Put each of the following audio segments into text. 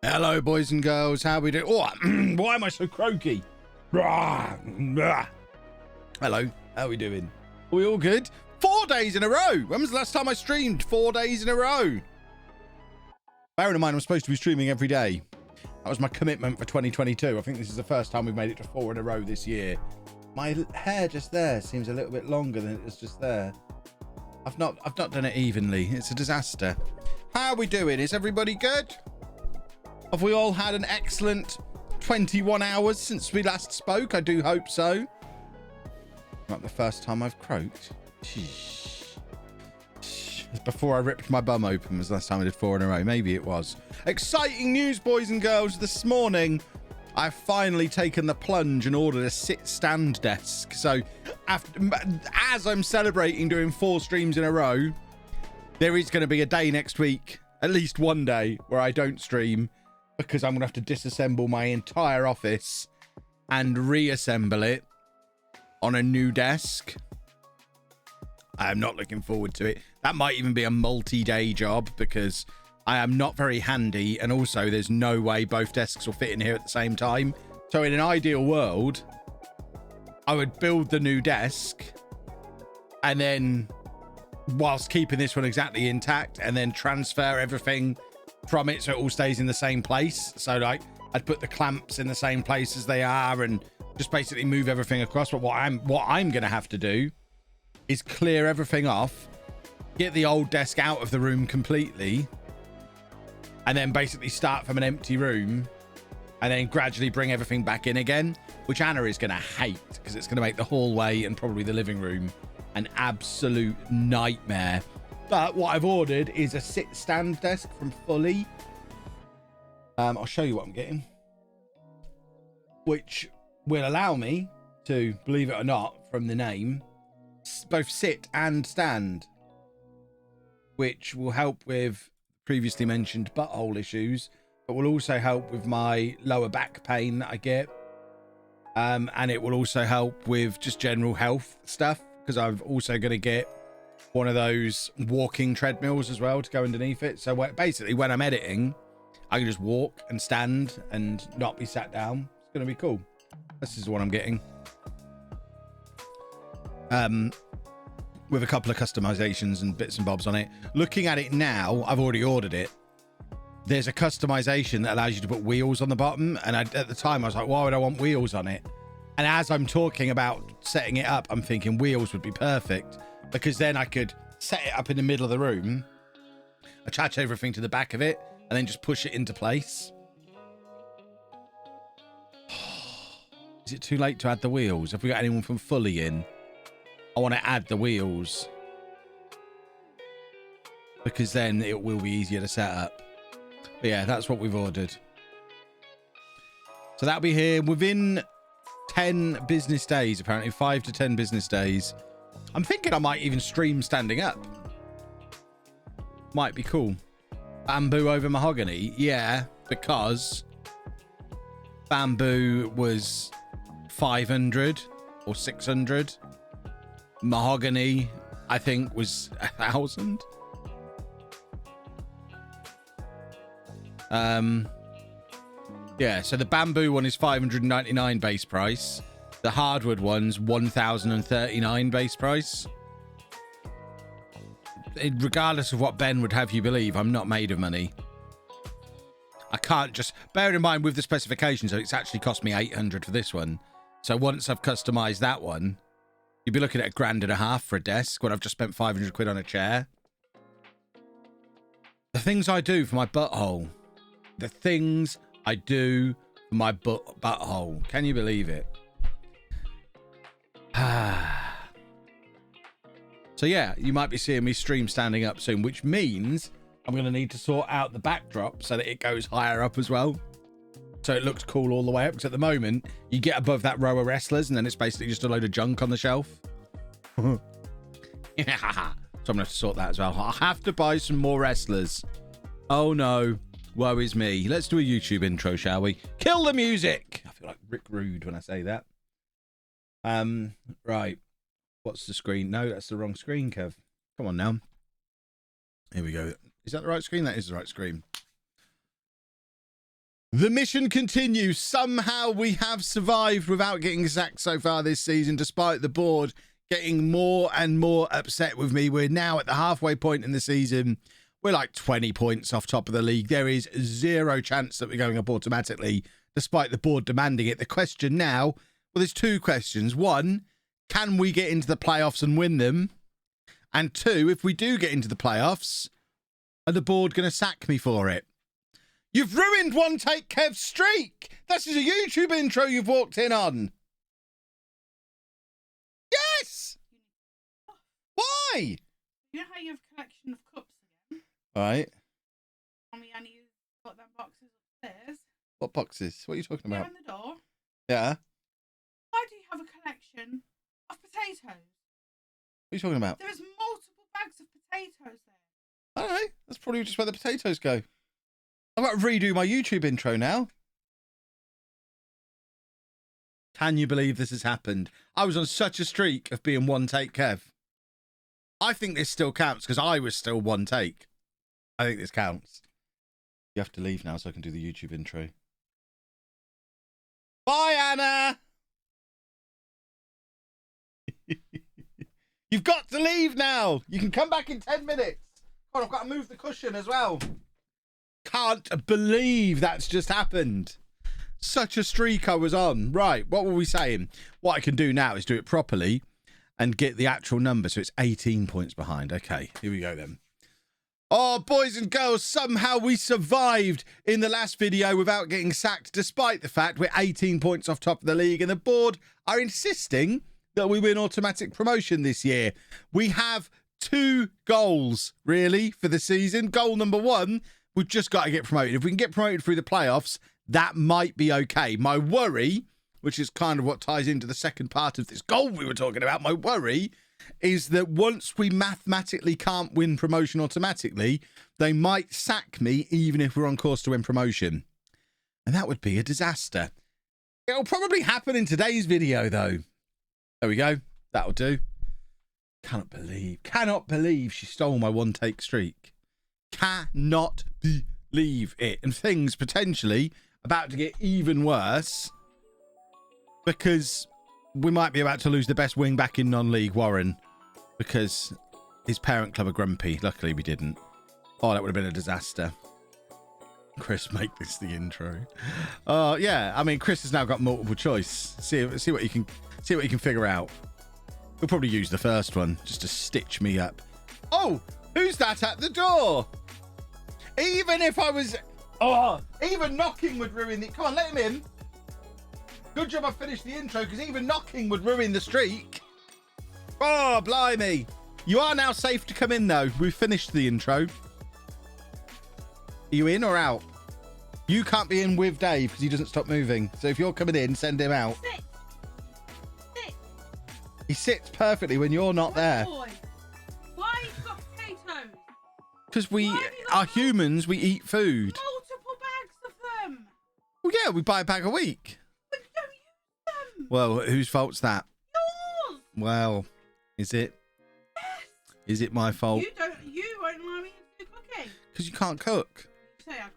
Hello, boys and girls. How we doing? Oh, why am I so croaky? Hello. How we doing? Are we all good? 4 days in a row. When was the last time I streamed? 4 days in a row. Bearing in mind, I'm supposed to be streaming every day. That was my commitment for 2022. I think this is the first time we've made it to 4 in a row this year. My hair just there seems a little bit longer than it was just there. I've not done it evenly. It's a disaster. How are we doing? Is everybody good? Have we all had an excellent 21 hours since we last spoke? I do hope so. Not the first time I've croaked. Before I ripped my bum open was the last time I did 4 in a row. Maybe it was. Exciting news, boys and girls. This morning, I've finally taken the plunge and ordered a sit-stand desk. So as I'm celebrating doing 4 streams in a row, there is going to be a day next week, at least one day, where I don't stream because I'm going to have to disassemble my entire office and reassemble it on a new desk. I am not looking forward to it. That might even be a multi-day job because I am not very handy, and also there's no way both desks will fit in here at the same time. So in an ideal world, I would build the new desk and then, whilst keeping this one exactly intact, and then transfer everything from it so it all stays in the same place. So like I'd put the clamps in the same place as they are and just basically move everything across. But what I'm gonna have to do is clear everything off, get the old desk out of the room completely, and then basically start from an empty room and then gradually bring everything back in again, which Anna is going to hate because it's going to make the hallway and probably the living room an absolute nightmare. But what I've ordered is a sit-stand desk from Fully. I'll show you what I'm getting, which will allow me to, believe it or not, from the name, both sit and stand, which will help with previously mentioned butthole issues, but will also help with my lower back pain that I get, and it will also help with just general health stuff because I'm also going to get one of those walking treadmills as well to go underneath it. So basically when I'm editing, I can just walk and stand and not be sat down. It's going to be cool. This is what I'm getting, with a couple of customizations and bits and bobs on it. Looking at it now, I've already ordered it. There's a customization that allows you to put wheels on the bottom, and at the time I was like, why would I want wheels on it? And as I'm talking about setting it up, I'm thinking wheels would be perfect because then I could set it up in the middle of the room, attach everything to the back of it, and then just push it into place. Is it too late to add the wheels? Have we got anyone from Fully in? I want to add the wheels because then it will be easier to set up. But yeah, that's what we've ordered. So that'll be here within 10 business days, apparently 5 to 10 business days. I'm thinking I might even stream standing up. Might be cool. Bamboo over mahogany. Yeah, because bamboo was 500 or 600. Mahogany, I think, was 1,000. Yeah, so the bamboo one is 599 base price. The hardwood one's 1,039 base price. Regardless of what Ben would have you believe, I'm not made of money. I can't just... Bear in mind with the specifications, so it's actually cost me 800 for this one. So once I've customized that one, you'd be looking at $1.50 for a desk when I've just spent 500 quid on a chair. The things I do for my butthole. The things I do for my butthole. Can you believe it? So yeah, you might be seeing me stream standing up soon, which means I'm going to need to sort out the backdrop so that it goes higher up as well. So it looks cool all the way up. Because at the moment, you get above that row of wrestlers and then it's basically just a load of junk on the shelf. Yeah. So I'm going to have to sort that as well. I'll have to buy some more wrestlers. Oh no. Woe is me. Let's do a YouTube intro, shall we? Kill the music. I feel like Rick Rude when I say that. Right. What's the screen? No, that's the wrong screen, Kev. Come on now. Here we go. Is that the right screen? That is the right screen. The mission continues. Somehow we have survived without getting sacked so far this season, despite the board getting more and more upset with me. We're now at the halfway point in the season. We're like 20 points off top of the league. There is zero chance that we're going up automatically, despite the board demanding it. The question now, well, there's two questions. One, can we get into the playoffs and win them? And two, if we do get into the playoffs, are the board going to sack me for it? You've ruined One Take Kev's streak. This is a YouTube intro you've walked in on. Yes! Why? You know how you have a collection of cups again? Right. Mommy, I need to put them boxes upstairs. What boxes? What are you talking about? On the door. Yeah. Why do you have a collection of potatoes? What are you talking about? There is multiple bags of potatoes there. I don't know. That's probably just where the potatoes go. I've got to redo my YouTube intro now. Can you believe this has happened? I was on such a streak of being One Take Kev. I think this still counts because I was still one take. I think this counts. You have to leave now so I can do the YouTube intro. Bye, Anna! You've got to leave now. You can come back in 10 minutes. Oh, I've got to move the cushion as well. Can't believe that's just happened. Such a streak I was on. Right, what were we saying? What I can do now is do it properly and get the actual number. So it's 18 points behind. Okay, here we go then. Oh, boys and girls, somehow we survived in the last video without getting sacked, despite the fact we're 18 points off top of the league and the board are insisting that we win automatic promotion this year. We have 2 goals, really, for the season. Goal number 1, we've just got to get promoted. If we can get promoted through the playoffs, that might be okay. My worry, which is kind of what ties into the second part of this goal we were talking about, my worry is that once we mathematically can't win promotion automatically, they might sack me even if we're on course to win promotion. And that would be a disaster. It'll probably happen in today's video, though. There we go. That'll do. Cannot believe she stole my one take streak. Cannot believe it. And things potentially about to get even worse because we might be about to lose the best wing back in non-league, Warren, because his parent club are grumpy. Luckily we didn't. Oh, that would have been a disaster. Chris, make this the intro. Yeah, I mean, Chris has now got multiple choice. See what you can figure out. We'll probably use the first one just to stitch me up. Oh, who's that at the door? Even if I was... Oh, even knocking would ruin the... Come on, let him in. Good job I finished the intro, because even knocking would ruin the streak. Oh, blimey. You are now safe to come in, though. We've finished the intro. Are you in or out? You can't be in with Dave, because he doesn't stop moving. So if you're coming in, send him out. Sit. He sits perfectly when you're not there. Boy. Why have you got potatoes? Because we are humans, we eat food. Multiple bags of them. Well, yeah, we buy a bag a week. But you don't use them. Well, whose fault's that? Yours. Well, is it? Yes. Is it my fault? You won't allow me to do cooking. Because you can't cook. You say I can't.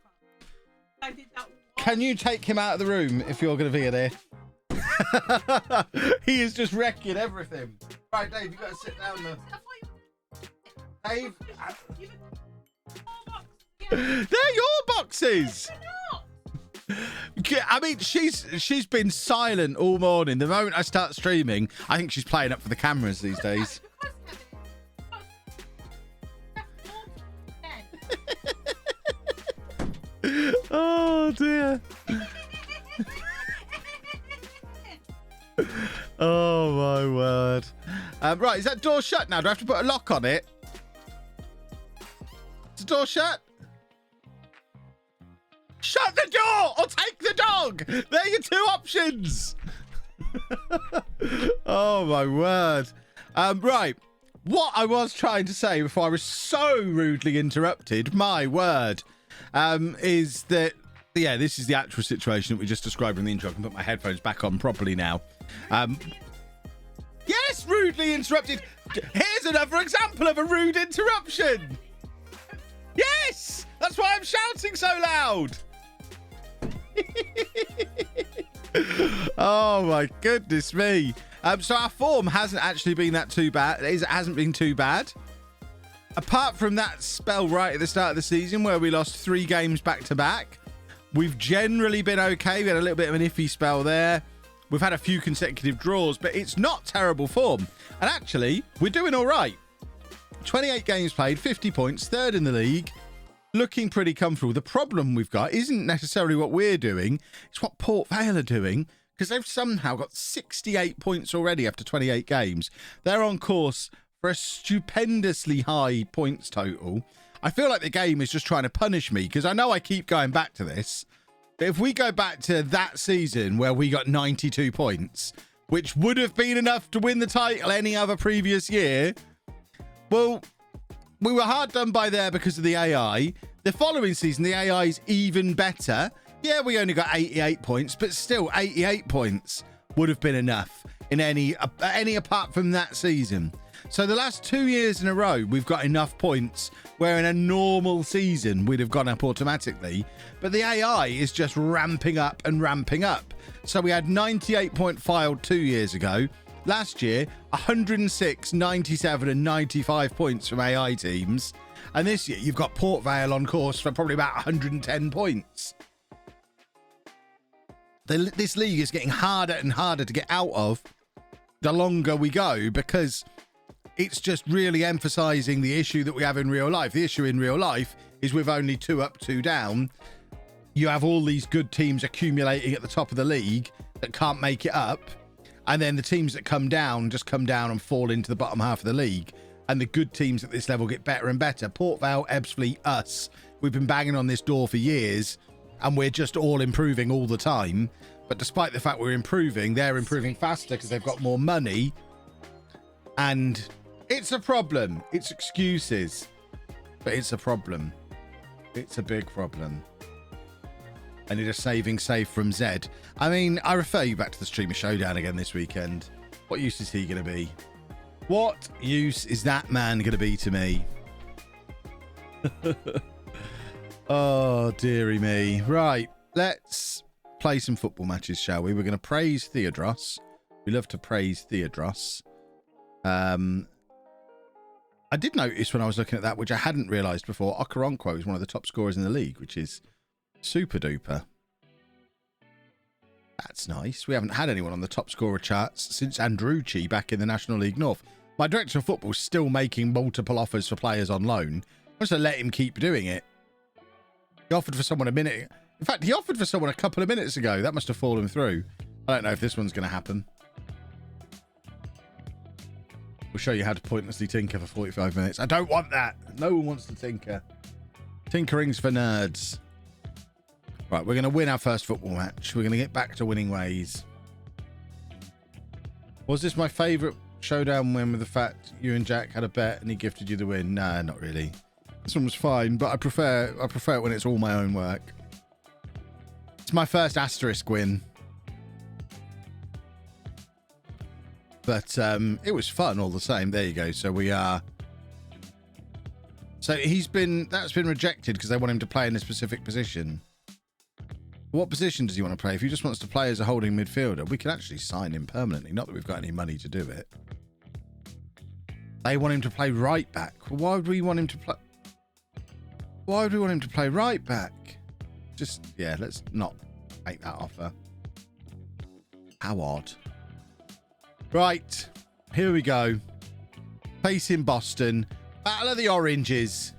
I did that once. Can you take him out of the room if you're going to be in here? He is just wrecking everything. Right, Dave, you got to sit down now. Dave, they're your boxes. I mean, she's been silent all morning. The moment I start streaming, I think she's playing up for the cameras these days. Oh dear. Oh my word. Right, is that door shut now? Do I have to put a lock on it? Is the door shut? Shut the door or take the dog. They're your 2 options. Oh my word. Right. What I was trying to say before I was so rudely interrupted, my word, is that, yeah, this is the actual situation that we just described in the intro. I can put my headphones back on properly now. Yes, rudely interrupted. Here's another example of a rude interruption. Yes, that's why I'm shouting so loud. Oh my goodness me. So our form hasn't actually been that too bad. It hasn't been too bad. Apart from that spell right at the start of the season where we lost 3 games back to back, we've generally been okay. We had a little bit of an iffy spell there. We've had a few consecutive draws, but it's not terrible form. And actually, we're doing all right. 28 games played, 50 points, 3rd in the league. Looking pretty comfortable. The problem we've got isn't necessarily what we're doing. It's what Port Vale are doing, because they've somehow got 68 points already after 28 games. They're on course for a stupendously high points total. I feel like the game is just trying to punish me, because I know I keep going back to this. But if we go back to that season where we got 92 points, which would have been enough to win the title any other previous year, well, we were hard done by there because of the AI. The following season, the AI is even better. Yeah, we only got 88 points, but still 88 points would have been enough in any apart from that season. So the last 2 years in a row, we've got enough points where in a normal season, we'd have gone up automatically. But the AI is just ramping up and ramping up. So we had 98 point filed 2 years ago. Last year, 106, 97 and 95 points from AI teams. And this year, you've got Port Vale on course for probably about 110 points. This league is getting harder and harder to get out of the longer we go, because it's just really emphasizing the issue that we have in real life. The issue in real life is with only 2 up, 2 down. You have all these good teams accumulating at the top of the league that can't make it up. And then the teams that come down just come down and fall into the bottom half of the league. And the good teams at this level get better and better. Port Vale, Ebbsfleet, us. We've been banging on this door for years, and we're just all improving all the time. But despite the fact we're improving, they're improving faster because they've got more money. And it's a problem. It's excuses. But it's a problem. It's a big problem. I need a saving save from Zed. I mean, I refer you back to the streamer showdown again this weekend. What use is he going to be? What use is that man going to be to me? Oh, dearie me. Right, let's play some football matches, shall we? We're going to praise Theodros. We love to praise Theodros. I did notice when I was looking at that, which I hadn't realised before, Okoronkwo is one of the top scorers in the league, which is super duper. That's nice. We haven't had anyone on the top scorer charts since Andrucci back in the National League North. My director of football is still making multiple offers for players on loan. I want to let him keep doing it. He offered for someone a minute. In fact, he offered for someone a couple of minutes ago. That must have fallen through. I don't know if this one's going to happen. We'll show you how to pointlessly tinker for 45 minutes. I don't want that. No one wants to tinker. Tinkering's for nerds. Right, we're going to win our first football match. We're going to get back to winning ways. Was this my favourite showdown win with the fact you and Jack had a bet and he gifted you the win? Nah, not really. This one was fine, but I prefer it when it's all my own work. It's my first asterisk win. But it was fun all the same. There you go. So we are... So that's been rejected because they want him to play in a specific position. What position does he want to play? If he just wants to play as a holding midfielder, we can actually sign him permanently. Not that we've got any money to do it. They want him to play right back. Why would we want him to play... Why would we want him to play right back? Just, yeah, let's not make that offer. How odd. Right, here we go. Place in Boston. Battle of the Oranges.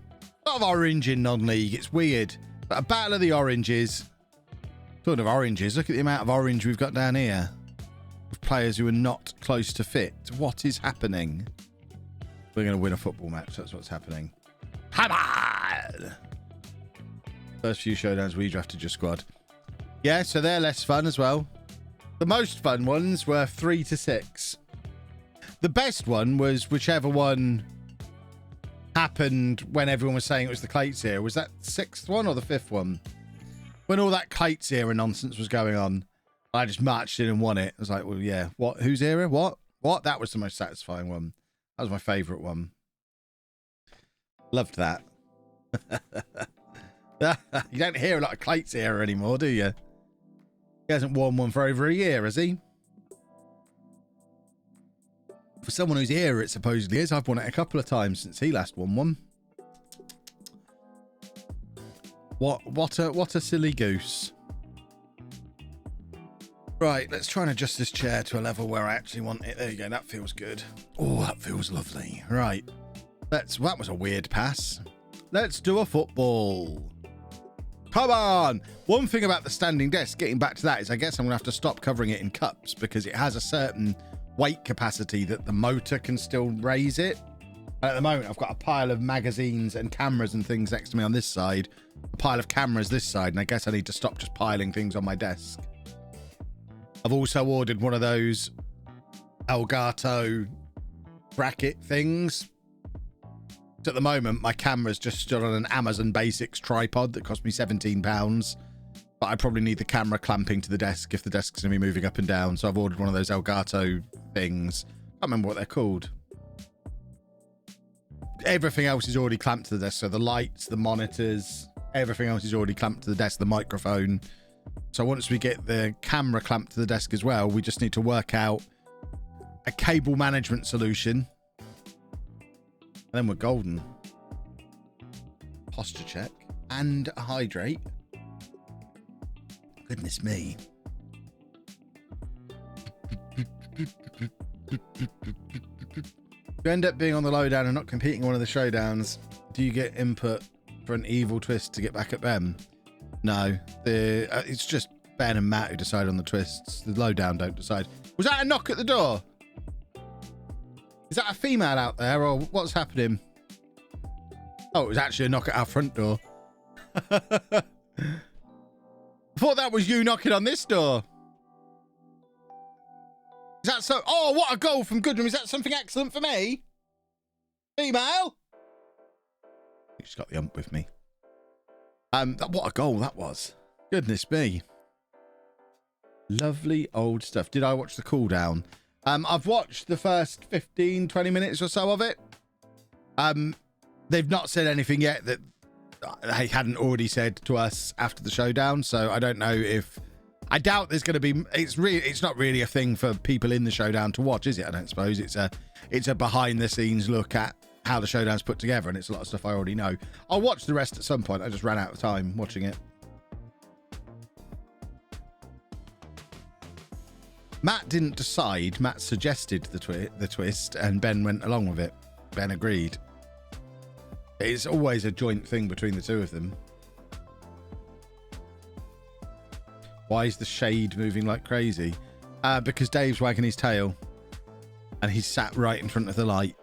A lot of orange in non-league. It's weird. But a battle of the Oranges. Talking of oranges, look at the amount of orange we've got down here. With players who are not close to fit. What is happening? We're going to win a football match. That's what's happening. Come on! First few showdowns, we drafted your squad. Yeah, so they're less fun as well. The most fun ones were 3 to 6. The best one was whichever one happened when everyone was saying it was the Clates era. Was that 6th one or the 5th one? When all that Clates era nonsense was going on, I just marched in and won it. I was like, well, yeah. What? Whose era? What? That was the most satisfying one. That was my favourite one. Loved that. You don't hear a lot of Clates era anymore, do you? He hasn't worn one for over a year, has he? For someone who's here, it supposedly is. I've worn it a couple of times since he last won one. What a silly goose. Right, let's try and adjust this chair to a level where I actually want it. There you go, that feels good. Oh, that feels lovely. Right, that was a weird pass. Let's do a football. Come on. One thing about the standing desk, getting back to that, is I guess I'm going to have to stop covering it in cups because it has a certain weight capacity that the motor can still raise it. And at the moment, I've got a pile of magazines and cameras and things next to me on this side, a pile of cameras this side, and I guess I need to stop just piling things on my desk. I've also ordered one of those Elgato bracket things. So at the moment, my camera's just stood on an Amazon Basics tripod that cost me £17. But I probably need the camera clamping to the desk if the desk's going to be moving up and down. So I've ordered one of those Elgato things. I can't remember what they're called. Everything else is already clamped to the desk. So the lights, the monitors, everything else is already clamped to the desk, the microphone. So once we get the camera clamped to the desk as well, we just need to work out a cable management solution. And then we're golden. Posture check and a hydrate. Goodness me. You end up being on the lowdown and not competing in one of the showdowns. Do you get input for an evil twist to get back at Ben? No, it's just Ben and Matt who decide on the twists. The lowdown don't decide. Was that a knock at the door? Is that a female out there, or what's happening? Oh, it was actually a knock at our front door. I thought that was you knocking on this door. Is that so? Oh, what a goal from Goodman. Is that something excellent for me? Female? She's got the ump with me. What a goal that was. Goodness me. Lovely old stuff. Did I watch the cooldown? I've watched the first 15, 20 minutes or so of it. They've not said anything yet that they hadn't already said to us after the showdown. So I don't know if... I doubt there's going to be... It's not really a thing for people in the showdown to watch, is it? I don't suppose. It's a behind-the-scenes look at how the showdown's put together, and it's a lot of stuff I already know. I'll watch the rest at some point. I just ran out of time watching it. Matt didn't decide. Matt suggested the twist, and Ben went along with it. Ben agreed. It's always a joint thing between the two of them. Why is the shade moving like crazy? Because Dave's wagging his tail, and he's sat right in front of the light,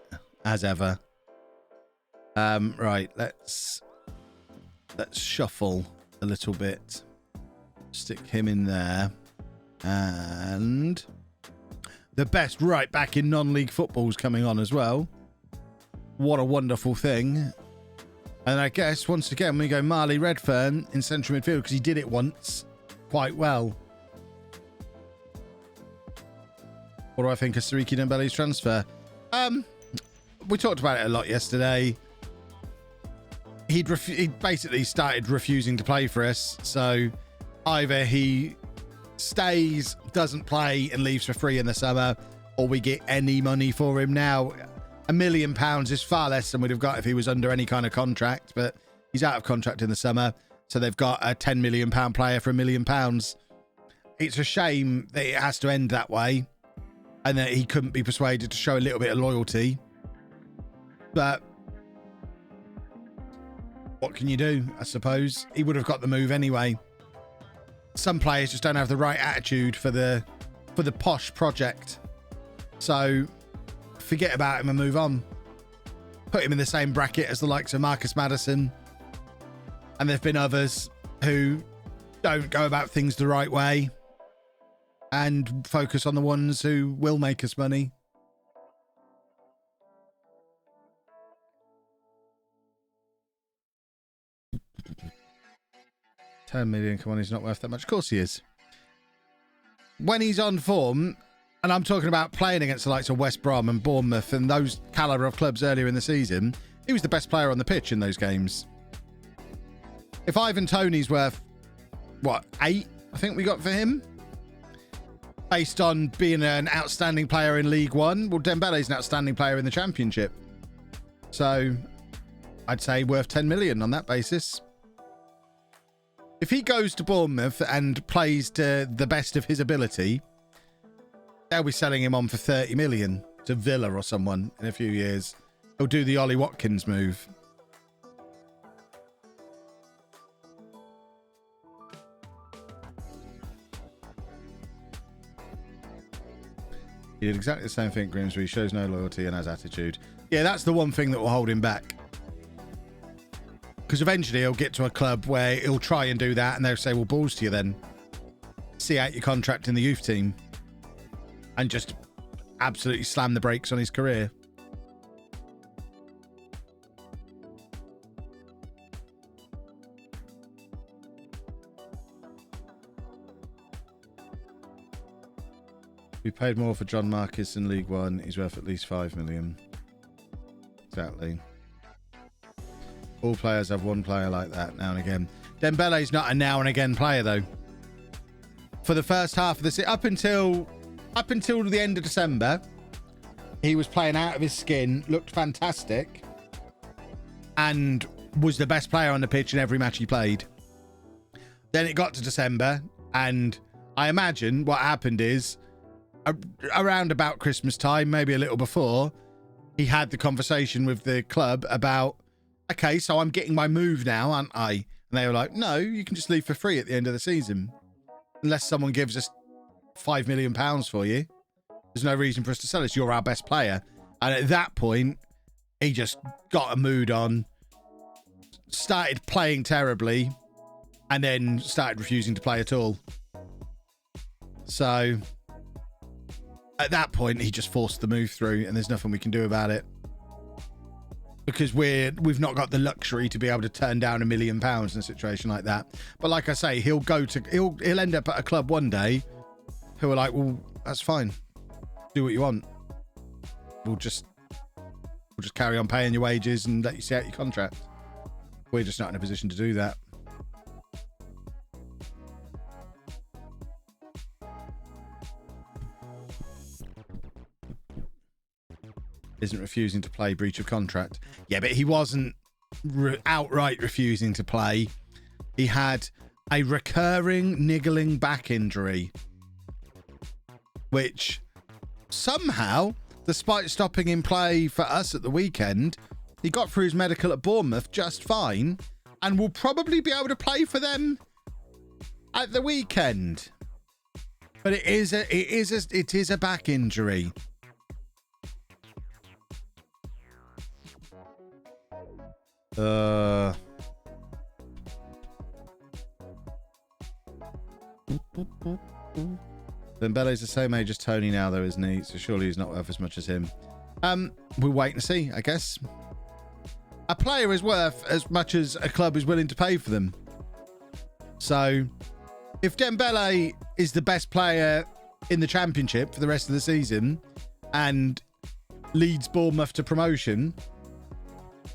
as ever. Right, let's shuffle a little bit. Stick him in there. And the best right back in non-league football's coming on as well. What a wonderful thing. And I guess once again we go Marley Redfern in central midfield because he did it once quite well. What do I think of Sariki Dembele's transfer? We talked about it a lot yesterday. He basically started refusing to play for us. So either he stays, doesn't play, and leaves for free in the summer, or we get any money for him now. £1 million is far less than we'd have got if he was under any kind of contract, but he's out of contract in the summer, so they've got a £10 million player for £1 million. It's a shame that it has to end that way, and that he couldn't be persuaded to show a little bit of loyalty. But what can you do? I suppose he would have got the move anyway. Some players just don't have the right attitude for the posh project. So forget about him and move on. Put him in the same bracket as the likes of Marcus Maddison. And there've been others who don't go about things the right way and focus on the ones who will make us money. £10 million, come on, he's not worth that much. Of course he is. When he's on form, and I'm talking about playing against the likes of West Brom and Bournemouth and those calibre of clubs earlier in the season, he was the best player on the pitch in those games. If Ivan Toney's worth, what, 8, I think we got for him? based on being an outstanding player in League One. Well, Dembele's an outstanding player in the Championship. So I'd say worth 10 million on that basis. If he goes to Bournemouth and plays to the best of his ability, they'll be selling him on for 30 million to Villa or someone in a few years. He'll do the Ollie Watkins move. He did exactly the same thing at Grimsby. He shows no loyalty and has attitude. Yeah, that's the one thing that will hold him back. Because eventually he'll get to a club where he'll try and do that and they'll say, well, balls to you then. See out your contract in the youth team. And just absolutely slam the brakes on his career. We paid more for John Marcus in League One. He's worth at least 5 million. Exactly. All players have one player like that now and again. Dembele's not a now and again player though. For the first half of the season, up until the end of December, he was playing out of his skin, looked fantastic, and was the best player on the pitch in every match he played. Then it got to December, and I imagine what happened is, around about Christmas time, maybe a little before, he had the conversation with the club about, okay, so I'm getting my move now, aren't I? And they were like, no, you can just leave for free at the end of the season. Unless someone gives us £5 million for you. There's no reason for us to sell us. You're our best player. And at that point, he just got a mood on, started playing terribly, and then started refusing to play at all. So at that point, he just forced the move through, and there's nothing we can do about it. Because we've not got the luxury to be able to turn down £1 million in a situation like that. But like I say, he'll end up at a club one day who are like, well, that's fine. Do what you want. We'll just carry on paying your wages and let you see out your contract. We're just not in a position to do that. Isn't refusing to play breach of contract. Yeah, but he wasn't outright refusing to play. He had a recurring niggling back injury, which somehow, despite stopping him play for us at the weekend, he got through his medical at Bournemouth just fine and will probably be able to play for them at the weekend. But it is a back injury. Dembele's the same age as Tony now, though, isn't he? So surely he's not worth as much as him. We'll wait and see, I guess. A player is worth as much as a club is willing to pay for them. So if Dembele is the best player in the Championship for the rest of the season and leads Bournemouth to promotion,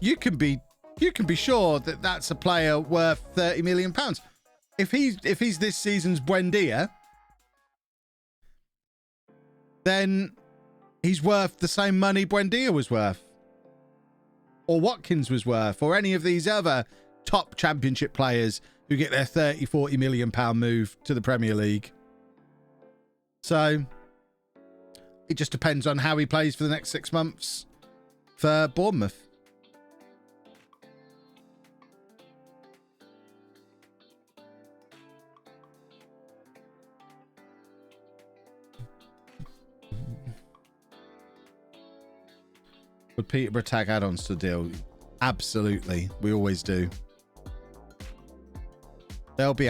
you can be sure that that's a player worth £30 million. If he's this season's Buendia, then he's worth the same money Buendia was worth, or Watkins was worth, or any of these other top Championship players who get their £30-40 million move to the Premier League. So it just depends on how he plays for the next 6 months for Bournemouth. Would Peterborough tag add-ons to the deal? Absolutely. We always do. There'll be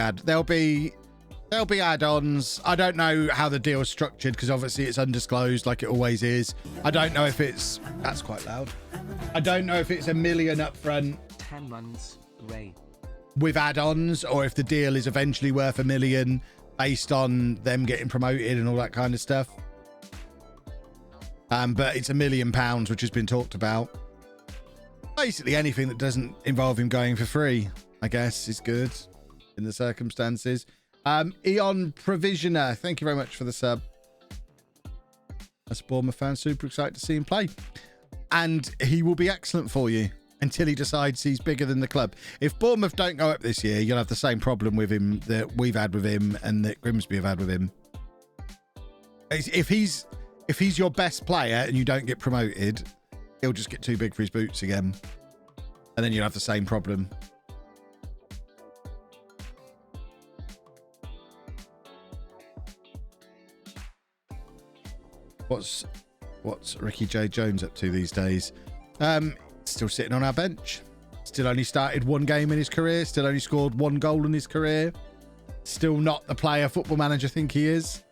add-ons. I don't know how the deal is structured because obviously it's undisclosed like it always is. I don't know if it's... That's quite loud. I don't know if it's $1 million up front 10 months, Ray, with add-ons, or if the deal is eventually worth $1 million based on them getting promoted and all that kind of stuff. But it's £1 million, which has been talked about. Basically, anything that doesn't involve him going for free, I guess, is good in the circumstances. Eon Provisioner, thank you very much for the sub. As a Bournemouth fan, super excited to see him play. And he will be excellent for you until he decides he's bigger than the club. If Bournemouth don't go up this year, you'll have the same problem with him that we've had with him and that Grimsby have had with him. If he's your best player and you don't get promoted, he'll just get too big for his boots again. And then you'll have the same problem. What's Ricky J. Jones up to these days? Still sitting on our bench. Still only started one game in his career. Still only scored one goal in his career. Still not the player Football Manager think he is.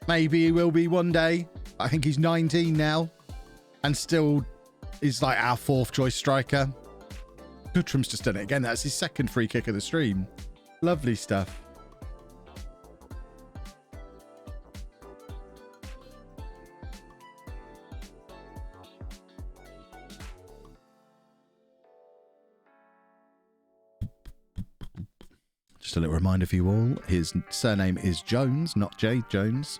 Maybe he will be one day. I think he's 19 now. And still is like our fourth choice striker. Guttram's just done it again. That's his second free kick of the stream. Lovely stuff. Just a little reminder for you all, his surname is Jones, not Jade Jones.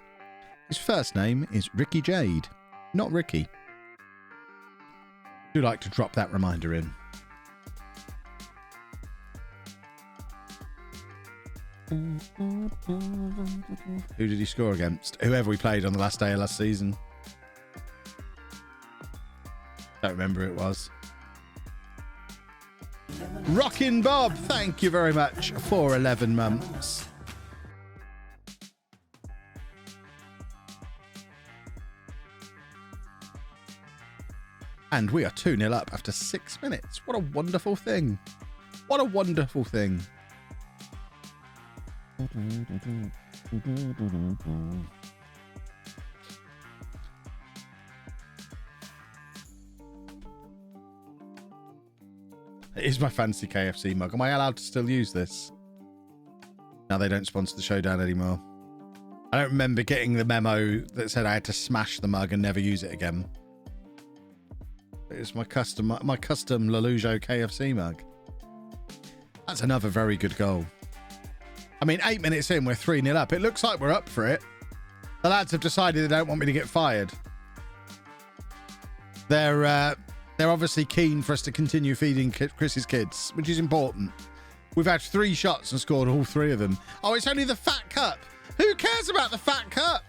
His first name is Ricky Jade, not Ricky. Do like to drop that reminder in. Who did he score against? Whoever we played on the last day of last season. Don't remember who it was. Rockin' Bob, thank you very much for 11 months. And we are 2-0 up after 6 minutes. What a wonderful thing. What a wonderful thing. It is my fancy KFC mug. Am I allowed to still use this? No, they don't sponsor the showdown anymore. I don't remember getting the memo that said I had to smash the mug and never use it again. It's my custom LOLLUJO KFC mug. That's another very good goal. I mean, 8 minutes in, we're 3-0 up. It looks like we're up for it. The lads have decided they don't want me to get fired. They're obviously keen for us to continue feeding Chris's kids, which is important. We've had 3 shots and scored all 3 of them. Oh, it's only the Fat Cup. Who cares about the Fat Cup?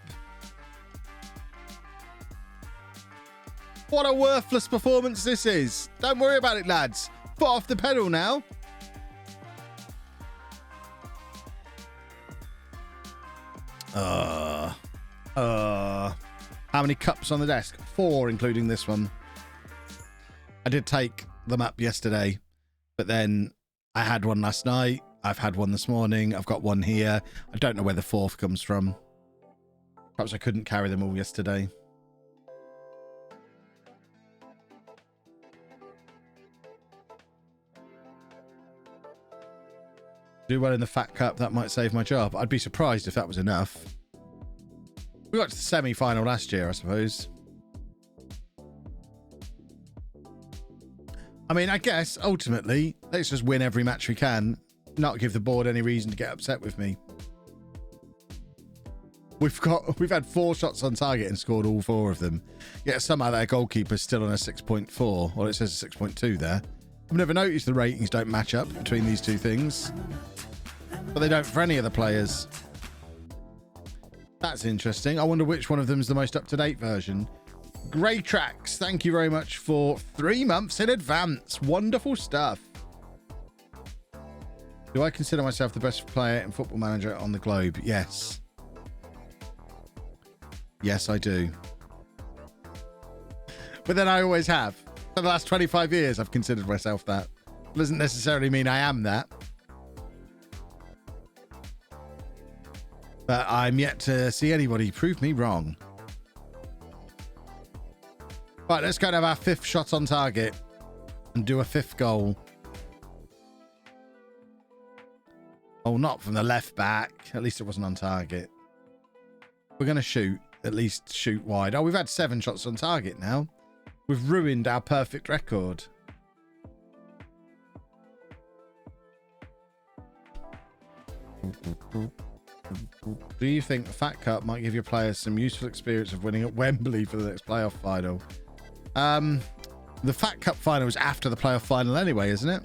What a worthless performance this is. Don't worry about it, lads. Foot off the pedal now. How many cups on the desk? 4, including this one. I did take them up yesterday, but then I had one last night. I've had one this morning. I've got one here. I don't know where the 4th comes from. Perhaps I couldn't carry them all yesterday. Do well in the Fat Cup. That might save my job. I'd be surprised if that was enough. We got to the semi-final last year, I suppose. I mean, I guess, ultimately, let's just win every match we can. Not give the board any reason to get upset with me. We've had 4 shots on target and scored all 4 of them. Yet somehow their goalkeeper's still on a 6.4. Well, it says a 6.2 there. I've never noticed the ratings don't match up between these two things. But they don't for any of the players. That's interesting. I wonder which one of them is the most up-to-date version. Grey Tracks, thank you very much for 3 months in advance. Wonderful stuff. Do I consider myself the best player in Football Manager on the globe? Yes. Yes, I do. But then I always have. For the last 25 years, I've considered myself that. Doesn't necessarily mean I am that. But I'm yet to see anybody prove me wrong. Right, let's go and have our 5th shot on target and do a 5th goal. Oh, not from the left back. At least it wasn't on target. We're going to shoot. At least shoot wide. Oh, we've had 7 shots on target now. We've ruined our perfect record. Do you think the Fat Cup might give your players some useful experience of winning at Wembley for the next playoff final? The Fat Cup final is after the playoff final anyway, isn't it?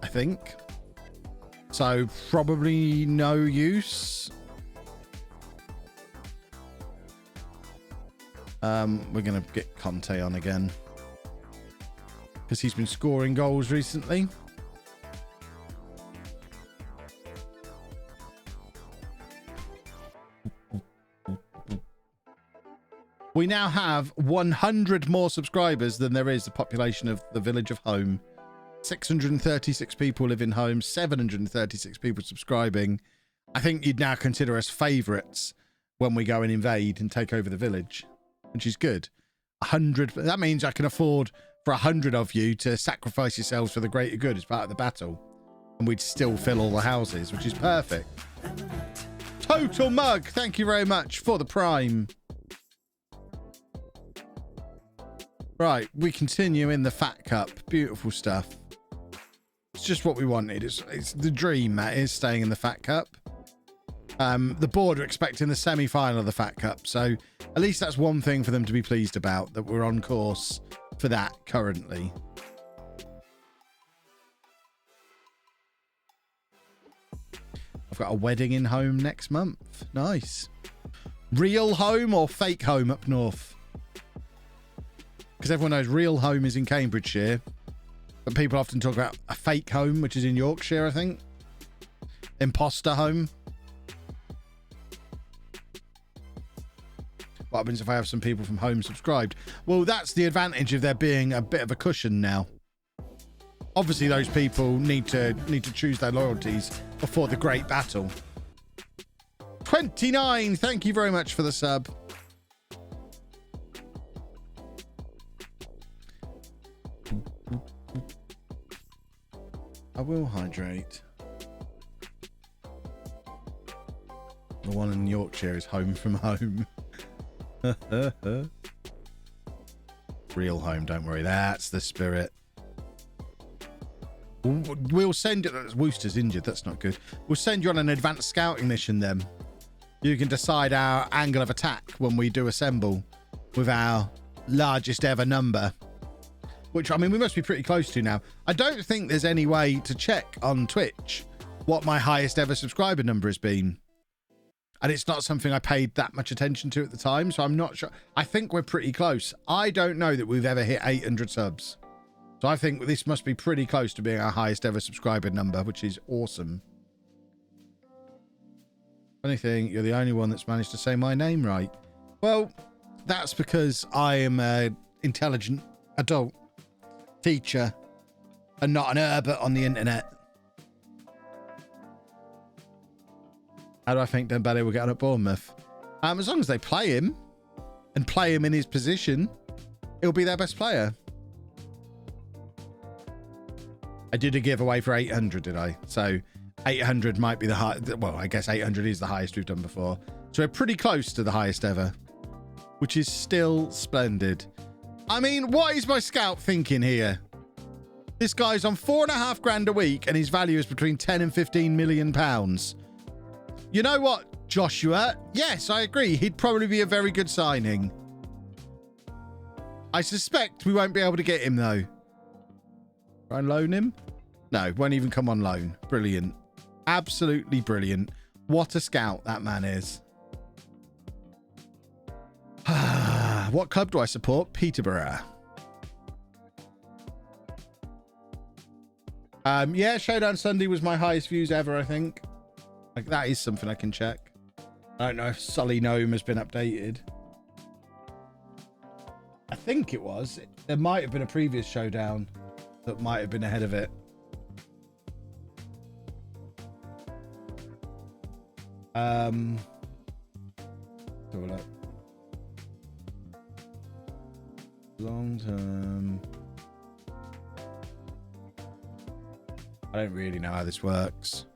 I think. So probably no use. We're going to get Conte on again, because he's been scoring goals recently. We now have 100 more subscribers than there is the population of the village of Home. 636 people live in Home, 736 people subscribing. I think you'd now consider us favourites when we go and invade and take over the village, which is good. 100, that means I can afford for 100 of you to sacrifice yourselves for the greater good as part of the battle, and we'd still fill all the houses, which is perfect. Total Mug, thank you very much for the Prime. Right, we continue in the Fat Cup. Beautiful stuff. It's just what we wanted. It's the dream, that is, staying in the Fat Cup. The board are expecting the semi-final of the Fat Cup, so at least that's one thing for them to be pleased about, that we're on course for that currently. I've got a wedding in Home next month. Nice. Real home or fake home up north? Because everyone knows real home is in Cambridgeshire, but people often talk about a fake home, which is in Yorkshire, I think. Imposter home. What happens if I have some people from Home subscribed? Well, that's the advantage of there being a bit of a cushion now. Obviously, those people need to choose their loyalties before the great battle. 29, thank you very much for the sub. I will hydrate. The one in Yorkshire is Home from Home. Real home, don't worry. That's the spirit. We'll send it. Wooster's injured. That's not good. We'll send you on an advanced scouting mission then. You can decide our angle of attack when we do assemble with our largest ever number. Which, I mean, we must be pretty close to now. I don't think there's any way to check on Twitch what my highest ever subscriber number has been. And it's not something I paid that much attention to at the time, so I'm not sure. I think we're pretty close. I don't know that we've ever hit 800 subs. So I think this must be pretty close to being our highest ever subscriber number, which is awesome. Funny thing, you're the only one that's managed to say my name right. Well, that's because I am an intelligent adult teacher and not an Herbert on the internet. How do I think Dembele will get on at Bournemouth? As long as they play him and play him in his position, he'll be their best player. I did a giveaway for 800, did I? So 800 might be the high. Well, I guess 800 is the highest we've done before. So we're pretty close to the highest ever, which is still splendid. I mean, what is my scout thinking here? This guy's on £4.5 grand a week and his value is between 10 and 15 million pounds. You know what, Joshua? Yes, I agree. He'd probably be a very good signing. I suspect we won't be able to get him though. Try and loan him? No, won't even come on loan. Brilliant. Absolutely brilliant. What a scout that man is. What club do I support? Peterborough. Yeah, Showdown Sunday was my highest views ever, I think. Like, that is something I can check. I don't know if Sully Gnome has been updated. I think it was. There might have been a previous Showdown that might have been ahead of it. Have a look. Long term. I don't really know how this works.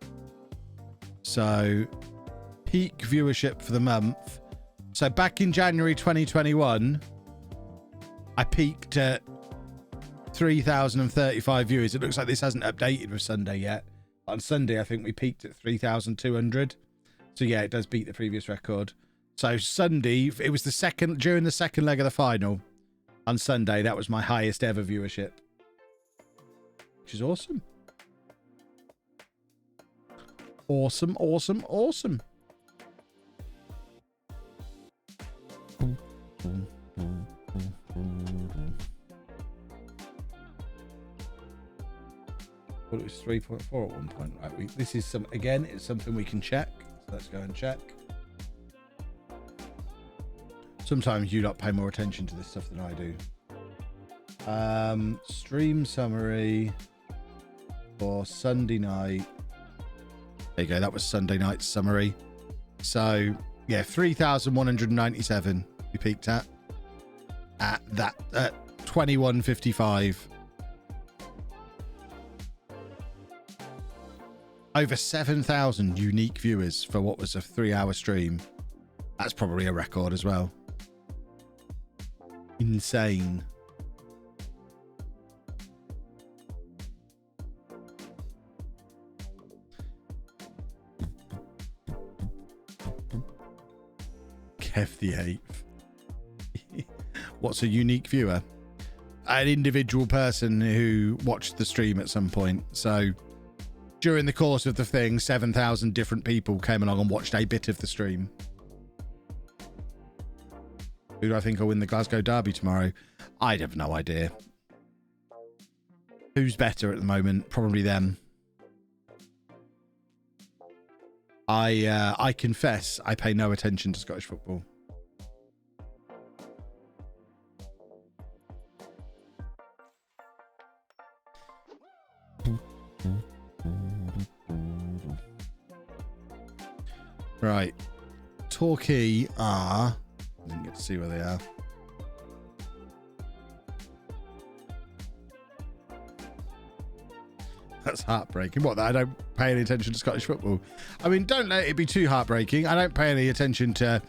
So, peak viewership for the month. So back in January 2021, I peaked at 3,035 viewers. It looks like this hasn't updated with Sunday yet. On Sunday, I think we peaked at 3,200. So yeah, it does beat the previous record. So Sunday, it was during the second leg of the final. On Sunday, that was my highest ever viewership. Which is awesome. Awesome, awesome, awesome. Well, it was 3.4 at one point. Right, this is it's something we can check. So let's go and check. Sometimes you lot pay more attention to this stuff than I do. Stream summary for Sunday night. There you go. That was Sunday night's summary. So yeah, 3,197 we peaked at that at 21:55. Over 7,000 unique viewers for what was a 3-hour stream. That's probably a record as well. Insane. Kev the 8th. What's a unique viewer? An individual person who watched the stream at some point. So during the course of the thing, 7,000 different people came along and watched a bit of the stream. Who do I think will win the Glasgow Derby tomorrow? I'd have no idea. Who's better at the moment? Probably them. I confess I pay no attention to Scottish football. Right. Torquay are... I didn't get to see where they are. That's heartbreaking. What, that I don't pay any attention to Scottish football? I mean, don't let it be too heartbreaking. I don't pay any attention to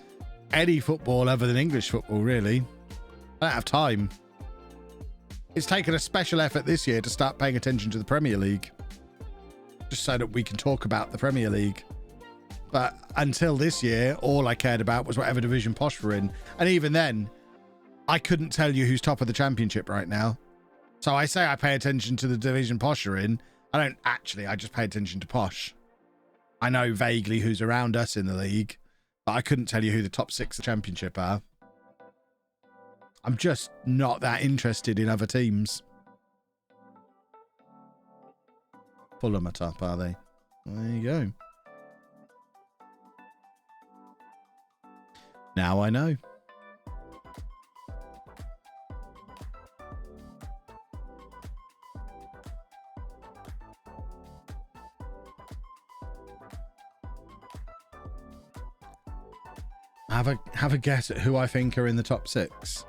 any football other than English football, really. I don't have time. It's taken a special effort this year to start paying attention to the Premier League. Just so that we can talk about the Premier League. But until this year, all I cared about was whatever division Posh were in. And even then, I couldn't tell you who's top of the championship right now. So I say I pay attention to the division Posh are in. I don't actually, I just pay attention to Posh. I know vaguely who's around us in the league, but I couldn't tell you who the top 6 of the championship are. I'm just not that interested in other teams. Fulham are top, are they? There you go. Now I know. Have a guess at who I think are in the top 6.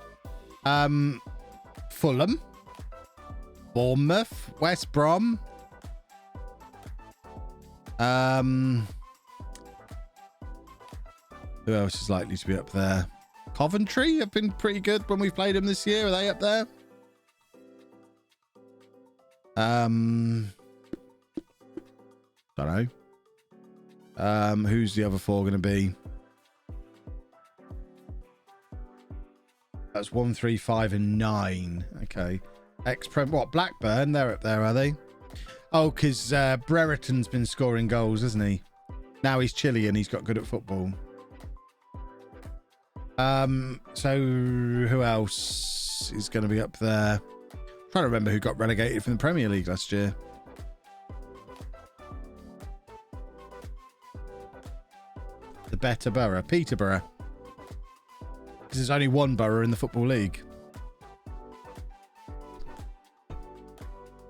Fulham, Bournemouth, West Brom. Who else is likely to be up there? Coventry have been pretty good when we've played them this year. Are they up there? Don't know. Who's the other 4 going to be? That's 1, 3, 5, and 9. Okay. What? Blackburn? They're up there, are they? Oh, because Brereton's been scoring goals, hasn't he? Now he's Chilean. He's got good at football. So who else is going to be up there? I'm trying to remember who got relegated from the Premier League last year. The better borough, Peterborough. Because there's only one borough in the Football League.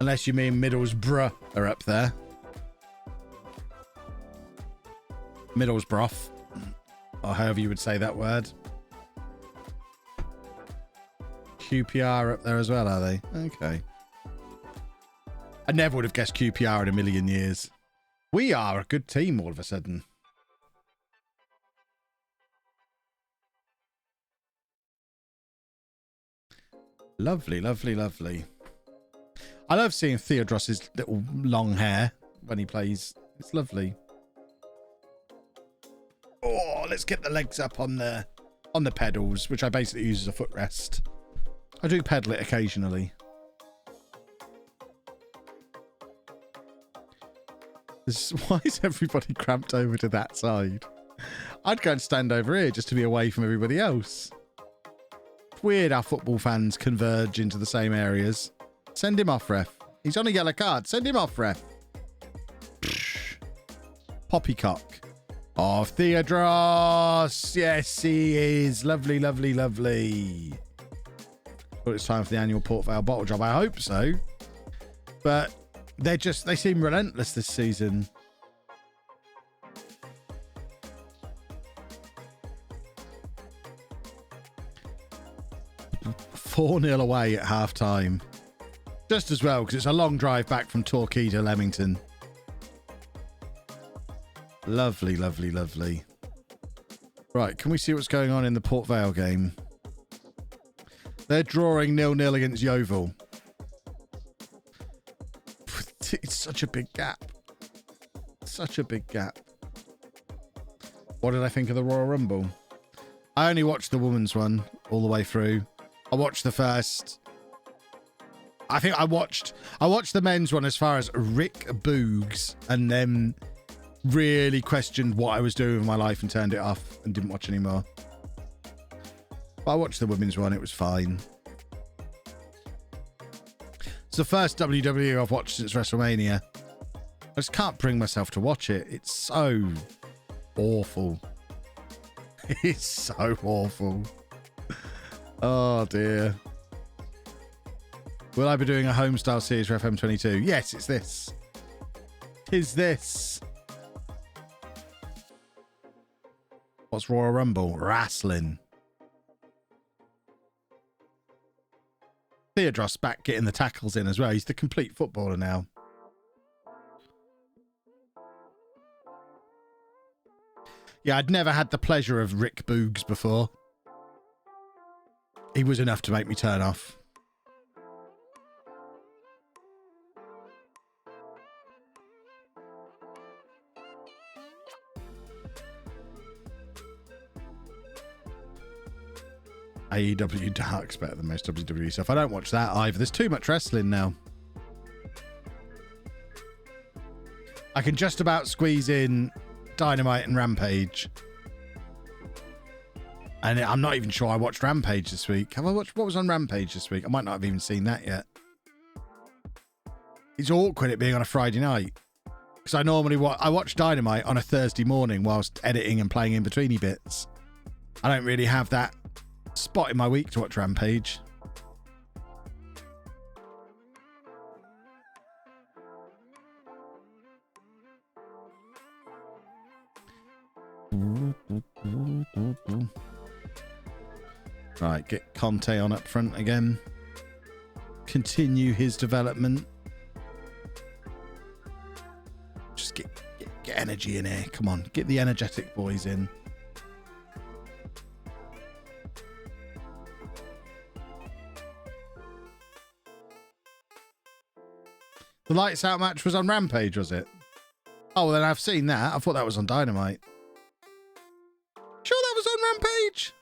Unless you mean Middlesbrough are up there. Middlesbrough. Or however you would say that word. QPR up there as well, are they? Okay. I never would have guessed QPR in a million years. We are a good team all of a sudden. Lovely, lovely, lovely. I love seeing Theodros's little long hair Bunny plays. It's lovely. Oh, let's get the legs up on the pedals, which I basically use as a footrest. I do pedal it occasionally. Why is everybody cramped over to that side? I'd go and stand over here just to be away from everybody else. It's weird how football fans converge into the same areas. Send him off, ref. He's on a yellow card. Send him off, ref. Poppycock. Oh, Theodros. Yes, he is. Lovely, lovely, lovely. But it's time for the annual Port Vale bottle job. I hope so. But they seem relentless this season. 4-0 away at half time. Just as well, because it's a long drive back from Torquay to Leamington. Lovely, lovely, lovely. Right, can we see what's going on in the Port Vale game? They're drawing 0-0 against Yeovil. It's such a big gap. Such a big gap. What did I think of the Royal Rumble? I only watched the women's one all the way through. I watched the first. I think I watched the men's one as far as Rick Boogs, and then really questioned what I was doing with my life and turned it off and didn't watch anymore. But I watched the women's one. It was fine. It's the first WWE I've watched since WrestleMania. I just can't bring myself to watch it. It's so awful. It's so awful. Oh dear. Will I be doing a homestyle series for FM22? Yes, it's this. Tis this. What's Royal Rumble? Wrestling. Theodros back getting the tackles in as well. He's the complete footballer now. Yeah, I'd never had the pleasure of Rick Boogs before. He was enough to make me turn off. AEW Dark's better than most WWE stuff. I don't watch that either. There's too much wrestling now. I can just about squeeze in Dynamite and Rampage. And I'm not even sure I watched Rampage this week. Have I watched what was on Rampage this week? I might not have even seen that yet. It's awkward it being on a Friday night. Because I normally watch Dynamite on a Thursday morning whilst editing and playing in-betweeny bits. I don't really have that spot in my week to watch Rampage. Right, get Conte on up front again. Continue his development. Just get energy in here. Come on, get the energetic boys in. The Lights Out match was on Rampage, was it? Oh, well, then I've seen that. I thought that was on Dynamite. Sure that was on Rampage?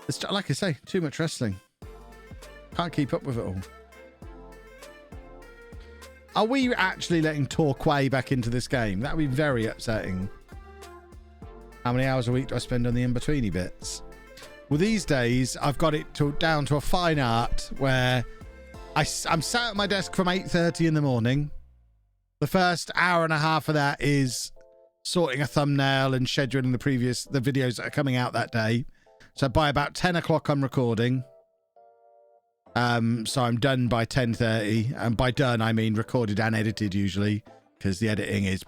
It's, like I say, too much wrestling. Can't keep up with it all. Are we actually letting Torquay back into this game? That would be very upsetting. How many hours a week do I spend on the in-betweeny bits? Well, these days, I've got it down to a fine art where I'm sat at my desk from 8:30 in the morning. The first hour and a half of that is sorting a thumbnail and scheduling the videos that are coming out that day. So by about 10 o'clock, I'm recording. So I'm done by 10:30. And by done, I mean recorded and edited usually, because the editing is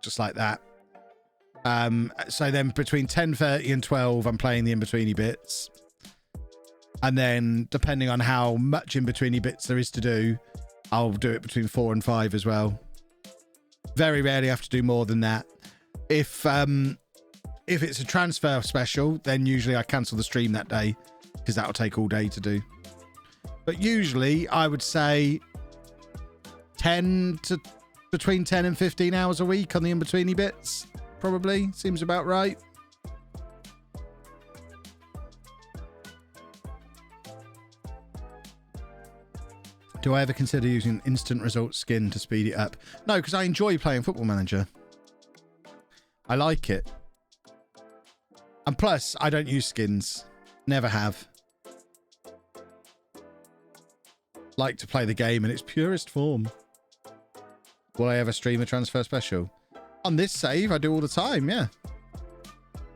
just like that. So then between 10:30 and 12, I'm playing the in-betweeny bits. And then depending on how much in-betweeny bits there is to do, I'll do it between 4 and 5 as well. Very rarely have to do more than that. If it's a transfer special, then usually I cancel the stream that day because that'll take all day to do. But usually I would say between 10 and 15 hours a week on the in-betweeny bits. Probably. Seems about right. Do I ever consider using instant results skin to speed it up? No, because I enjoy playing Football Manager. I like it. And plus, I don't use skins. Never have. Like to play the game in its purest form. Will I ever stream a transfer special? On this save, I do all the time, yeah.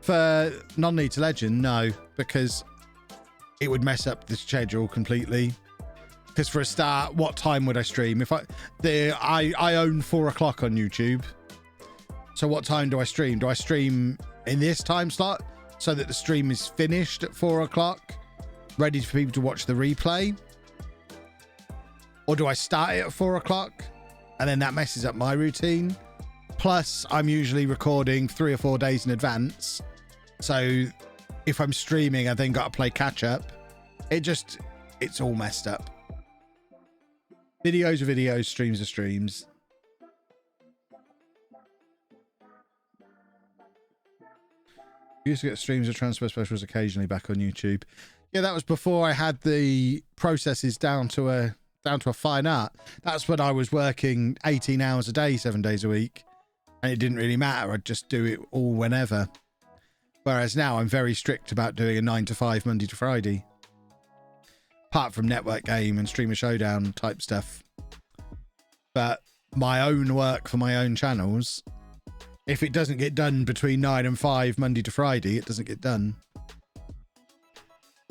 For non-league to legend, no, because it would mess up the schedule completely. Because for a start, what time would I stream? If I own 4 o'clock on YouTube. So what time do I stream? Do I stream in this time slot so that the stream is finished at 4 o'clock, ready for people to watch the replay? Or do I start it at 4 o'clock and then that messes up my routine? Plus, I'm usually recording 3 or 4 days in advance. So if I'm streaming, I then got to play catch up. It's all messed up. Videos are videos, streams are streams. We used to get streams of transfer specials occasionally back on YouTube. Yeah, that was before I had the processes down to a fine art. That's when I was working 18 hours a day, 7 days a week. And it didn't really matter. I'd just do it all whenever. Whereas now I'm very strict about doing a 9 to 5 Monday to Friday. Apart from network game and streamer showdown type stuff. But my own work for my own channels, if it doesn't get done between 9 and 5 Monday to Friday, it doesn't get done.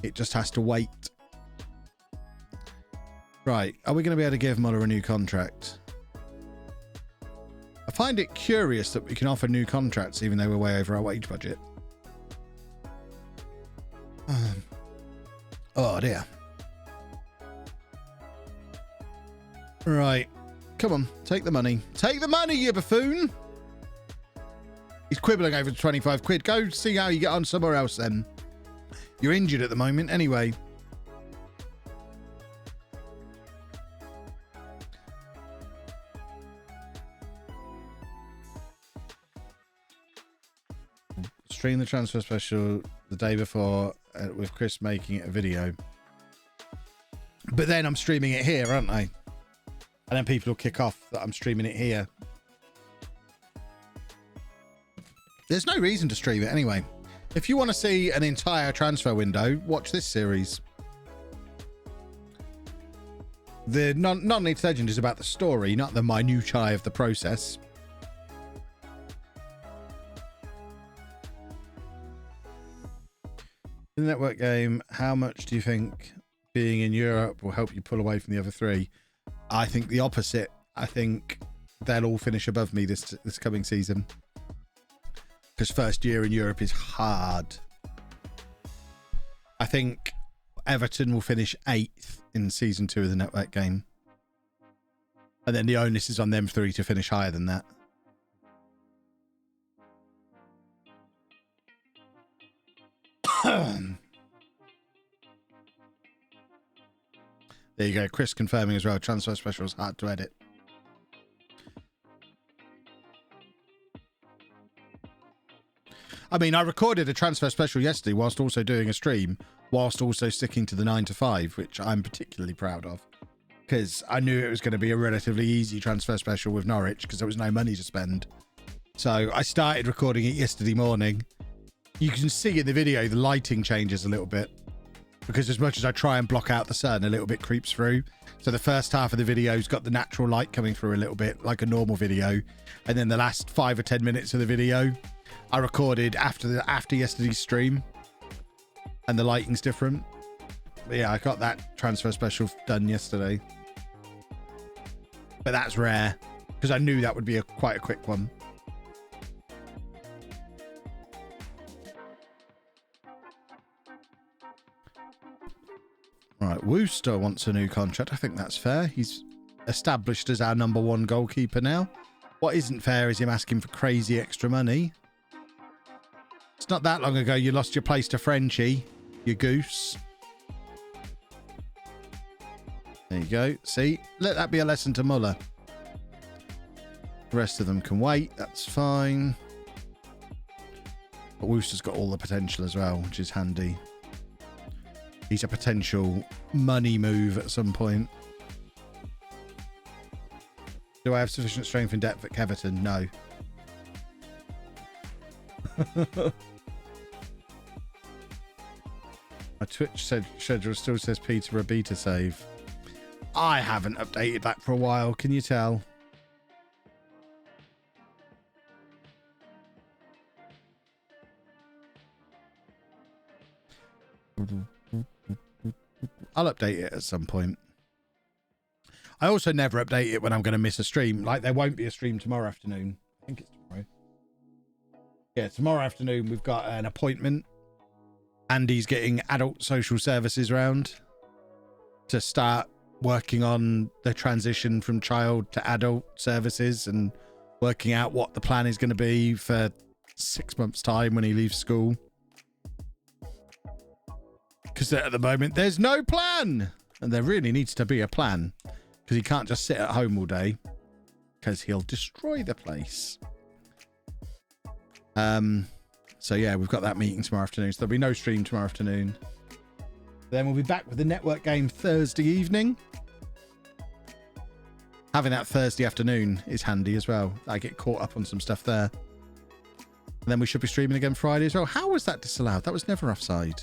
It just has to wait. Right. Are we going to be able to give Muller a new contract? I find it curious that we can offer new contracts even though we're way over our wage budget. Oh dear. Right. Come on. Take the money. Take the money, you buffoon. He's quibbling over 25 quid. Go see how you get on somewhere else then. You're injured at the moment anyway. Stream the transfer special the day before with Chris making it a video. But then I'm streaming it here, aren't I? And then people will kick off that I'm streaming it here. There's no reason to stream it anyway. If you want to see an entire transfer window, watch this series. The non-league legend is about the story, not the minutiae of the process. In the network game, how much do you think being in Europe will help you pull away from the other three? I think the opposite. I think they'll all finish above me this coming season. Because first year in Europe is hard. I think Everton will finish 8th in season 2 of the network game. And then the onus is on them 3 to finish higher than that. There you go. Chris confirming as well. Transfer special is hard to edit. I mean, I recorded a transfer special yesterday whilst also doing a stream, whilst also sticking to the 9 to 5, which I'm particularly proud of. Because I knew it was going to be a relatively easy transfer special with Norwich because there was no money to spend. So I started recording it yesterday morning. You can see in the video the lighting changes a little bit. Because as much as I try and block out the sun, a little bit creeps through. So the first half of the video's got the natural light coming through a little bit, like a normal video. And then the last 5 or 10 minutes of the video, I recorded after yesterday's stream. And the lighting's different. But yeah, I got that transfer special done yesterday. But that's rare. Because I knew that would be quite a quick one. Right, Wooster wants a new contract. I think that's fair. He's established as our #1 goalkeeper now. What isn't fair is him asking for crazy extra money. It's not that long ago you lost your place to Frenchie, you goose. There you go. See? Let that be a lesson to Muller. The rest of them can wait. That's fine. But Wooster's got all the potential as well, which is handy. He's a potential money move at some point. Do I have sufficient strength and depth at Keverton? No. My Twitch schedule still says Peter a beta save. I haven't updated that for a while. Can you tell? I'll update it at some point. I also never update it when I'm going to miss a stream. Like, there won't be a stream tomorrow afternoon. I think it's tomorrow. Yeah, tomorrow afternoon we've got an appointment. Andy's getting adult social services round to start working on the transition from child to adult services and working out what the plan is going to be for 6 months' time when he leaves school. Because at the moment, there's no plan. And there really needs to be a plan. Because he can't just sit at home all day. Because he'll destroy the place. So yeah, we've got that meeting tomorrow afternoon. So there'll be no stream tomorrow afternoon. Then we'll be back with the network game Thursday evening. Having that Thursday afternoon is handy as well. I get caught up on some stuff there. And then we should be streaming again Friday as well. How was that disallowed? That was never offside.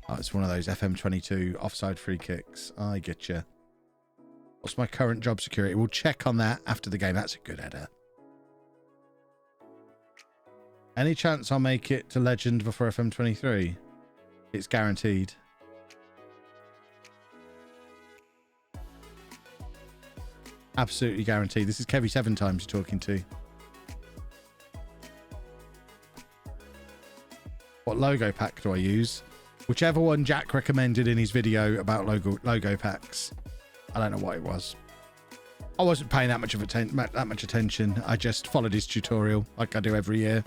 Oh, it's one of those FM22 offside free kicks. I get you. What's my current job security? We'll check on that after the game. That's a good header. Any chance I'll make it to Legend before FM23? It's guaranteed. Absolutely guaranteed. This is Kevy 7 times you're talking to. What logo pack do I use? Whichever one Jack recommended in his video about logo packs. I don't know what it was. I wasn't paying that much attention. I just followed his tutorial like I do every year.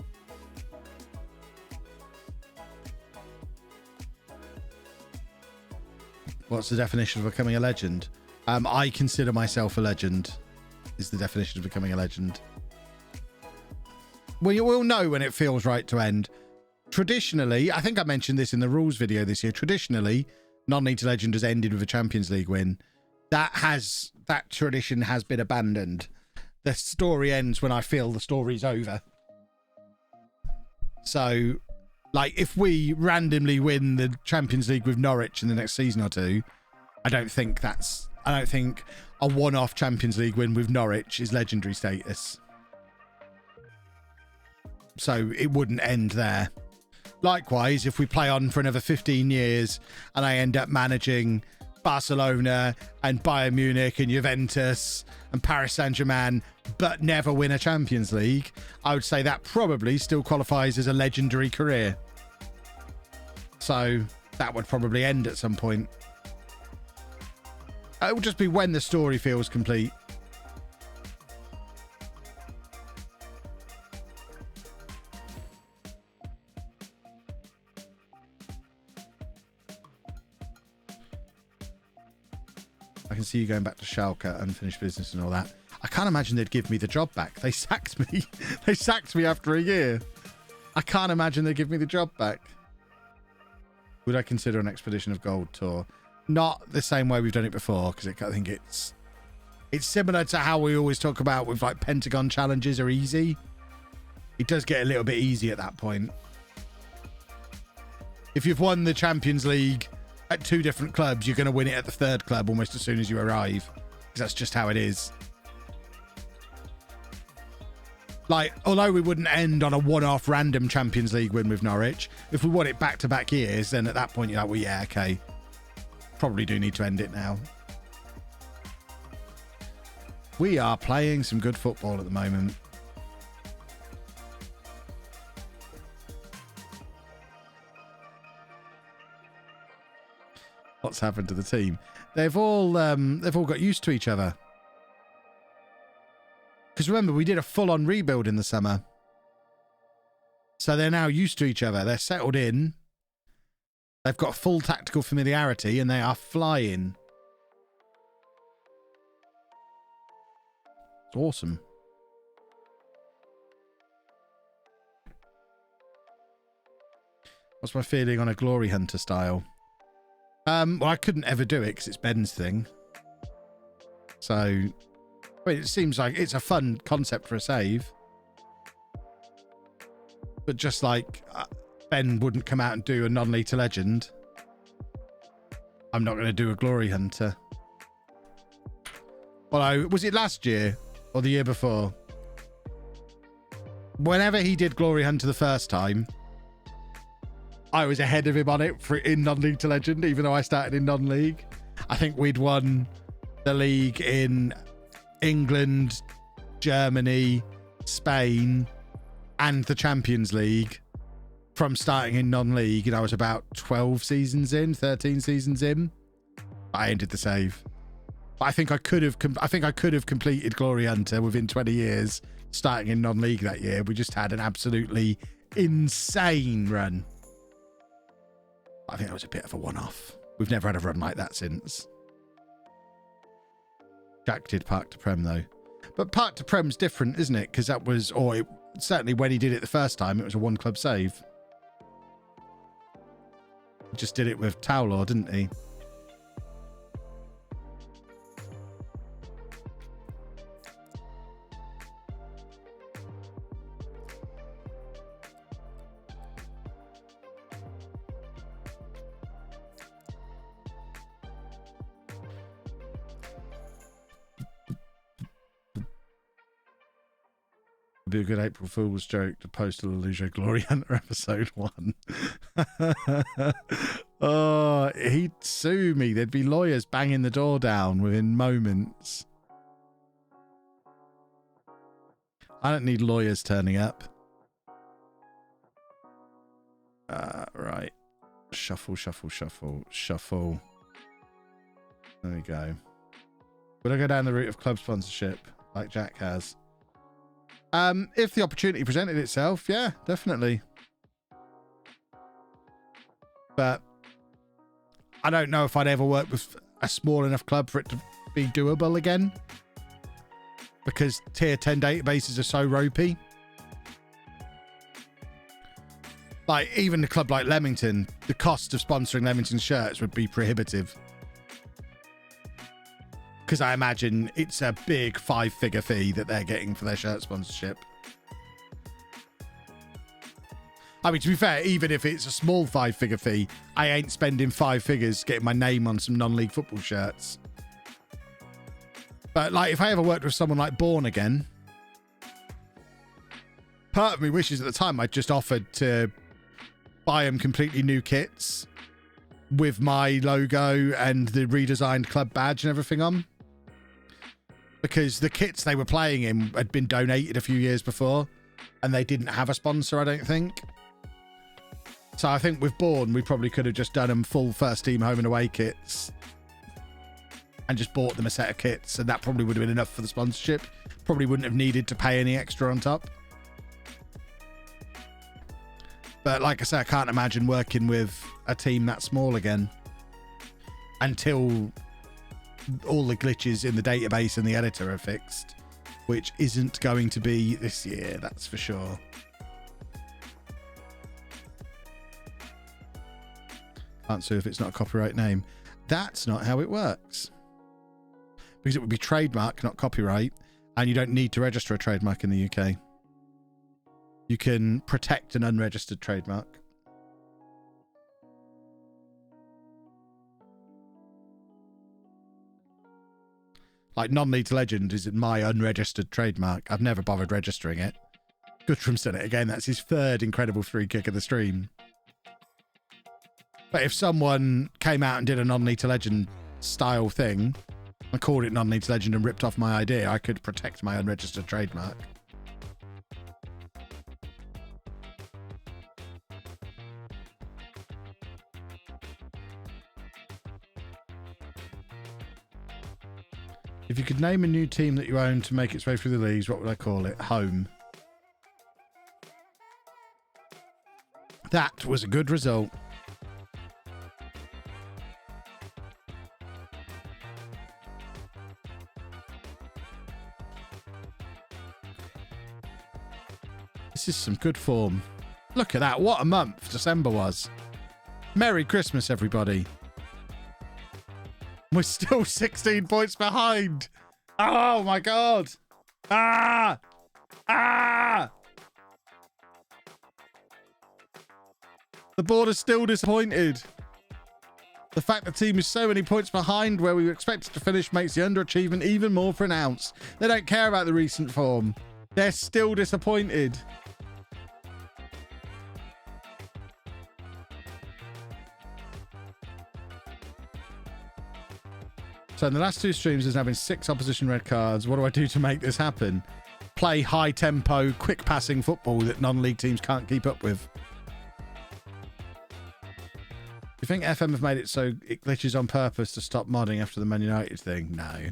What's the definition of becoming a legend? I consider myself a legend, is the definition of becoming a legend. Well, you will know when it feels right to end. Traditionally, I think I mentioned this in the rules video this year. Traditionally, non-Elite Legend has ended with a Champions League win. That tradition has been abandoned. The story ends when I feel the story's over. So, like, if we randomly win the Champions League with Norwich in the next season or two, I don't think a one-off Champions League win with Norwich is legendary status. So it wouldn't end there. Likewise, if we play on for another 15 years and I end up managing Barcelona and Bayern Munich and Juventus and Paris Saint-Germain, but never win a Champions League, I would say that probably still qualifies as a legendary career. So that would probably end at some point. It will just be when the story feels complete. I can see you going back to Schalke, unfinished business and all that. I can't imagine they'd give me the job back. They sacked me. They sacked me after a year. I can't imagine they'd give me the job back. Would I consider an Expedition of Gold tour? Not the same way we've done it before, because I think it's similar to how we always talk about with like Pentagon challenges are easy. It does get a little bit easy at that point. If you've won the Champions League at 2 different clubs, you're going to win it at the 3rd club almost as soon as you arrive, because that's just how it is. Like, although we wouldn't end on a one-off random Champions League win with Norwich, if we won it back-to-back years, then at that point you're like, well, yeah, okay. Probably do need to end it now. We are playing some good football at the moment. What's happened to the team? They've all got used to each other. Because remember, we did a full-on rebuild in the summer. So they're now used to each other. They're settled in. They've got full tactical familiarity and they are flying. It's awesome. What's my feeling on a Glory Hunter style? Well, I couldn't ever do it because it's Ben's thing. So, I mean, it seems like it's a fun concept for a save. But just like Ben wouldn't come out and do a non-lethal legend, I'm not going to do a Glory Hunter. Well, was it last year or the year before? Whenever he did Glory Hunter the first time, I was ahead of him on it in non-league to legend, even though I started in non-league. I think we'd won the league in England, Germany, Spain, and the Champions League from starting in non-league, and I was about 12 seasons in, 13 seasons in. I ended the save. But I think I could have completed Glory Hunter within 20 years, starting in non-league that year. We just had an absolutely insane run. I think that was a bit of a one-off. We've never had a run like that since. Jack did Park to Prem, though. But Park to Prem's different, isn't it? Because that was, certainly when he did it the first time, it was a one-club save. He just did it with Towlaw, didn't he? Be a good April Fool's joke to post a LOLLUJO Glory Hunter episode 1. Oh, he'd sue me. There'd be lawyers banging the door down within moments. I don't need lawyers turning up. Right. Shuffle, shuffle, shuffle, shuffle. There we go. Would I go down the route of club sponsorship like Jack has? If the opportunity presented itself, yeah, definitely. But I don't know if I'd ever work with a small enough club for it to be doable again. Because tier 10 databases are so ropey. Like, even a club like Leamington, the cost of sponsoring Leamington shirts would be prohibitive. Because I imagine it's a big 5-figure fee that they're getting for their shirt sponsorship. I mean, to be fair, even if it's a small 5-figure fee, I ain't spending 5 figures getting my name on some non-league football shirts. But, like, if I ever worked with someone like Born again, part of me wishes at the time I'd just offered to buy them completely new kits with my logo and the redesigned club badge and everything on. Because the kits they were playing in had been donated a few years before and they didn't have a sponsor, I don't think. So I think with Born, we probably could have just done them full first team home and away kits and just bought them a set of kits, and that probably would have been enough for the sponsorship. Probably wouldn't have needed to pay any extra on top. But like I say, I can't imagine working with a team that small again until all the glitches in the database and the editor are fixed, which isn't going to be this year, that's for sure. Can't sue if it's not a copyright name. That's not how it works. Because it would be trademark, not copyright, and you don't need to register a trademark in the UK. You can protect an unregistered trademark. Like, non-league to legend is my unregistered trademark. I've never bothered registering it. Gutram's done it again. That's his third incredible free kick of the stream. But if someone came out and did a non-league to legend style thing and called it non-league to legend and ripped off my idea, I could protect my unregistered trademark. If you could name a new team that you own to make its way through the leagues, what would I call it? Home. That was a good result. This is some good form. Look at that. What a month December was. Merry Christmas, everybody. We're still 16 points behind. Oh, my God. Ah! Ah! The board is still disappointed. The fact the team is so many points behind where we were expected to finish makes the underachievement even more pronounced. They don't care about the recent form. They're still disappointed. So in the last 2 streams, there's now been 6 opposition red cards. What do I do to make this happen? Play high-tempo, quick-passing football that non-league teams can't keep up with. Do you think FM have made it so it glitches on purpose to stop modding after the Man United thing? No.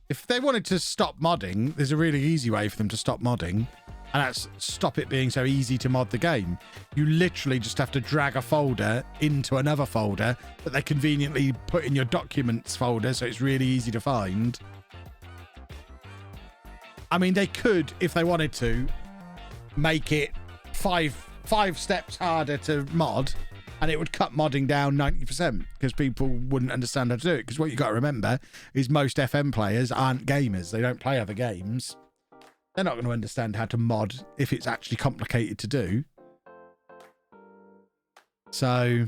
If they wanted to stop modding, there's a really easy way for them to stop modding. And that's stop it being so easy to mod the game. You literally just have to drag a folder into another folder that they conveniently put in your documents folder, so it's really easy to find. I mean, they could, if they wanted to, make it five steps harder to mod, and it would cut modding down 90% because people wouldn't understand how to do it. Because what you got to remember is most FM players aren't gamers. They don't play other games. They're not going to understand how to mod if it's actually complicated to do. So,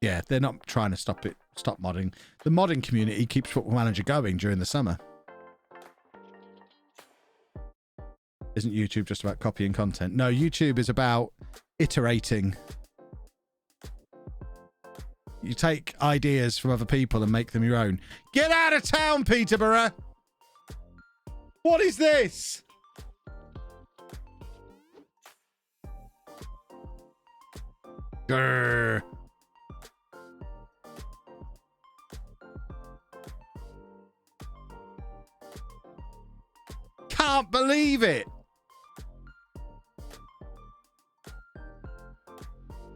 yeah, they're not trying to stop modding. The modding community keeps Football Manager going during the summer. Isn't YouTube just about copying content? No, YouTube is about iterating. You take ideas from other people and make them your own. Get out of town, Peterborough! What is this? Grr. Can't believe it.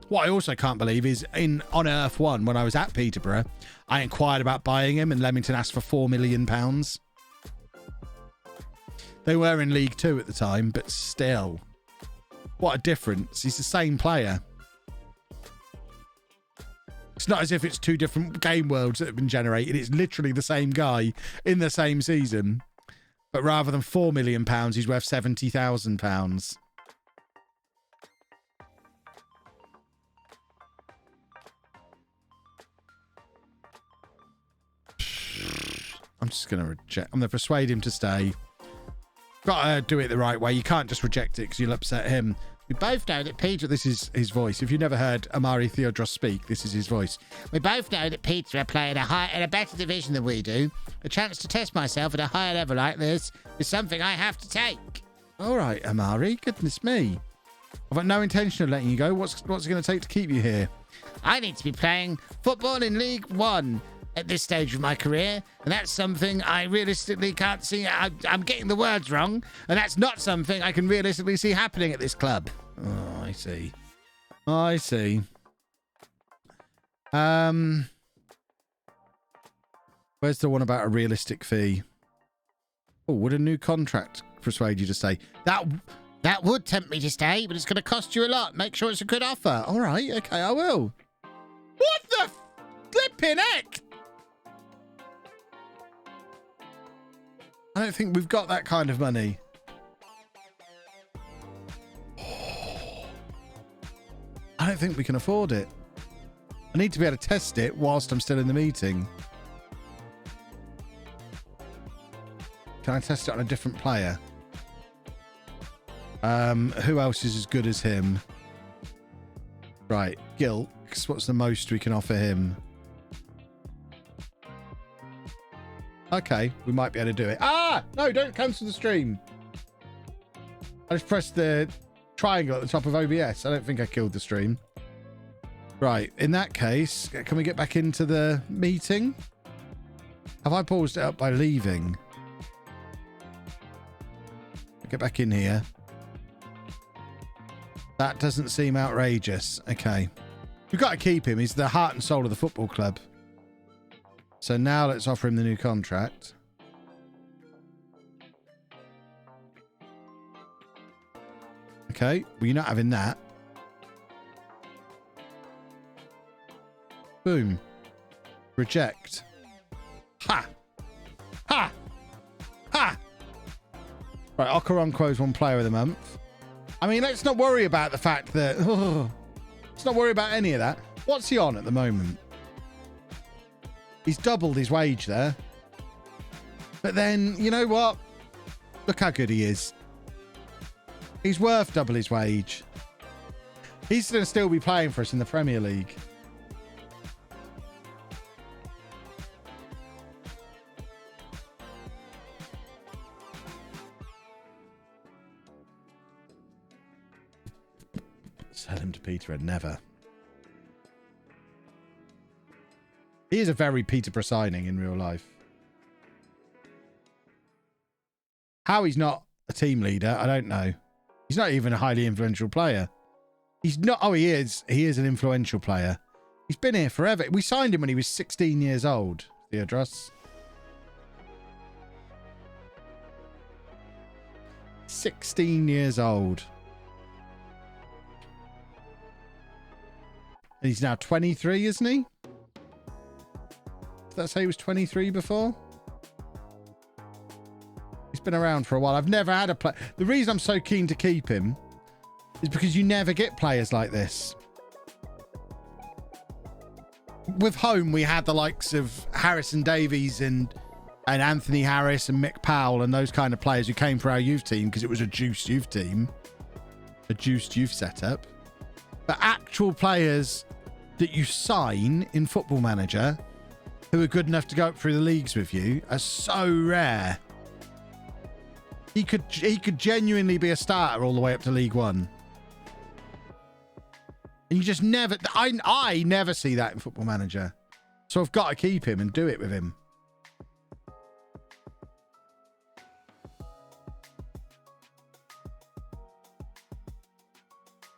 What I also can't believe is on Earth 1, when I was at Peterborough, I inquired about buying him and Leamington asked for £4 million. They were in League 2 at the time, but still. What a difference. He's the same player. It's not as if it's 2 different game worlds that have been generated. It's literally the same guy in the same season. But rather than £4 million, he's worth £70,000. I'm just going to reject. I'm going to persuade him to stay. Got to do it the right way. You can't just reject it because you'll upset him. We both know that Peter... This is his voice. If you've never heard Amari Theodros speak, this is his voice. We both know that Peter are playing in a better division than we do. A chance to test myself at a higher level like this is something I have to take. All right, Amari. Goodness me. I've got no intention of letting you go. What's it going to take to keep you here? I need to be playing football in League 1 at this stage of my career, and that's something I realistically can't see. I'm getting the words wrong, and that's not something I can realistically see happening at this club. Oh, I see. I see. Where's the one about a realistic fee? Oh, would a new contract persuade you to stay? That would tempt me to stay, but it's going to cost you a lot. Make sure it's a good offer. All right, okay, I will. What the flipping heck? I don't think we've got that kind of money. I don't think we can afford it. I need to be able to test it whilst I'm still in the meeting. Can I test it on a different player? Who else is as good as him? Right, Gilks. What's the most we can offer him? Okay, we might be able to do it. Ah! No, don't cancel the stream. I just pressed the triangle at the top of OBS. I don't think I killed the stream. Right, in that case, can we get back into the meeting? Have I paused it up by leaving? Get back in here. That doesn't seem outrageous. Okay. We've got to keep him. He's the heart and soul of the football club. So now let's offer him the new contract. Okay, well, you're not having that. Boom. Reject. Ha! Ha! Ha! Right, Okoronkwo's one player of the month. I mean, let's not worry about the fact that... let's not worry about any of that. What's he on at the moment? He's doubled his wage there. But then, you know what? Look how good he is. He's worth double his wage. He's going to still be playing for us in the Premier League. Sell him to Peter and never. He is a very Peterborough signing in real life. How he's not a team leader, I don't know. He's not even a highly influential player. He's not. Oh, he is. He is an influential player. He's been here forever. We signed him when he was 16 years old, Theodros. 16 years old. And he's now 23, isn't he? Did that say he was 23 before? He's been around for a while. I've never had a play. The reason I'm so keen to keep him is because you never get players like this. With home, we had the likes of Harrison Davies and Anthony Harris and Mick Powell and those kind of players who came for our youth team because it was a juiced youth team, a juiced youth setup. But actual players that you sign in Football Manager who are good enough to go up through the leagues with you are so rare. He could genuinely be a starter all the way up to League One. And you just never... I never see that in Football Manager. So I've got to keep him and do it with him.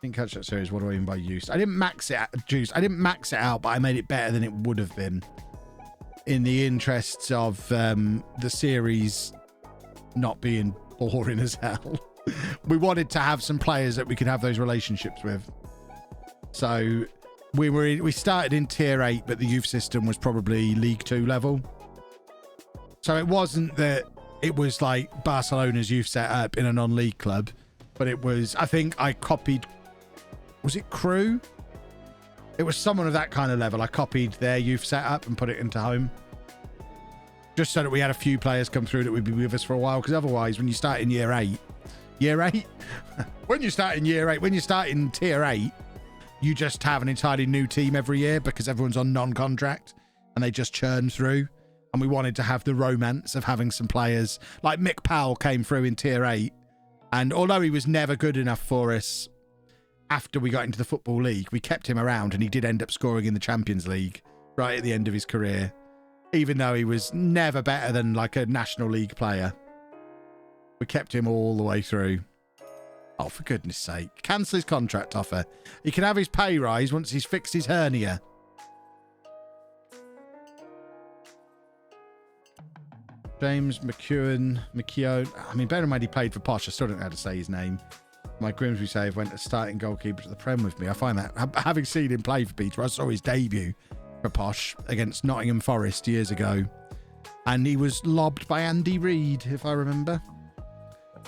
Didn't catch that series. What do I mean by use? I didn't max it out, juice. I didn't max it out, but I made it better than it would have been in the interests of the series not being boring as hell. We wanted to have some players that we could have those relationships with. So we started in tier 8, but the youth system was probably League 2 level. So it wasn't that it was like Barcelona's youth setup in a non-league club, but it was, I think I copied, was it Crew? It was someone of that kind of level. I copied their youth setup and put it into home. Just so that we had a few players come through that would be with us for a while. Because otherwise, when you start in year 8, when you start in tier 8, you just have an entirely new team every year because everyone's on non-contract and they just churn through. And we wanted to have the romance of having some players like Mick Powell came through in tier 8. And although he was never good enough for us after we got into the Football League, we kept him around and he did end up scoring in the Champions League right at the end of his career. Even though he was never better than like a National League player. We kept him all the way through. Oh, for goodness sake. Cancel his contract offer. He can have his pay rise once he's fixed his hernia. James McKeown. I mean, bear in mind he played for Posh. I still don't know how to say his name. My Grimsby save went as starting goalkeeper to the Prem with me. I find that, having seen him play for Peter, I saw his debut for Posh against Nottingham Forest years ago. And he was lobbed by Andy Reid, if I remember.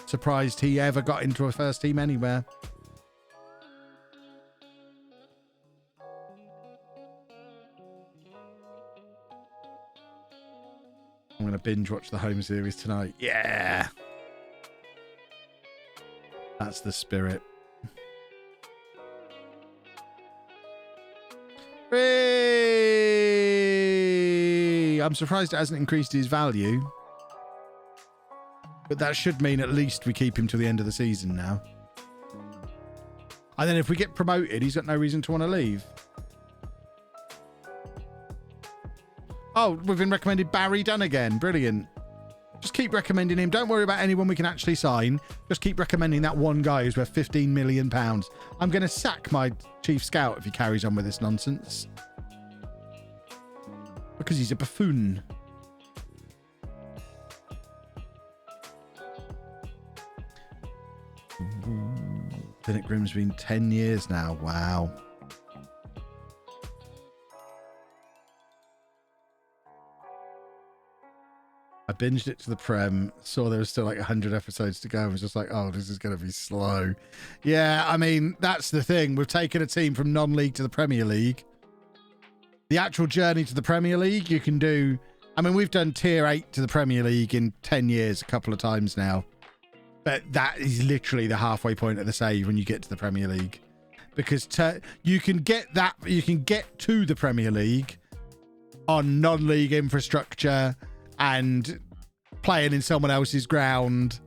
Surprised he ever got into a first team anywhere. I'm going to binge watch the home series tonight. Yeah. That's the spirit. Hey! I'm surprised it hasn't increased his value. But that should mean at least we keep him to the end of the season now. And then if we get promoted, he's got no reason to want to leave. Oh, we've been recommended Barry Dunn again. Brilliant. Just keep recommending him. Don't worry about anyone we can actually sign. Just keep recommending that one guy who's worth £15 million. I'm going to sack my chief scout if he carries on with this nonsense. Because he's a buffoon. Clinic Room's been 10 years now. Wow. I binged it to the Prem, saw there was still like 100 episodes to go. I was just like, oh, this is going to be slow. Yeah, I mean, that's the thing. We've taken a team from non-league to the Premier League. The actual journey to the Premier League, you can do... I mean, we've done tier 8 to the Premier League in 10 years a couple of times now. But that is literally the halfway point of the save when you get to the Premier League. Because you can get to the Premier League on non-league infrastructure and playing in someone else's ground,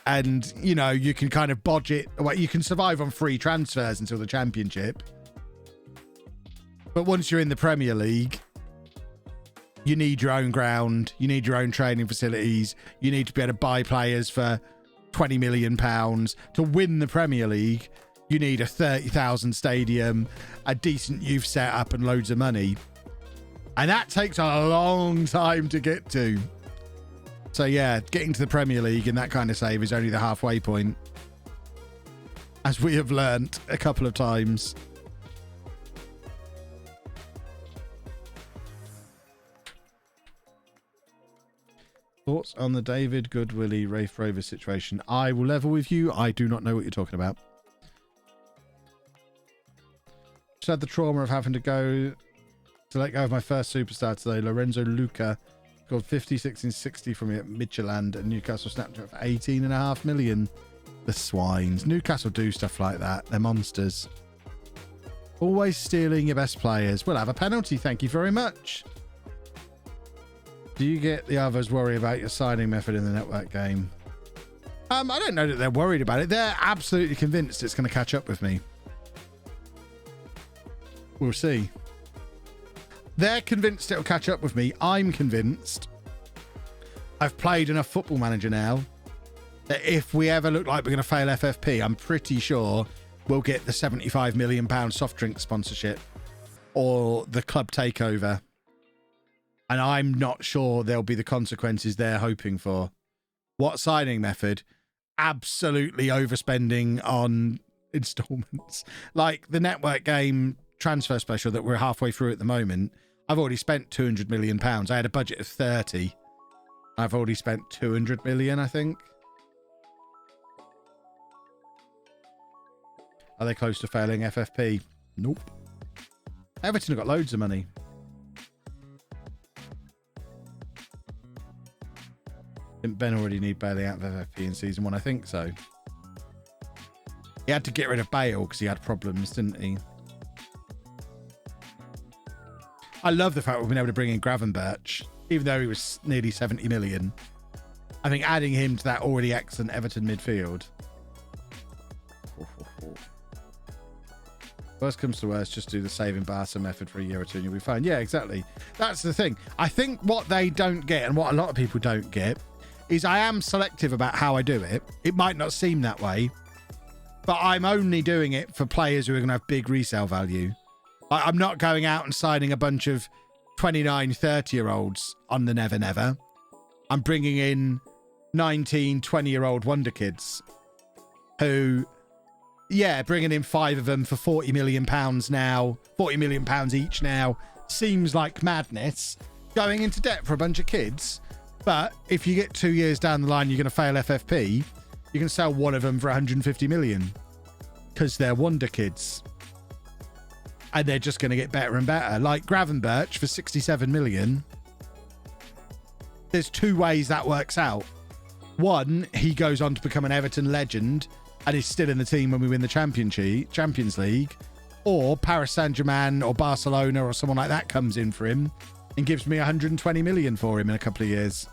and you know, you can kind of bodge it. Well, you can survive on free transfers until the Championship, but once you're in the Premier League, you need your own ground, you need your own training facilities, you need to be able to buy players for £20 million to win the Premier League. You need a 30,000 stadium, a decent youth setup, and loads of money. And that takes a long time to get to. So yeah, getting to the Premier League in that kind of save is only the halfway point, as we have learnt a couple of times. Thoughts on the David Goodwillie Rafe Rover situation? I will level with you. I do not know what you're talking about. Just had the trauma of having to let go of my first superstar today. Lorenzo Luca scored 56 and 60 from me at Midtjylland, and Newcastle snapped it for 18.5 million. The swines. Newcastle do stuff like that. They're monsters. Always stealing your best players. We'll have a penalty. Thank you very much. Do you get the others worry about your signing method in the network game? I don't know that they're worried about it. They're absolutely convinced it's going to catch up with me. We'll see. They're convinced it'll catch up with me. I'm convinced. I've played enough Football Manager now that if we ever look like we're going to fail FFP, I'm pretty sure we'll get the £75 million soft drink sponsorship or the club takeover. And I'm not sure there'll be the consequences they're hoping for. What signing method? Absolutely overspending on installments. Like the network game transfer special that we're halfway through at the moment. I've already spent £200 million. I had a budget of 30. I've already spent 200 million, I think. Are they close to failing FFP? Nope. Everton have got loads of money. Didn't Ben already need bailing out of FFP in season 1? I think so. He had to get rid of Bale because he had problems, didn't he? I love the fact we've been able to bring in Gravenberch, even though he was nearly 70 million. I think adding him to that already excellent Everton midfield. Worst comes to worst, just do the saving Barca method for a year or two and you'll be fine. Yeah, exactly. That's the thing. I think what they don't get, and what a lot of people don't get, is I am selective about how I do it. It might not seem that way, but I'm only doing it for players who are going to have big resale value. I'm not going out and signing a bunch of 29, 30-year-olds on the Never Never. I'm bringing in 19, 20-year-old wonder kids who, yeah, bringing in 5 of them for £40 million now, £40 million each now, seems like madness. Going into debt for a bunch of kids. But if you get 2 years down the line, you're going to fail FFP, you can sell one of them for 150 million because they're wonder kids. And they're just going to get better and better. Like Gravenberch for 67 million. There's 2 ways that works out. One, he goes on to become an Everton legend and is still in the team when we win the Champions League. Or Paris Saint-Germain or Barcelona or someone like that comes in for him and gives me 120 million for him in a couple of years.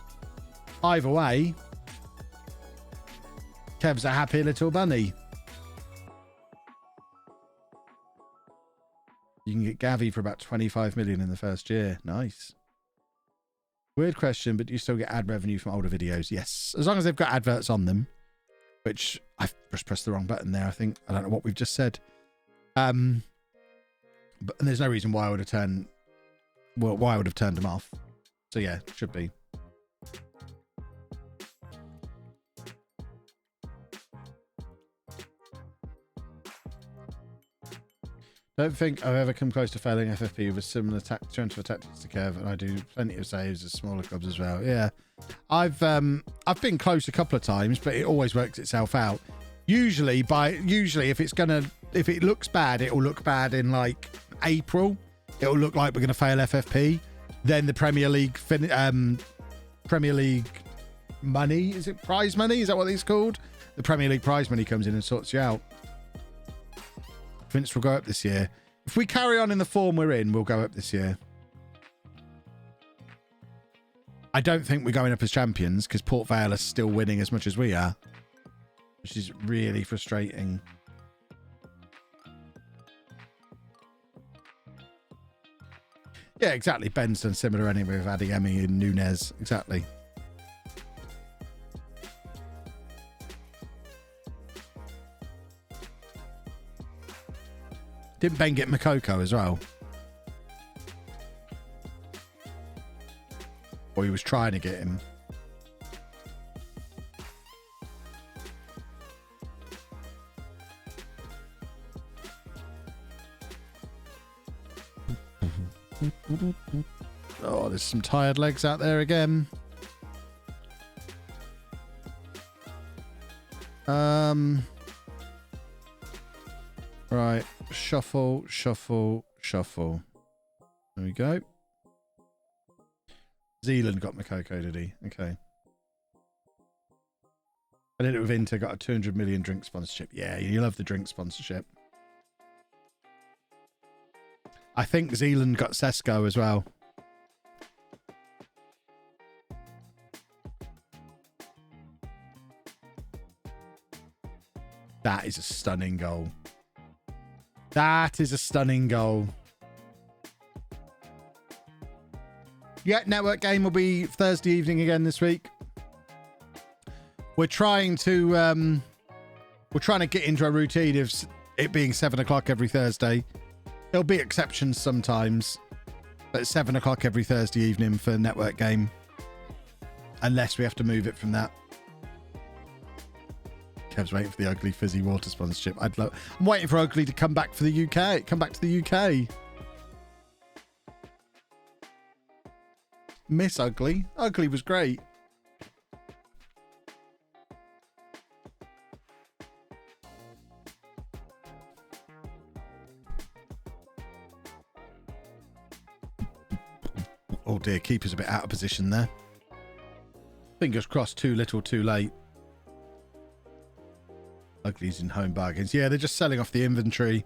Either way, Kev's a happy little bunny. You can get Gavi for about 25 million in the first year. Nice. Weird question, but do you still get ad revenue from older videos? Yes. As long as they've got adverts on them, which I've just pressed the wrong button there, I think. I don't know what we've just said. But there's no reason why I would have turned them off. So yeah, it should be. Don't think I've ever come close to failing FFP with a similar transfer tactics to Kev, and I do plenty of saves as smaller clubs as well. Yeah, I've been close a couple of times, but it always works itself out. Usually if it looks bad, it will look bad in like April. It will look like we're going to fail FFP. Then the Premier League money, is it prize money? Is that what it's called? The Premier League prize money comes in and sorts you out. Vince will go up this year. If we carry on in the form we're in, we'll go up this year. I don't think we're going up as champions because Port Vale are still winning as much as we are, which is really frustrating. Yeah, exactly. Ben's done similar anyway with adding Emmy and Nunez. Exactly. Didn't Ben get Makoko as well? Or he was trying to get him. Oh, there's some tired legs out there again. Right. Shuffle, shuffle, shuffle. There we go. Zealand got Makoko, did he? Okay. I did it with Inter, got a 200 million drink sponsorship. Yeah, you love the drink sponsorship. I think Zealand got Sesko as well. That is a stunning goal. That is a stunning goal. Yeah, network game will be Thursday evening again this week. We're trying to get into a routine of it being 7 o'clock every Thursday. There'll be exceptions sometimes, but 7 o'clock every Thursday evening for network game, unless we have to move it from that. Kev's waiting for the Ugly Fizzy Water sponsorship. I'm waiting for Ugly to come back for the UK. Come back to the UK. Miss Ugly. Ugly was great. Oh dear, keeper's a bit out of position there. Fingers crossed, too little, too late. Ugly's in home bargains. Yeah, they're just selling off the inventory.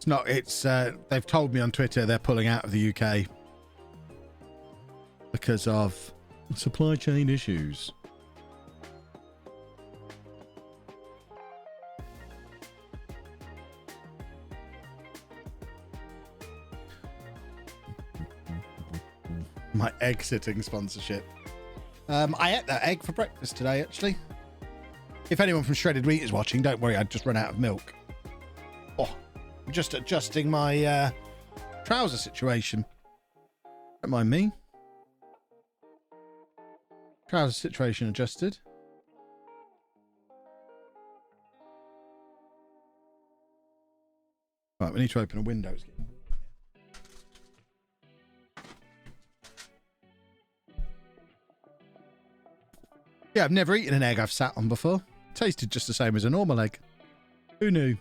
They've told me on Twitter they're pulling out of the UK because of supply chain issues. My egg sitting sponsorship. I ate that egg for breakfast today, actually. If anyone from Shredded Wheat is watching, don't worry, I'd just run out of milk. Oh, I'm just adjusting my trouser situation. Don't mind me. Trouser situation adjusted. Right, we need to open a window. Yeah, I've never eaten an egg I've sat on before. Tasted just the same as a normal egg. Who knew?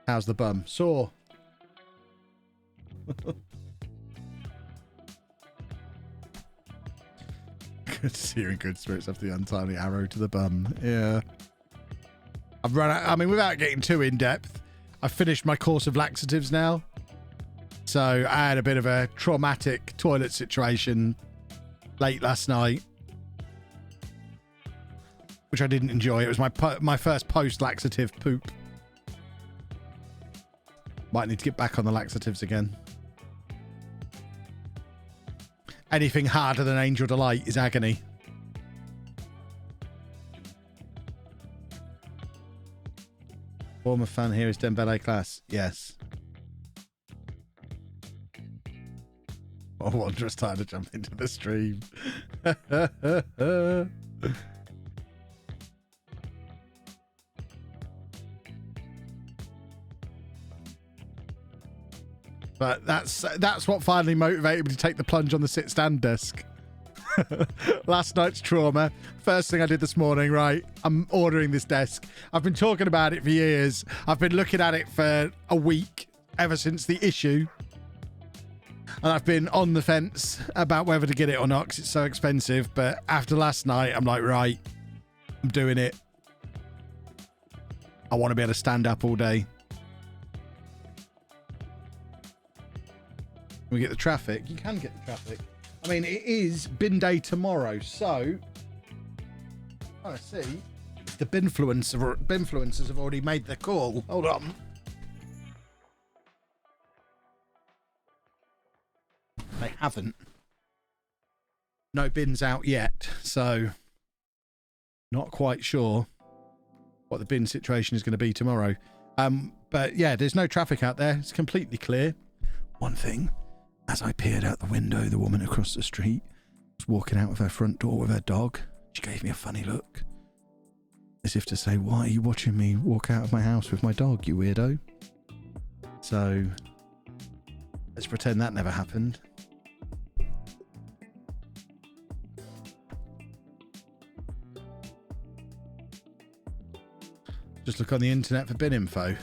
How's the bum? Sore. Good to see you in good spirits after the untimely arrow to the bum. Yeah. I've run out, I mean, without getting too in depth, I've finished my course of laxatives now. So I had a bit of a traumatic toilet situation late last night, which I didn't enjoy. It was my first post-laxative poop. Might need to get back on the laxatives again. Anything harder than Angel Delight is agony. Former fan here is Dembele class. Yes. Oh, Wanderer's time to jump into the stream. But that's what finally motivated me to take the plunge on the sit-stand desk. Last night's trauma. First thing I did this morning, right, I'm ordering this desk. I've been talking about it for years. I've been looking at it for a week, ever since the issue. And I've been on the fence about whether to get it or not because it's so expensive. But after last night, I'm like, right, I'm doing it. I want to be able to stand up all day. Can we get the traffic? You can get the traffic. I mean, it is bin day tomorrow, so I see if the binfluencers have already made their call. Hold on. They haven't. No bins out yet, so not quite sure what the bin situation is going to be tomorrow. But yeah, there's no traffic out there. It's completely clear. One thing. As I peered out the window, the woman across the street was walking out of her front door with her dog. She gave me a funny look, as if to say, why are you watching me walk out of my house with my dog, you weirdo? So, let's pretend that never happened. Just look on the internet for bin info.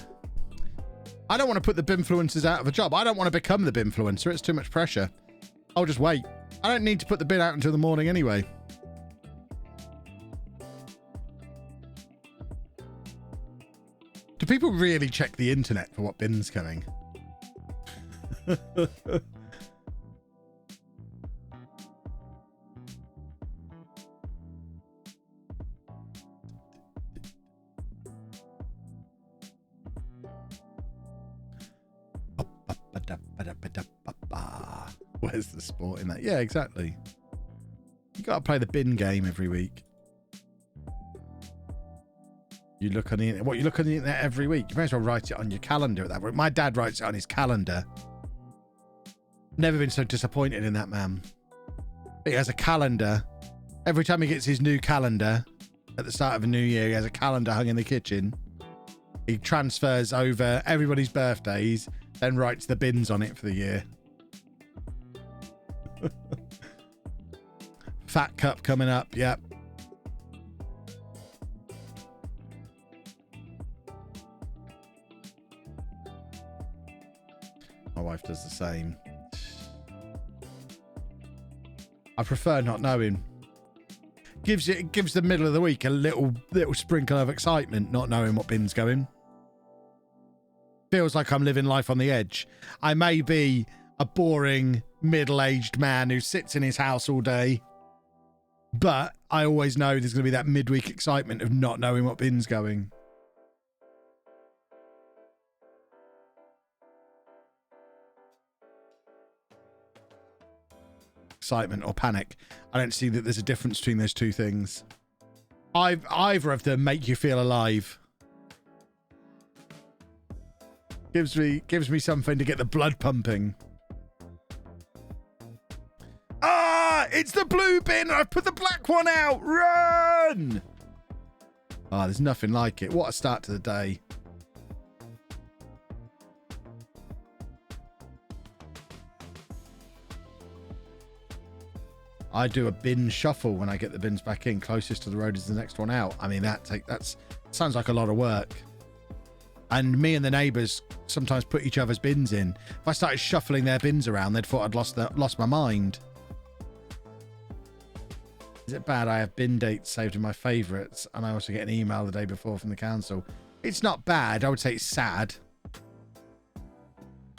I don't want to put the binfluencers out of a job. I don't want to become the binfluencer. It's too much pressure. I'll just wait. I don't need to put the bin out until the morning anyway. Do people really check the internet for what bin's coming? Where's the sport in that? Yeah, exactly. You got to play the bin game every week. You look on the internet. What, you look on the internet every week? You may as well write it on your calendar at that point. My dad writes it on his calendar. Never been so disappointed in that man. He has a calendar. Every time he gets his new calendar at the start of a new year, he has a calendar hung in the kitchen. He transfers over everybody's birthdays, then writes the bins on it for the year. Fat Cup coming up, yep. My wife does the same. I prefer not knowing. Gives the middle of the week a little sprinkle of excitement, not knowing what bin's going. Feels like I'm living life on the edge. I may be a boring middle-aged man who sits in his house all day, but I always know there's going to be that midweek excitement of not knowing what bin's going. Excitement or panic. I don't see that there's a difference between those two things. Either of them make you feel alive. Gives me something to get the blood pumping. Ah, it's the blue bin. I've put the black one out. Run! Ah, there's nothing like it. What a start to the day. I do a bin shuffle when I get the bins back in. Closest to the road is the next one out. I mean, that sounds like a lot of work. And me and the neighbours sometimes put each other's bins in. If I started shuffling their bins around, they'd thought I'd lost my mind. Is it bad I have bin dates saved in my favourites and I also get an email the day before from the council? It's not bad. I would say it's sad.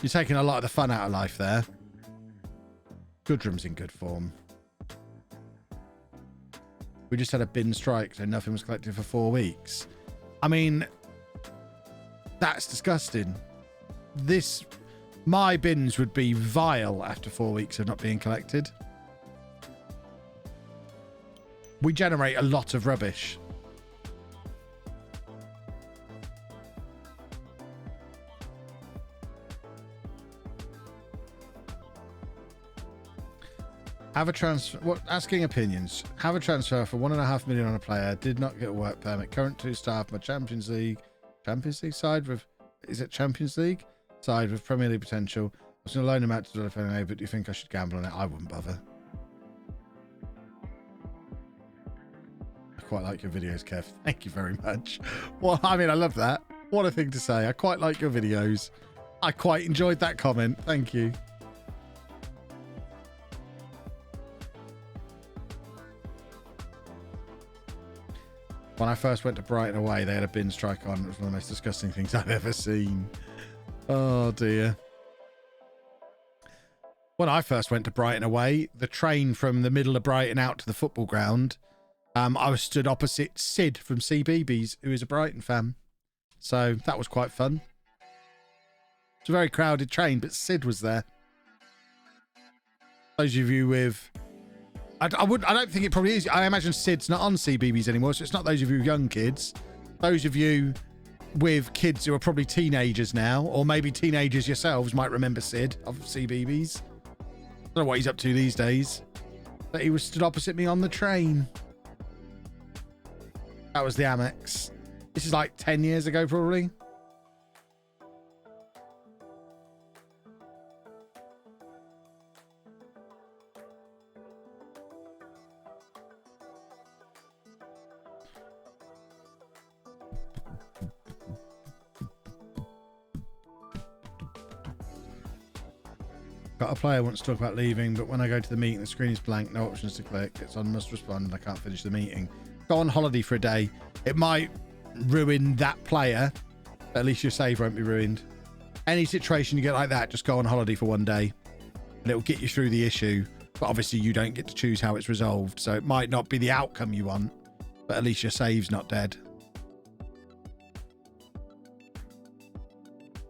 You're taking a lot of the fun out of life there. Goodrum's in good form. We just had a bin strike, so nothing was collected for 4 weeks. I mean, that's disgusting. My bins would be vile after 4 weeks of not being collected. We generate a lot of rubbish. Have a transfer. What? Asking opinions. Have a transfer for $1.5 million on a player. Did not get a work permit. Current 2 staff. My Champions League side with. Is it Champions League side with Premier League potential? was an alone amount to develop anyway, but do you think I should gamble on it? I wouldn't bother. I quite like your videos, Kev. Thank you very much. Well, I mean, I love that. What a thing to say. I quite like your videos. I quite enjoyed that comment. Thank you. When I first went to Brighton Away, they had a bin strike on. It was one of the most disgusting things I've ever seen. Oh, dear. When I first went to Brighton Away, the train from the middle of Brighton out to the football ground, I was stood opposite Sid from CBeebies, who is a Brighton fan. So that was quite fun. It's a very crowded train, but Sid was there. Those of you with... I don't think it probably is. I imagine Sid's not on CBeebies anymore, so it's not those of you young kids. Those of you with kids who are probably teenagers now, or maybe teenagers yourselves might remember Sid of CBeebies. I don't know what he's up to these days. But he was stood opposite me on the train. That was the Amex. This is like 10 years ago, probably. Got a player wants to talk about leaving, but when I go to the meeting, the screen is blank, no options to click. It's on must respond, and I can't finish the meeting. Go on holiday for a day. It might ruin that player, but at least your save won't be ruined. Any situation you get like that, just go on holiday for one day, and it'll get you through the issue. But obviously, you don't get to choose how it's resolved, so it might not be the outcome you want, but at least your save's not dead.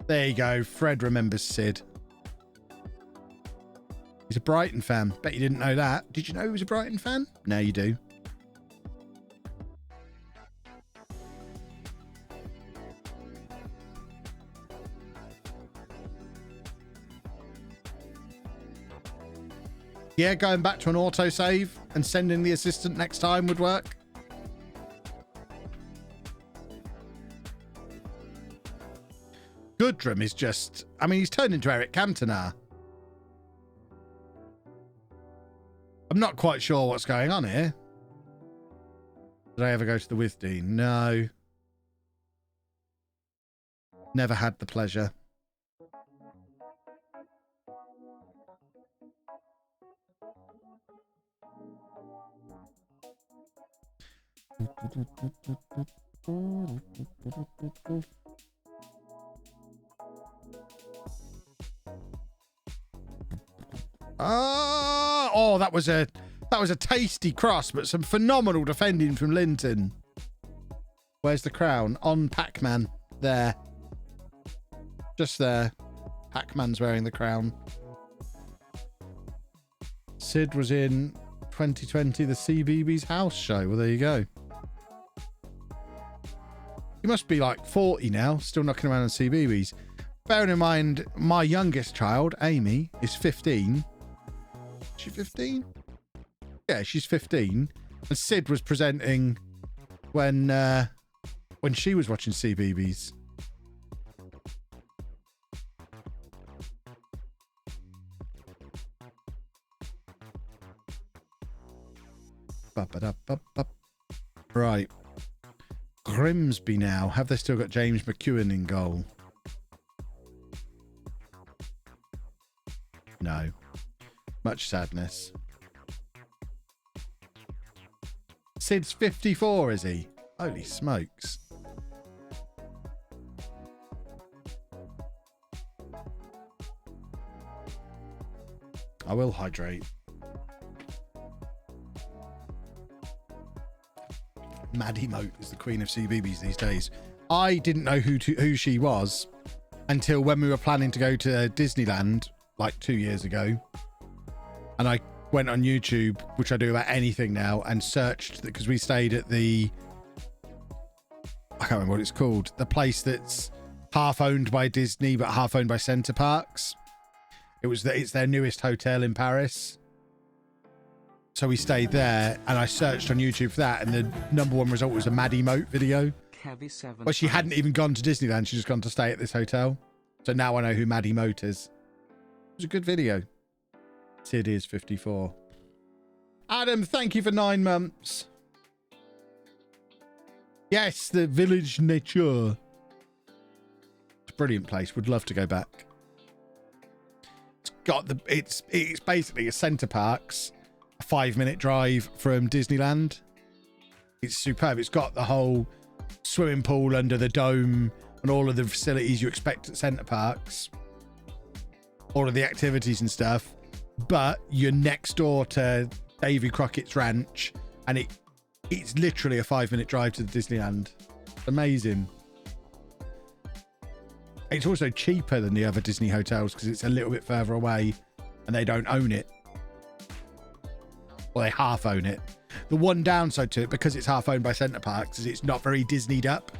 There you go. Fred remembers Sid. He's a Brighton fan. Bet you didn't know that. Did you know he was a Brighton fan? Now you do. Yeah, going back to an autosave and sending the assistant next time would work. Goodrum is just... I mean, he's turned into Eric Cantona. I'm not quite sure what's going on here. Did I ever go to the Withdean? No. Never had the pleasure. Oh, that was a tasty cross, but some phenomenal defending from Linton. Where's the crown? On Pac-Man. There. Just there. Pac-Man's wearing the crown. Sid was in 2020, the CBeebies house show. Well, there you go. He must be like 40 now, still knocking around on CBeebies. Bearing in mind, my youngest child, Amy, is 15. Is she 15? Yeah, she's 15. And Sid was presenting when she was watching CBeebies. Right. Grimsby now. Have they still got James McEwen in goal? No. Much sadness. Sid's 54, is he? Holy smokes. I will hydrate. Maddie Moat is the queen of CBeebies these days. I didn't know who she was until when we were planning to go to Disneyland like 2 years ago. And I went on YouTube, which I do about anything now, and searched because we stayed at the... I can't remember what it's called. The place that's half owned by Disney but half owned by Center Parcs. It's their newest hotel in Paris. So we stayed there, and I searched on YouTube for that, and the #1 result was a Maddie Moat video. Well, she hadn't even gone to Disneyland, she'd just gone to stay at this hotel. So now I know who Maddie Moat is. was a good video. Sid is 54. Adam, thank you for 9 months. Yes, the village nature. It's a brilliant place. Would love to go back. It's got the it's basically a Center Parcs, a 5-minute drive from Disneyland. It's superb. It's got the whole swimming pool under the dome and all of the facilities you expect at Center Parcs. All of the activities and stuff. But you're next door to Davy Crockett's ranch, and it's literally a 5-minute drive to the Disneyland. Amazing. It's also cheaper than the other Disney hotels because it's a little bit further away and they don't own it. Well, they half own it. The one downside to it, because it's half owned by Center Parcs, is it's not very Disneyed up.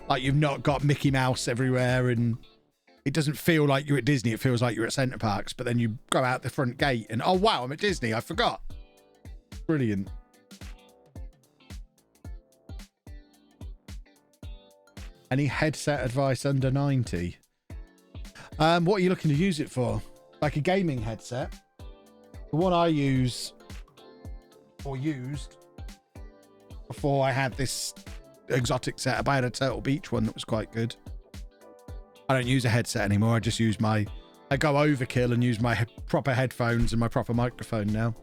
Like, you've not got Mickey Mouse everywhere, and it doesn't feel like you're at Disney. It feels like you're at Center Parcs, but then you go out the front gate and, oh, wow, I'm at Disney. I forgot. Brilliant. Any headset advice under 90? What are you looking to use it for? Like a gaming headset? The one I use, or used, before I had this exotic setup, I had a Turtle Beach one that was quite good. I don't use a headset anymore. I just use I go overkill and use my proper headphones and my proper microphone now.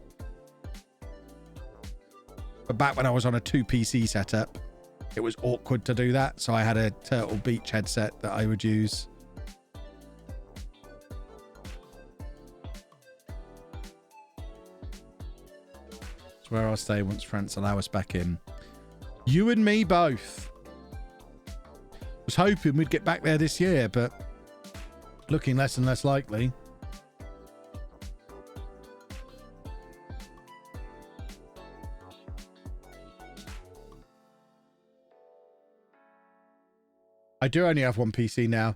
But back when I was on a 2-PC setup, it was awkward to do that. So I had a Turtle Beach headset that I would use. It's where I'll stay once France allow us back in. You and me both. Was hoping we'd get back there this year, but looking less and less likely. I do only have one PC now.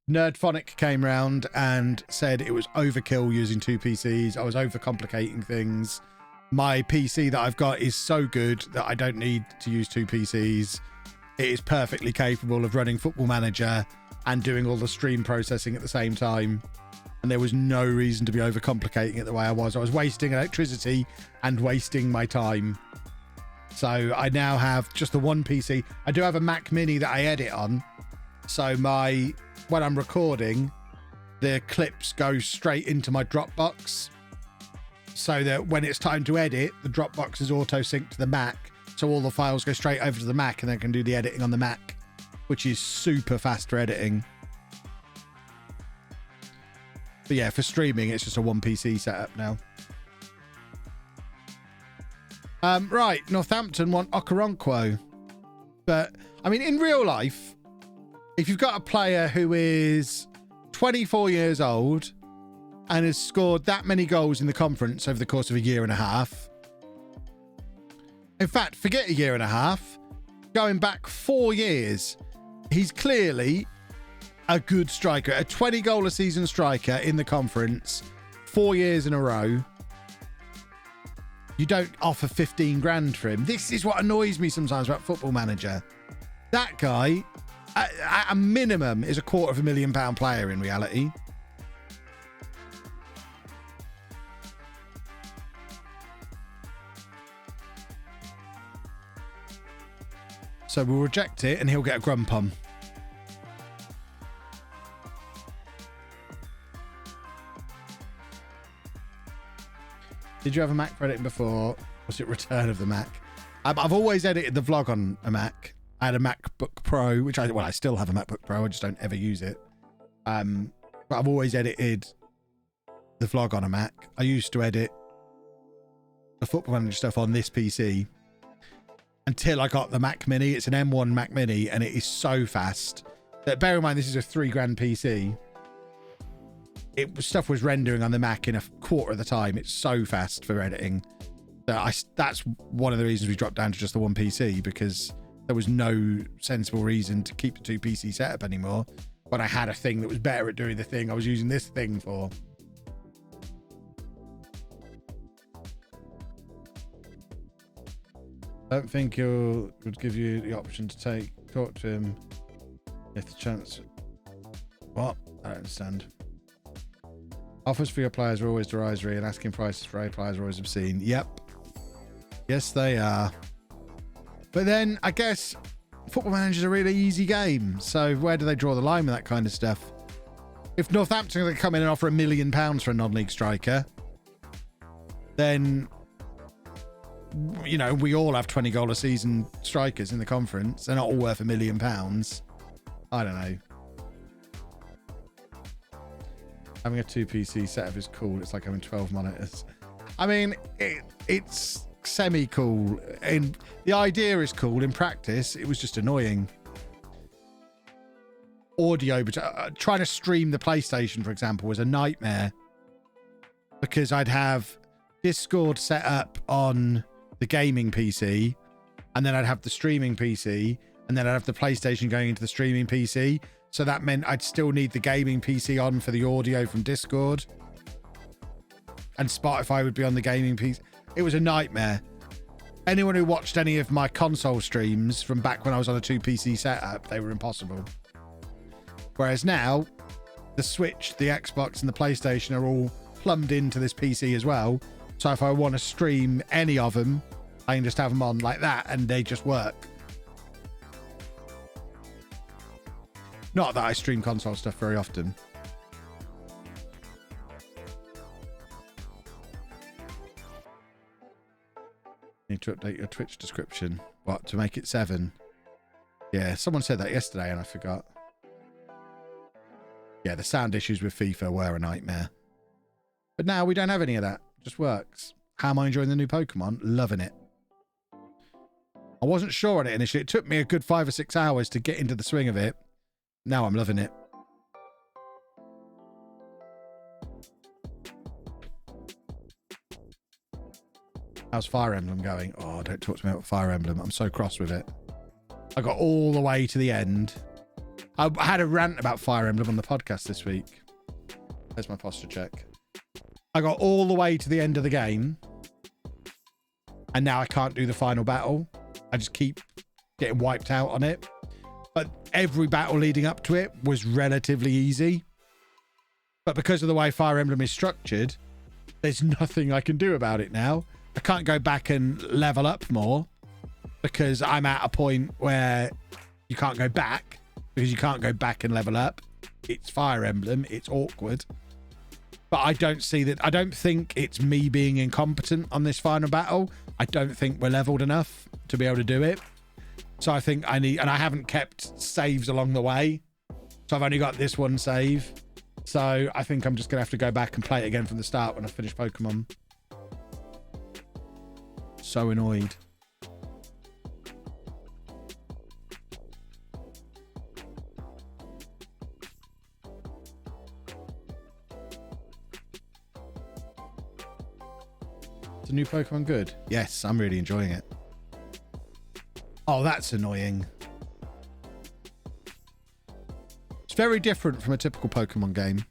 Nerdphonic came round and said it was overkill using 2 PCs. I was overcomplicating things. My PC that I've got is so good that I don't need to use 2 PCs. It is perfectly capable of running Football Manager and doing all the stream processing at the same time. And there was no reason to be overcomplicating it the way I was. I was wasting electricity and wasting my time. So I now have just the one PC. I do have a Mac Mini that I edit on. So when I'm recording, the clips go straight into my Dropbox. So that when it's time to edit, the Dropbox is auto-synced to the Mac. So all the files go straight over to the Mac and then I can do the editing on the Mac, which is super fast for editing. But yeah, for streaming, it's just a 1 PC setup now. Right, Northampton want Okoronkwo. But, I mean, in real life, if you've got a player who is 24 years old and has scored that many goals in the conference over the course of a year and a half. In fact, forget a year and a half. Going back 4 years, he's clearly a good striker, a 20-goal a season striker in the conference, 4 years in a row. You don't offer 15 grand for him. This is what annoys me sometimes about Football Manager. That guy, at a minimum, is a £250,000 player in reality. So we'll reject it and he'll get a grump on. Did you have a Mac for editing before? Was it Return of the Mac? I've always edited the vlog on a Mac. I had a MacBook Pro, which I still have a MacBook Pro. I just don't ever use it. But I've always edited the vlog on a Mac. I used to edit the Football Manager stuff on this PC until I got the Mac Mini. It's an M1 Mac Mini and it is so fast that, bear in mind, this is a £3 grand PC. Stuff was rendering on the Mac in a quarter of the time. It's so fast for editing. That's one of the reasons we dropped down to just the 1 PC, because there was no sensible reason to keep the 2 PC setup anymore when I had a thing that was better at doing the thing I was using this thing for. I don't think he would give you the option to talk to him if the chance. What? I don't understand. Offers for your players are always derisory and asking prices for A players are always obscene. Yep. Yes, they are. But then, I guess, Football Manager's a really easy game. So where do they draw the line with that kind of stuff? If Northampton are going to come in and offer £1 million for a non-league striker, then, you know, we all have 20 goal a season strikers in the conference. They're not all worth £1 million. I don't know. Having a 2PC setup is cool. It's like having 12 monitors. I mean, it's semi-cool. And the idea is cool. In practice, it was just annoying. Audio, but trying to stream the PlayStation, for example, was a nightmare. Because I'd have Discord set up on the gaming PC, and then I'd have the streaming PC, and then I'd have the PlayStation going into the streaming PC. So that meant I'd still need the gaming PC on for the audio from Discord. And Spotify would be on the gaming PC. It was a nightmare. Anyone who watched any of my console streams from back when I was on a 2PC setup, they were impossible. Whereas now, the Switch, the Xbox, and the PlayStation are all plumbed into this PC as well. So if I want to stream any of them, I can just have them on like that and they just work. Not that I stream console stuff very often. Need to update your Twitch description. What, to make it 7? Yeah, someone said that yesterday and I forgot. Yeah, the sound issues with FIFA were a nightmare. But now we don't have any of that. It just works. How am I enjoying the new Pokemon? Loving it. I wasn't sure on it initially. It took me a good 5 or 6 hours to get into the swing of it. Now I'm loving it. How's Fire Emblem going? Oh, don't talk to me about Fire Emblem. I'm so cross with it. I got all the way to the end. I had a rant about Fire Emblem on the podcast this week. There's my posture check. I got all the way to the end of the game. And now I can't do the final battle. I just keep getting wiped out on it. But every battle leading up to it was relatively easy. But because of the way Fire Emblem is structured, there's nothing I can do about it now. I can't go back and level up more because I'm at a point where you can't go back because you can't go back and level up. It's Fire Emblem. It's awkward. But I don't see that. I don't think it's me being incompetent on this final battle. I don't think we're leveled enough to be able to do it. So I think I need, and I haven't kept saves along the way. So I've only got this one save. So I think I'm just going to have to go back and play it again from the start when I finish Pokemon. So annoyed. Is the new Pokemon good? Yes, I'm really enjoying it. Oh, that's annoying. It's very different from a typical Pokemon game.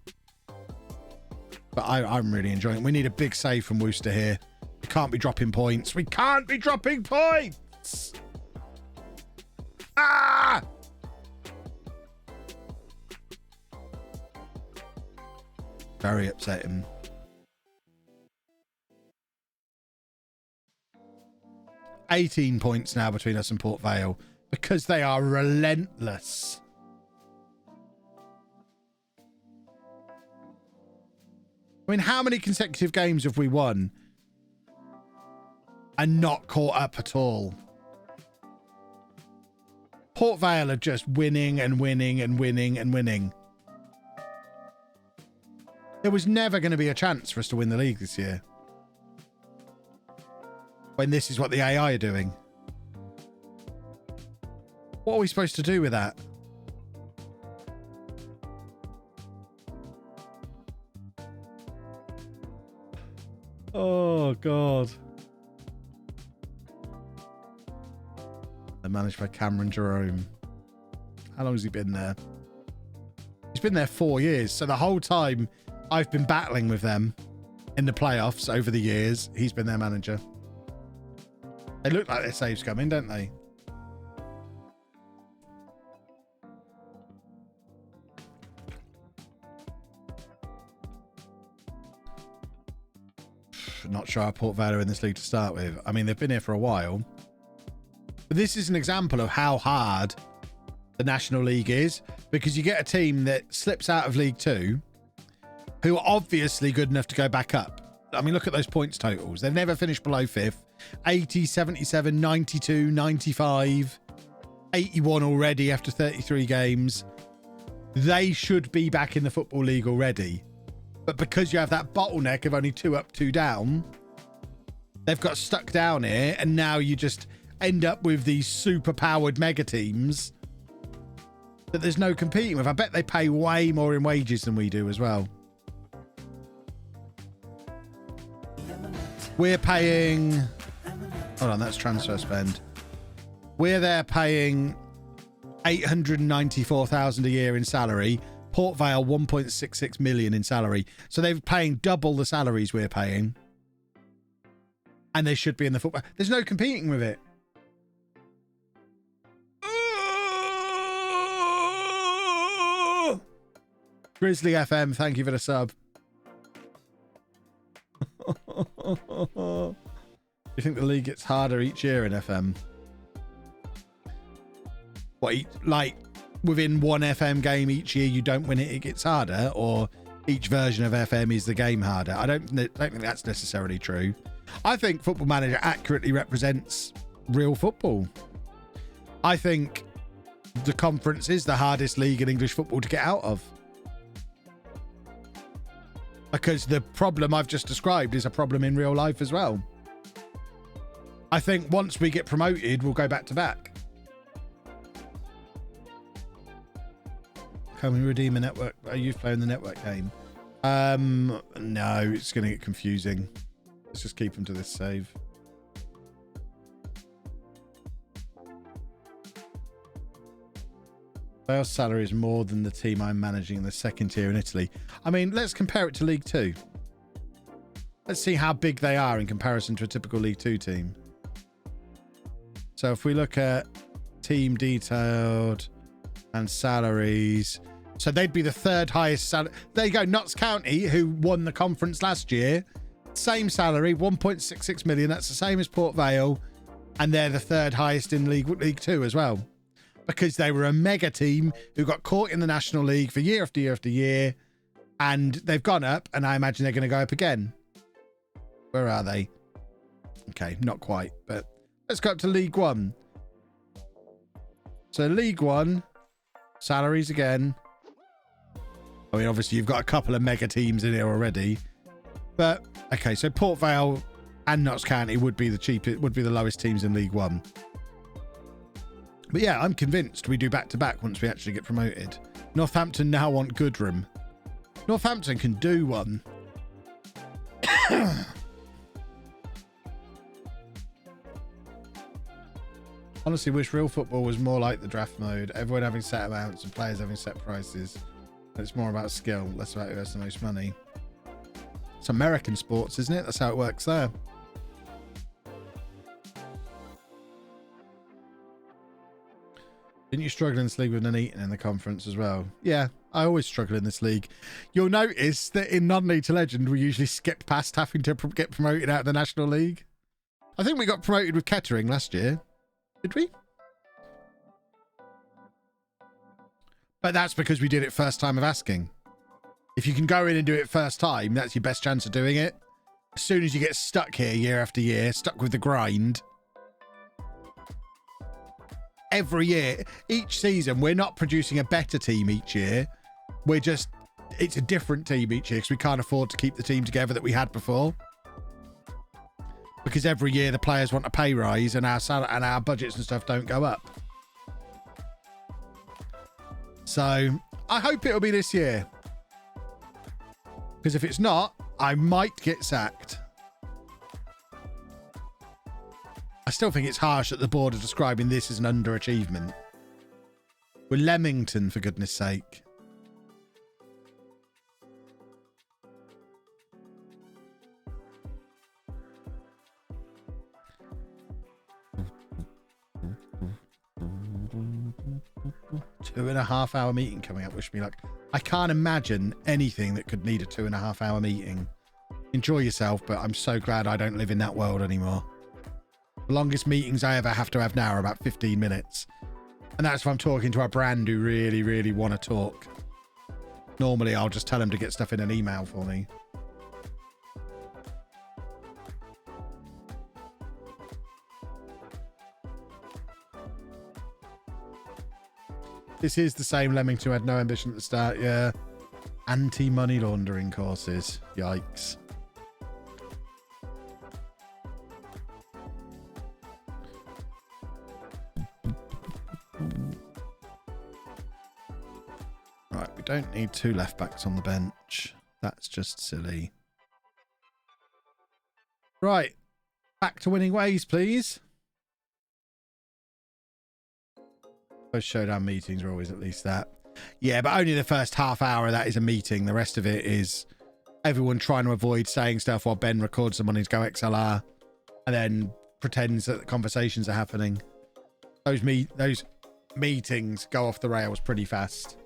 But I'm really enjoying it. We need a big save from Wooster here. We can't be dropping points. We can't be dropping points! Ah! Very upsetting. $18 points now between us and Port Vale because they are relentless. I mean, how many consecutive games have we won and not caught up at all? Port Vale are just winning and winning and winning and winning. There was never going to be a chance for us to win the league this year. When this is what the AI are doing. What are we supposed to do with that? Oh, God. They're managed by Cameron Jerome. How long has he been there? He's been there 4 years. So the whole time I've been battling with them in the playoffs over the years, he's been their manager. They look like their saves coming, don't they? Not sure how Port Vale are in this league to start with. I mean, they've been here for a while. But this is an example of how hard the National League is, because you get a team that slips out of League Two who are obviously good enough to go back up. I mean, look at those points totals. They've never finished below 5th. 80, 77, 92, 95, 81 already after 33 games. They should be back in the Football League already. But because you have that bottleneck of only 2 up, 2 down, they've got stuck down here, and now you just end up with these super powered mega teams that there's no competing with. I bet they pay way more in wages than we do as well. We're paying... Hold on, that's transfer spend. We're there paying 894,000 a year in salary. Port Vale 1.66 million in salary. So they're paying double the salaries we're paying. And they should be in the football. There's no competing with it. Grizzly FM, thank you for the sub. Do you think the league gets harder each year in FM? What, like within one FM game each year you don't win it, it gets harder, or each version of FM is the game harder? I don't think that's necessarily true. I think Football Manager accurately represents real football. I think the conference is the hardest league in English football to get out of. Because the problem I've just described is a problem in real life as well. I think once we get promoted, we'll go back to back. Can we redeem a network? Are you playing the network game? No, it's going to get confusing. Let's just keep them to this save. Vale's salary is more than the team I'm managing in the second tier in Italy. I mean, let's compare it to League Two. Let's see how big they are in comparison to a typical League Two team. So if we look at team detailed and salaries, so they'd be the third highest salary. There you go, Notts County, who won the conference last year. Same salary, 1.66 million. That's the same as Port Vale. And they're the third highest in League Two as well. Because they were a mega team who got caught in the National League for year after year after year. And they've gone up, and I imagine they're going to go up again. Where are they? Okay, not quite, but let's go up to League One. So League One, salaries again. I mean, obviously you've got a couple of mega teams in here already. But, okay, so Port Vale and Notts County would be the cheapest, would be the lowest teams in League One. But yeah, I'm convinced we do back-to-back once we actually get promoted. Northampton now want Goodrem. Northampton can do one. Honestly, wish real football was more like the draft mode. Everyone having set amounts and players having set prices. It's more about skill, less about who has the most money. It's American sports, isn't it? That's how it works there. Didn't you struggle in this league with Nuneaton in the conference as well? Yeah, I always struggle in this league. You'll notice that in non-league to legend, we usually skip past having to get promoted out of the National League. I think we got promoted with Kettering last year. Did we? But that's because we did it first time of asking. If you can go in and do it first time, that's your best chance of doing it. As soon as you get stuck here year after year, stuck with the grind... Every year, each season, we're not producing a better team each year. We're just, it's a different team each year because we can't afford to keep the team together that we had before. Because every year the players want a pay rise and our budgets and stuff don't go up. So I hope it'll be this year. Because if it's not, I might get sacked. I still think it's harsh that the board are describing this as an underachievement. We're Leamington, for goodness sake. Two-and-a-half-hour meeting coming up, which me like, I can't imagine anything that could need a 2.5-hour meeting. enjoy yourself, but I'm so glad I don't live in that world anymore. The longest meetings I ever have to have now are about 15 minutes. And that's if I'm talking to a brand who really, really want to talk. Normally, I'll just tell them to get stuff in an email for me. This is the same Leamington who had no ambition at the start, yeah. Anti-money laundering courses. Yikes. Right, we don't need 2 left backs on the bench. That's just silly. Right, back to winning ways, please. Those showdown meetings are always at least that. Yeah, but only the first half hour of that is a meeting. The rest of it is everyone trying to avoid saying stuff while Ben records them on his Go XLR and then pretends that the conversations are happening. Those meetings go off the rails pretty fast.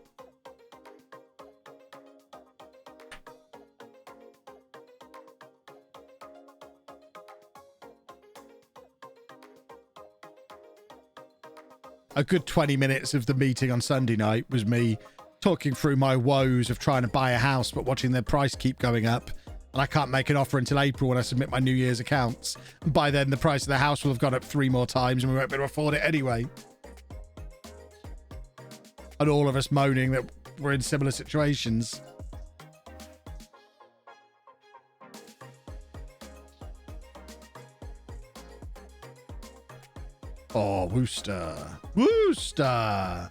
A good 20 minutes of the meeting on Sunday night was me talking through my woes of trying to buy a house, but watching the price keep going up. And I can't make an offer until April when I submit my New Year's accounts. And by then, the price of the house will have gone up 3 more times and we won't be able to afford it anyway. And all of us moaning that we're in similar situations. Oh, Worcester. Worcester.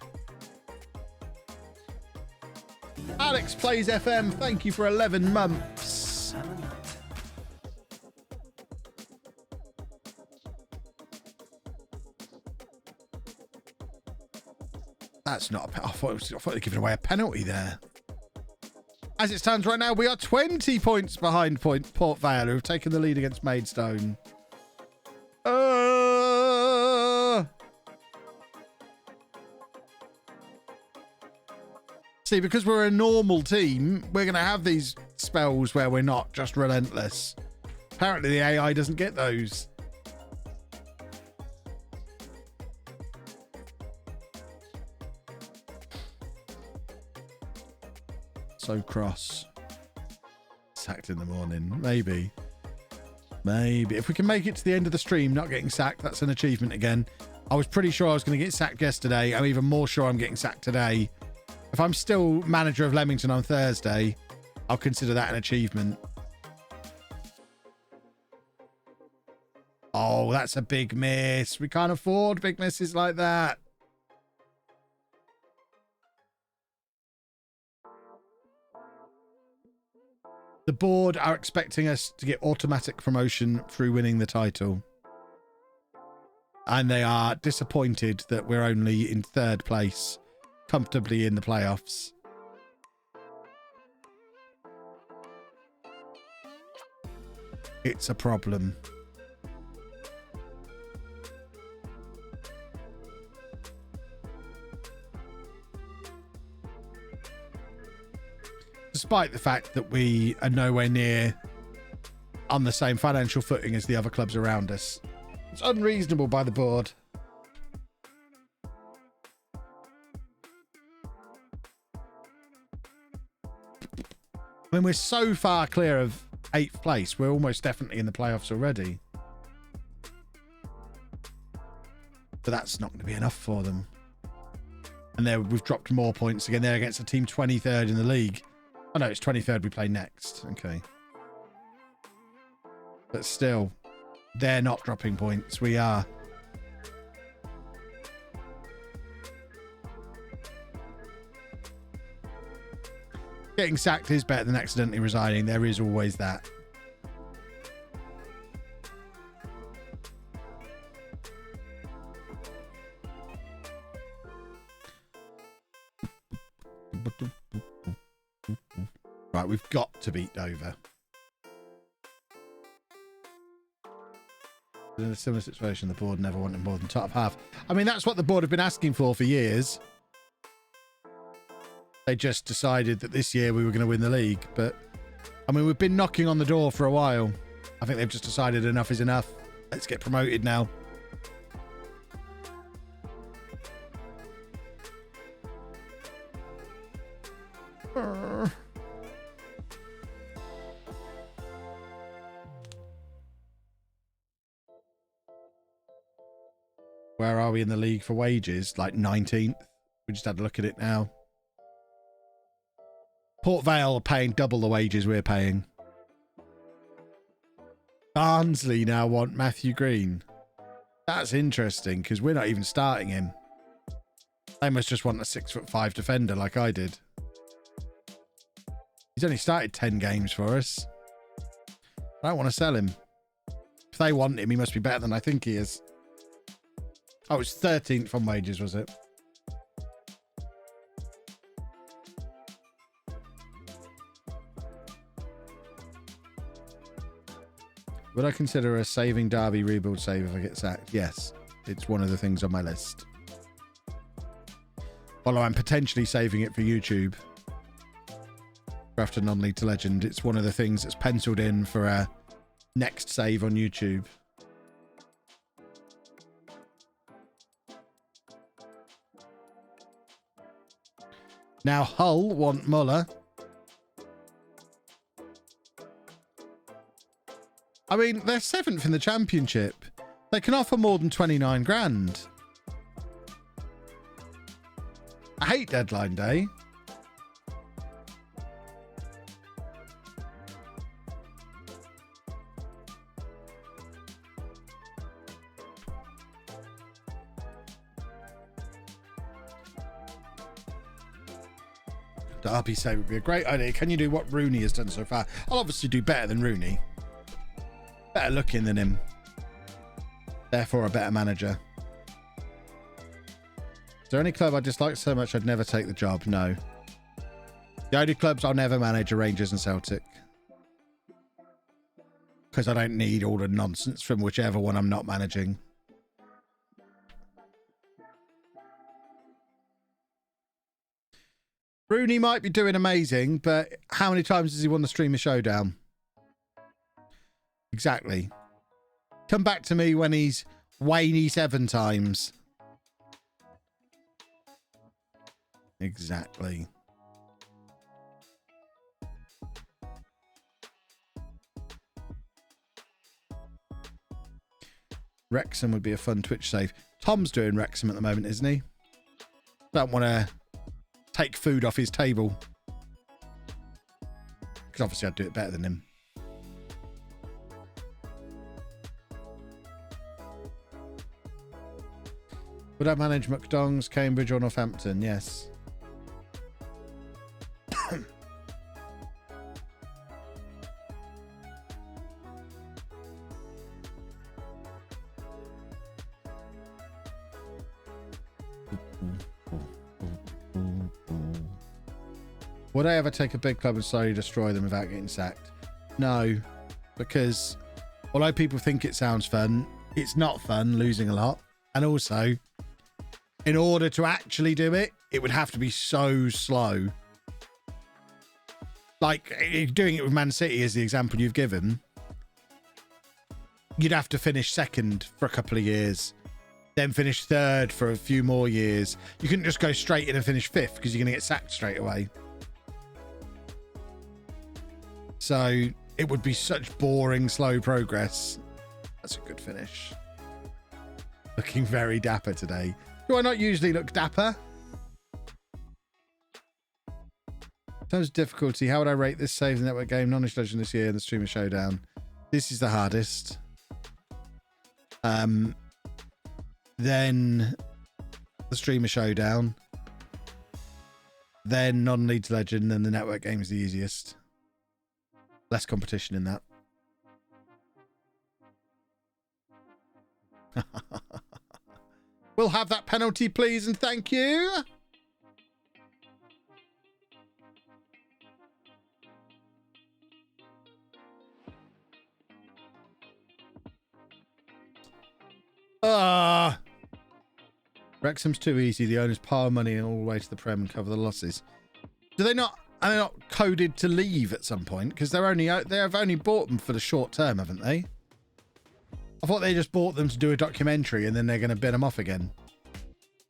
Alex Plays FM, thank you for 11 months. That's not a... I thought they were giving away a penalty there. As it stands right now, we are 20 points behind Port Vale, who have taken the lead against Maidstone. See, because we're a normal team, we're going to have these spells where we're not just relentless. Apparently the AI doesn't get those. So cross. Sacked in the morning. Maybe. Maybe. If we can make it to the end of the stream not getting sacked, that's an achievement again. I was pretty sure I was going to get sacked yesterday. I'm even more sure I'm getting sacked today. If I'm still manager of Leamington on Thursday, I'll consider that an achievement. Oh, that's a big miss. We can't afford big misses like that. The board are expecting us to get automatic promotion through winning the title. And they are disappointed that we're only in 3rd place, comfortably in the playoffs. It's a problem. Despite the fact that we are nowhere near on the same financial footing as the other clubs around us. It's unreasonable by the board. I mean, we're so far clear of 8th place. We're almost definitely in the playoffs already. But that's not going to be enough for them. And there we've dropped more points again. They're against a team 23rd in the league. Oh, no, it's 23rd we play next. Okay. But still, they're not dropping points. We are. Getting sacked is better than accidentally resigning. There is always that. Right, we've got to beat Dover. In a similar situation, the board never wanted more than top half. I mean, that's what the board have been asking for years. They just decided that this year we were going to win the league, but I mean, we've been knocking on the door for a while. I think they've just decided enough is enough. Let's get promoted now. Where are we in the league for wages? Like 19th. We just had a look at it now. Port Vale are paying double the wages we're paying. Barnsley now want Matthew Green. That's interesting because we're not even starting him. They must just want a 6'5" defender like I did. He's only started 10 games for us. I don't want to sell him. If they want him, he must be better than I think he is. Oh, it's 13th on wages, was it? Would I consider a saving Derby rebuild save if I get sacked? Yes, it's one of the things on my list. Although I'm potentially saving it for YouTube. After non-league to legend, it's one of the things that's penciled in for a next save on YouTube. Now Hull want Muller. I mean, they're 7th in the championship. They can offer more than 29 grand. I hate deadline day. Derby save would be a great idea. Can you do what Rooney has done so far? I'll obviously do better than Rooney. Better looking than him. Therefore, a better manager. Is there any club I dislike so much I'd never take the job? No. The only clubs I'll never manage are Rangers and Celtic. Because I don't need all the nonsense from whichever one I'm not managing. Rooney might be doing amazing, but how many times has he won the Streamer Showdown? Exactly. Come back to me when he's Wayne 7 times. Exactly. Wrexham would be a fun Twitch save. Tom's doing Wrexham at the moment, isn't he? Don't want to take food off his table. Because obviously I'd do it better than him. Would I manage McDonald's, Cambridge or Northampton? Yes. Would I ever take a big club and slowly destroy them without getting sacked? No, because although people think it sounds fun, it's not fun losing a lot. And also, in order to actually do it, it would have to be so slow. Like doing it with Man City as the example you've given, you'd have to finish 2nd for a couple of years, then finish 3rd for a few more years. You couldn't just go straight in and finish 5th because you're going to get sacked straight away. So it would be such boring, slow progress. That's a good finish. Looking very dapper today. Do I not usually look dapper? In terms of difficulty, how would I rate this save the network game? Non-English Legend this year and the Streamer Showdown. This is the hardest. Then the Streamer Showdown. Then non-league to legend. Then the network game is the easiest. Less competition in that. We'll have that penalty, please, and thank you. Wrexham's too easy. The owners pile money all the way to the Prem and cover the losses. Do they not And they're not coded to leave at some point because they have only bought them for the short term, haven't they? I thought they just bought them to do a documentary and then they're going to bin them off again.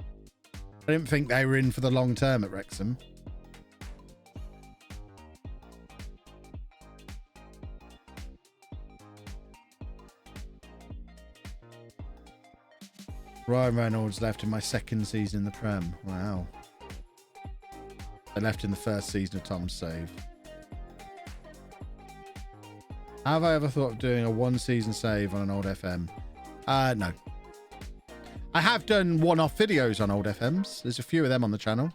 I didn't think they were in for the long term at Wrexham. Ryan Reynolds left in my second season in the Prem. Wow. They left in the first season of Tom's Save. Have I ever thought of doing a one-season save on an old FM? No. I have done one-off videos on old FMs. There's a few of them on the channel.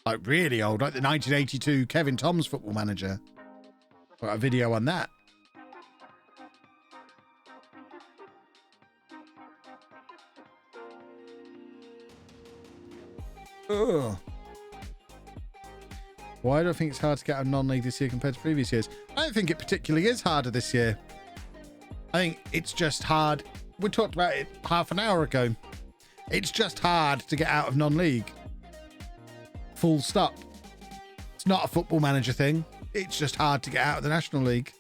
Like really old, like the 1982 Kevin Tom's Football Manager. Got a video on that. Ugh. Why do I think it's hard to get out of non-league this year compared to previous years? I don't think it particularly is harder this year. I think it's just hard. We talked about it half an hour ago. It's just hard to get out of non-league. Full stop. It's not a Football Manager thing. It's just hard to get out of the National League.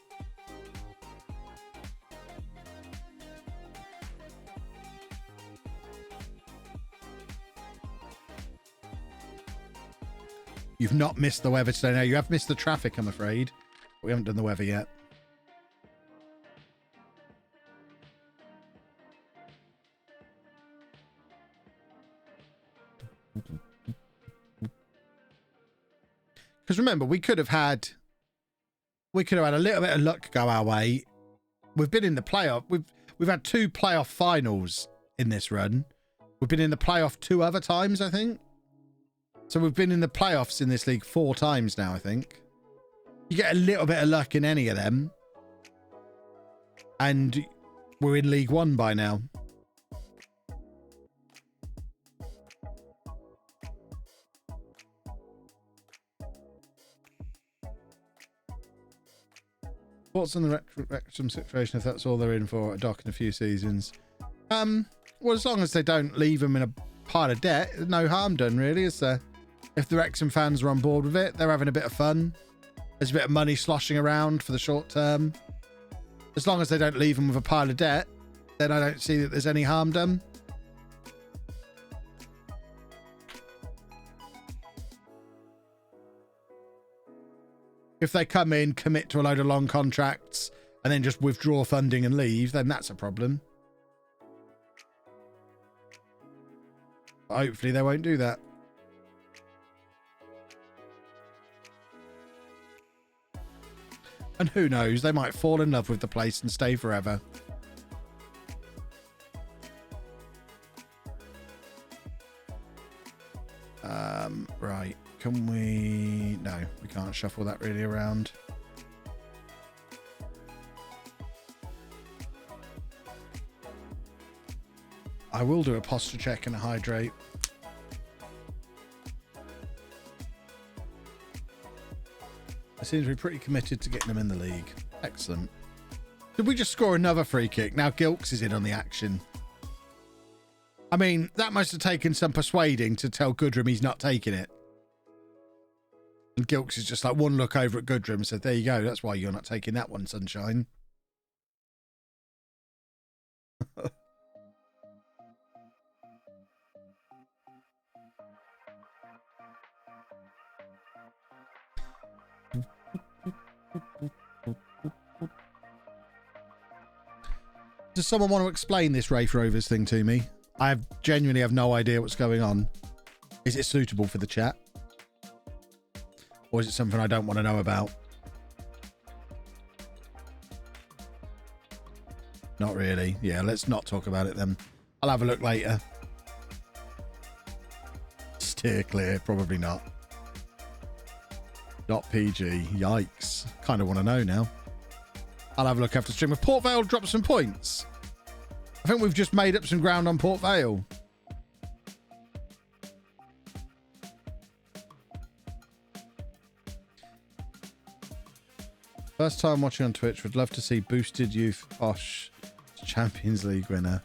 You've not missed the weather today. No, you have missed the traffic, I'm afraid. We haven't done the weather yet. Because remember, we could have had a little bit of luck go our way. We've been in the playoff. We've had 2 playoff finals in this run. We've been in the playoff 2 other times, I think. So we've been in the playoffs in this league 4 times now, I think. You get a little bit of luck in any of them. And we're in League 1 by now. What's on the Wrexham situation if that's all they're in for, a dock in a few seasons? Well, as long as they don't leave them in a pile of debt, there's no harm done, really, is there? If the Wrexham fans are on board with it, they're having a bit of fun. There's a bit of money sloshing around for the short term. As long as they don't leave them with a pile of debt, then I don't see that there's any harm done. If they come in, commit to a load of long contracts, and then just withdraw funding and leave, then that's a problem. But hopefully they won't do that. And who knows, they might fall in love with the place and stay forever. Right. Can we... No, we can't shuffle that really around. I will do a posture check and a hydrate. I seem to be pretty committed to getting them in the league. Excellent. Did we just score another free kick? Now Gilks is in on the action. I mean, that must have taken some persuading to tell Goodrum he's not taking it. And Gilks is just like one look over at Goodrum and said, there you go, that's why you're not taking that one, sunshine. Does someone want to explain this Wraith Rovers thing to me? I genuinely have no idea what's going on. Is it suitable for the chat? Or is it something I don't want to know about? Not really. Yeah, let's not talk about it then. I'll have a look later. Steer clear. Probably not. Not PG. Yikes. Kind of want to know now. I'll have a look after stream. If Port Vale dropped some points, I think we've just made up some ground on Port Vale. First time watching on Twitch. Would love to see boosted youth Posh Champions League winner.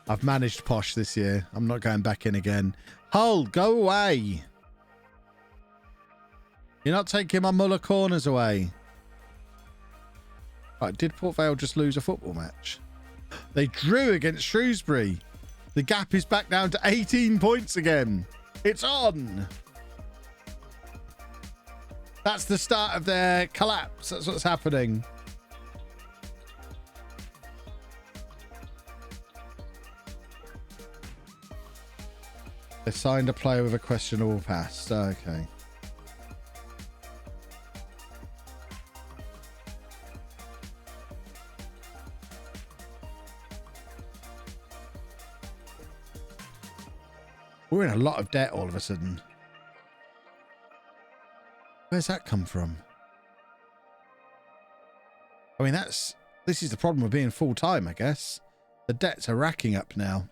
I've managed Posh this year. I'm not going back in again. Hull, go away. You're not taking my Muller corners away. Right, did Port Vale just lose a football match? They drew against Shrewsbury. The gap is back down to 18 points again. It's on. That's the start of their collapse. That's what's happening. They signed a player with a questionable past. Okay. We're in a lot of debt all of a sudden. Where's that come from? I mean, this is the problem with being full-time, I guess. The debts are racking up now.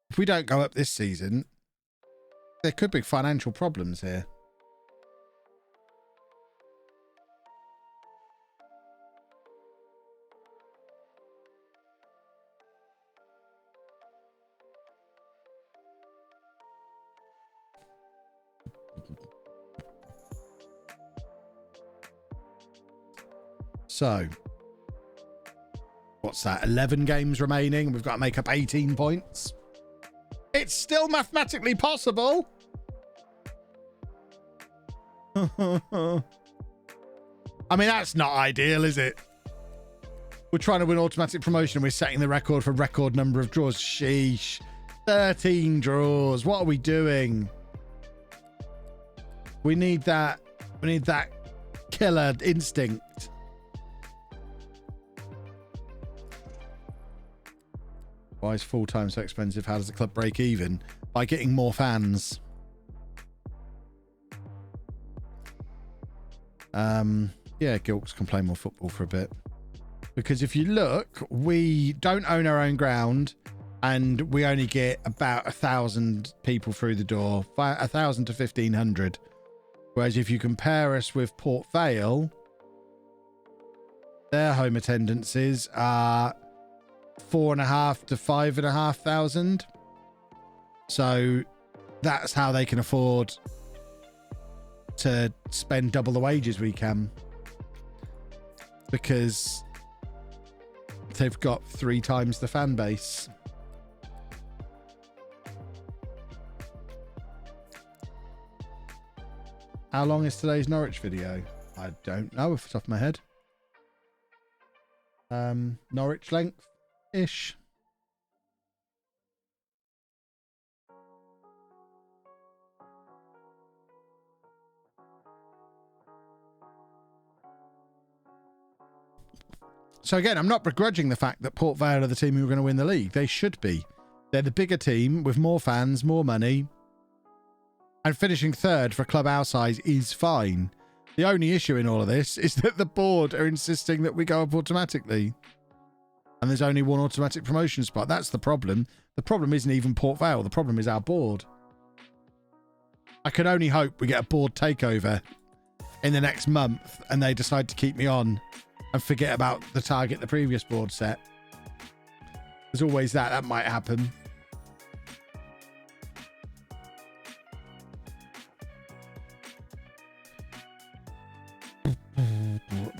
If we don't go up this season, there could be financial problems here. So, what's that? 11 games remaining. We've got to make up 18 points. It's still mathematically possible. I mean, that's not ideal, is it? We're trying to win automatic promotion and we're setting the record for record number of draws. Sheesh. 13 draws. What are we doing? We need that. We need that killer instinct. Why is full-time so expensive? How does the club break even? By getting more fans. Yeah, Gilks can play more football for a bit. Because if you look, we don't own our own ground and we only get about 1,000 people through the door. 1,000 to 1,500. Whereas if you compare us with Port Vale, their home attendances are 4,500 to 5,500. So that's how they can afford to spend double the wages we can, because they've got 3 times the fan base. How long is today's Norwich video? I don't know off the top of my head. Norwich length-ish. So again, I'm not begrudging the fact that Port Vale are the team who are going to win the league. They should be. They're the bigger team with more fans, more money. And finishing third for a club our size is fine. The only issue in all of this is that the board are insisting that we go up automatically. And there's only one automatic promotion spot. That's the problem. The problem isn't even Port Vale. The problem is our board. I can only hope we get a board takeover in the next month and they decide to keep me on and forget about the target the previous board set. There's always that. That might happen.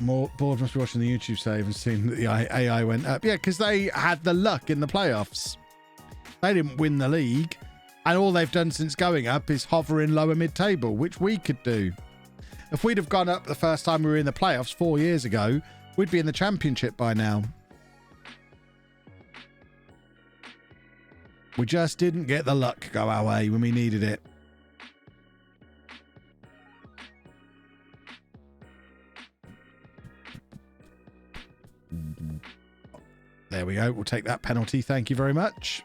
More board must be watching the YouTube save and seeing that the AI went up. Yeah, because they had the luck in the playoffs. They didn't win the league. And all they've done since going up is hover in lower mid-table, which we could do. If we'd have gone up the first time we were in the playoffs 4 years ago, we'd be in the championship by now. We just didn't get the luck go our way when we needed it. There we go. We'll take that penalty. Thank you very much.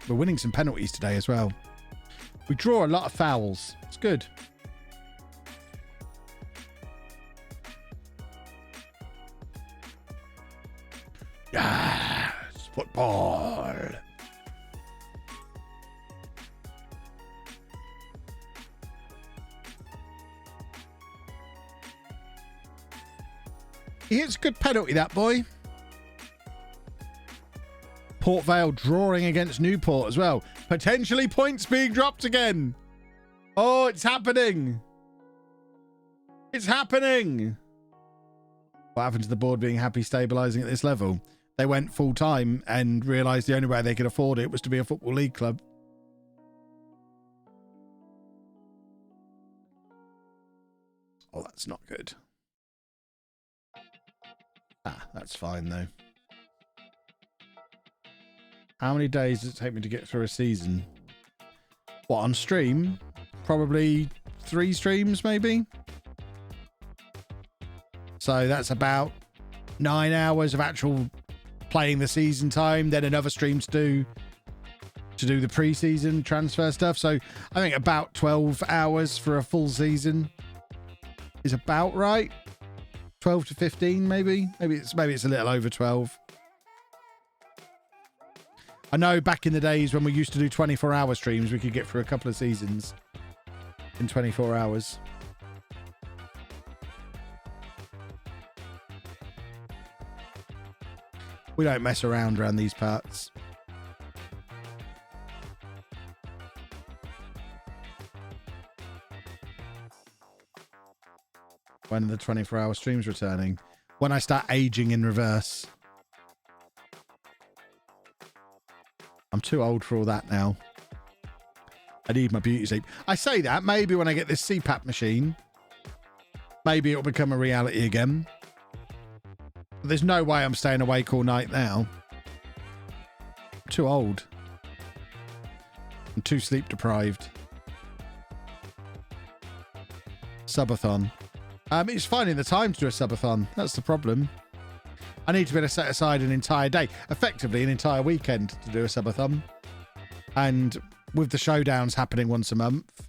We're winning some penalties today as well. We draw a lot of fouls. It's good. Yes, football. It's a good penalty, that boy. Port Vale drawing against Newport as well. Potentially points being dropped again. Oh, it's happening. It's happening. What happened to the board being happy stabilizing at this level? They went full time and realized the only way they could afford it was to be a football league club. Oh, that's not good. Ah, that's fine though. How many days does it take me to get through a season? What, on stream? Probably 3 streams, maybe? So that's about 9 hours of actual playing the season time, then another stream to do the pre-season transfer stuff. So I think about 12 hours for a full season is about right. 12 to 15, maybe. Maybe it's a little over 12. I know back in the days when we used to do 24-hour streams, we could get through a couple of seasons in 24 hours. We don't mess around these parts. When are the 24-hour streams returning? When I start aging in reverse. I'm too old for all that now. I need my beauty sleep. I say that, maybe when I get this CPAP machine, maybe it'll become a reality again. But there's no way I'm staying awake all night now. I'm too old. I'm too sleep deprived. Subathon. It's finding the time to do a subathon. That's the problem. I need to be able to set aside an entire day, effectively an entire weekend to do a subathon. And with the showdowns happening once a month,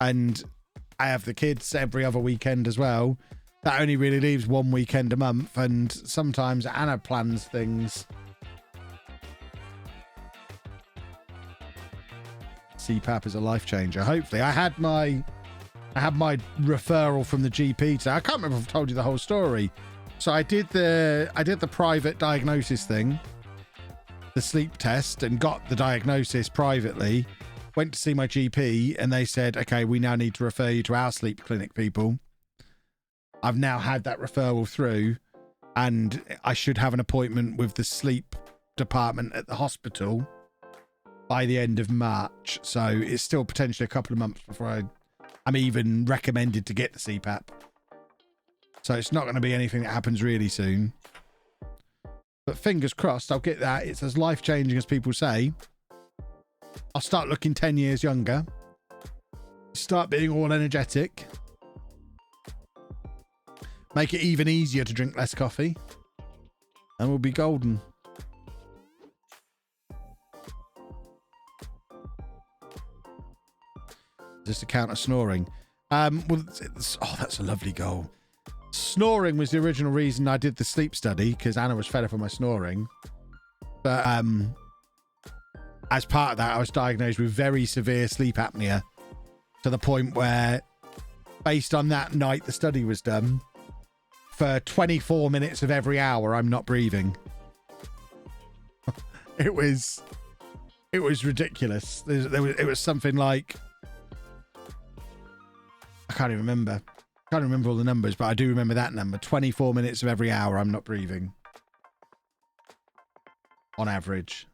and I have the kids every other weekend as well, that only really leaves 1 weekend a month. And sometimes Anna plans things. CPAP is a life changer. Hopefully. I had my referral from the GP today. I can't remember if I've told you the whole story. So I did the private diagnosis thing, the sleep test, and got the diagnosis privately. Went to see my GP and they said, okay, we now need to refer you to our sleep clinic people. I've now had that referral through and I should have an appointment with the sleep department at the hospital by the end of March. So it's still potentially a couple of months before I'm even recommended to get the CPAP. So it's not going to be anything that happens really soon. But fingers crossed, I'll get that. It's as life-changing as people say. I'll start looking 10 years younger. Start being all energetic. Make it even easier to drink less coffee. And we'll be golden. Just to counter snoring. Well, that's a lovely goal. Snoring was the original reason I did the sleep study, because Anna was fed up on my snoring. But as part of that, I was diagnosed with very severe sleep apnea, to the point where, based on that night the study was done, for 24 minutes of every hour, I'm not breathing. It was ridiculous. It was something like, I can't even remember. I can't remember all the numbers, but I do remember that number. 24 minutes of every hour I'm not breathing. On average.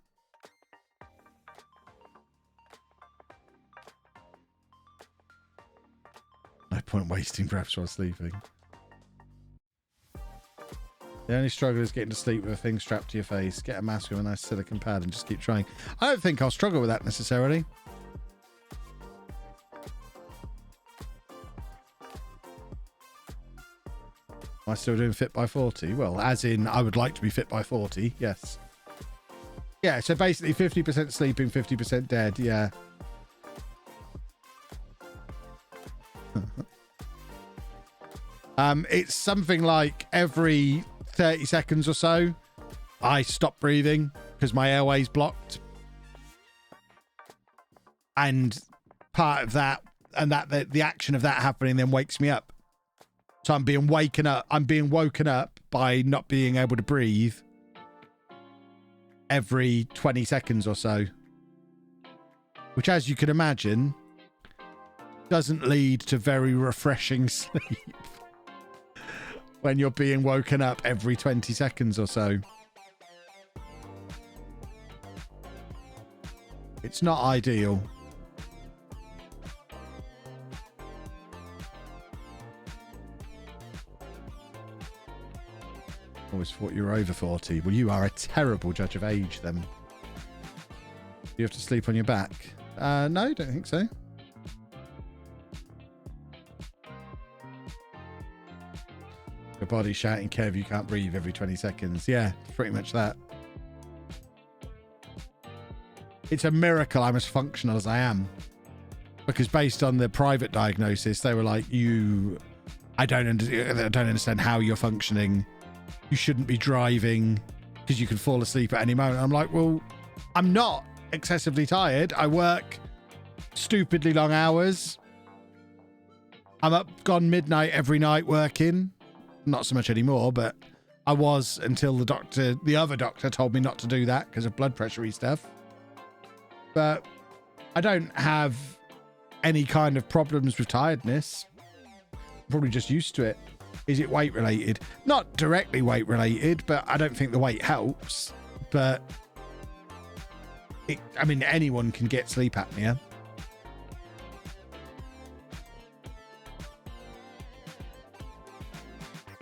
No point wasting breaths while sleeping. The only struggle is getting to sleep with a thing strapped to your face. Get a mask with a nice silicone pad and just keep trying. I don't think I'll struggle with that necessarily. Am I still doing fit by 40? Well, as in, I would like to be fit by 40. Yes. Yeah, so basically 50% sleeping, 50% dead. Yeah. It's something like every 30 seconds or so, I stop breathing because my airway's blocked. And part of that, and the action of that happening then wakes me up. So I'm being woken up by not being able to breathe every 20 seconds or so. Which, as you can imagine, doesn't lead to very refreshing sleep when you're being woken up every 20 seconds or so. It's not ideal. Always thought you were over 40. Well, you are a terrible judge of age then. You have to sleep on your back? No, don't think so. Your body's shouting, Kev, you can't breathe every 20 seconds. Yeah, pretty much that. It's a miracle I'm as functional as I am. Because based on the private diagnosis, they were like, I don't understand how you're functioning. You shouldn't be driving because you can fall asleep at any moment. I'm like, well, I'm not excessively tired. I work stupidly long hours. I'm gone midnight every night working. Not so much anymore, but I was until the other doctor told me not to do that because of blood pressure-y stuff. But I don't have any kind of problems with tiredness. I'm probably just used to it. Is it weight related? Not directly weight related, but I don't think the weight helps. But I mean, anyone can get sleep apnea.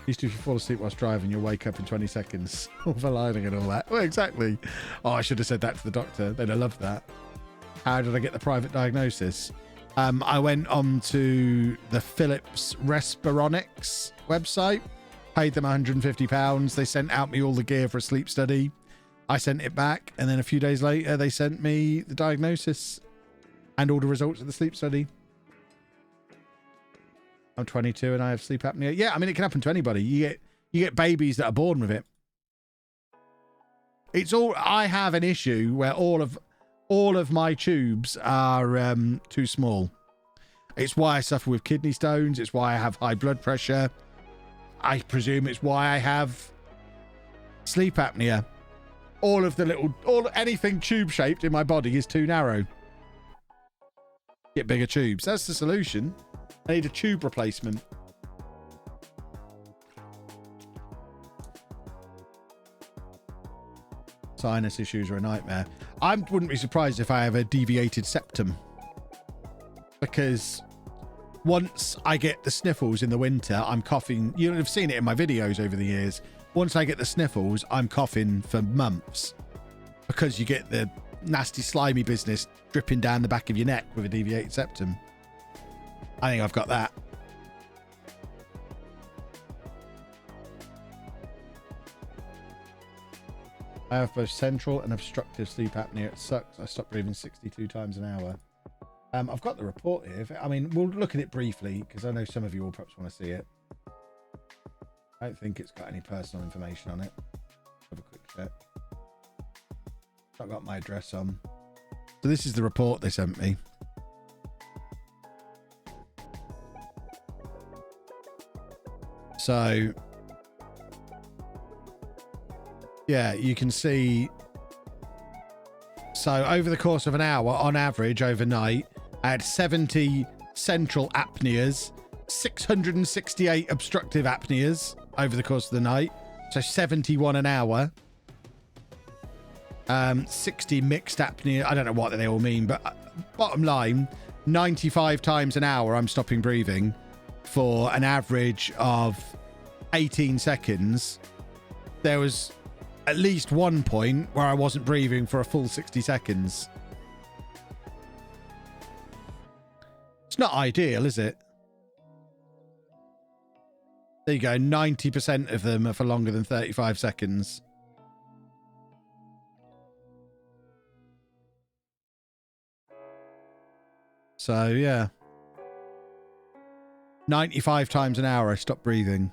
Used to, if you fall asleep whilst driving, you'll wake up in 20 seconds. Silver lining and all that. Well, exactly. Oh, I should have said that to the doctor. They'd have loved that. How did I get the private diagnosis? I went on to the Philips Respironics website, paid them £150. They sent out me all the gear for a sleep study. I sent it back, and then a few days later, they sent me the diagnosis and all the results of the sleep study. I'm 22 and I have sleep apnea. Yeah, I mean, it can happen to anybody. You get babies that are born with it. I have an issue where all of my tubes are too small. It's why I suffer with kidney stones. It's why I have high blood pressure. I presume it's why I have sleep apnea. Anything tube shaped in my body is too narrow. Get bigger tubes. That's the solution. I need a tube replacement. Sinus issues are a nightmare. I wouldn't be surprised if I have a deviated septum. Because once I get the sniffles in the winter, I'm coughing. You'll have seen it in my videos over the years. Once I get the sniffles, I'm coughing for months. Because you get the nasty slimy business dripping down the back of your neck with a deviated septum. I think I've got that. I have both central and obstructive sleep apnea. It sucks. I stop breathing 62 times an hour. I've got the report here. I mean, we'll look at it briefly because I know some of you all perhaps want to see it. I don't think it's got any personal information on it. Have a quick check. I've got my address on. So this is the report they sent me. So, yeah, you can see. So over the course of an hour, on average, overnight, I had 70 central apneas, 668 obstructive apneas over the course of the night. So 71 an hour. 60 mixed apnea. I don't know what they all mean, but bottom line, 95 times an hour I'm stopping breathing for an average of 18 seconds. There was at least one point where I wasn't breathing for a full 60 seconds. It's not ideal, is it? There you go. 90% of them are for longer than 35 seconds. So, yeah. 95 times an hour I stop breathing.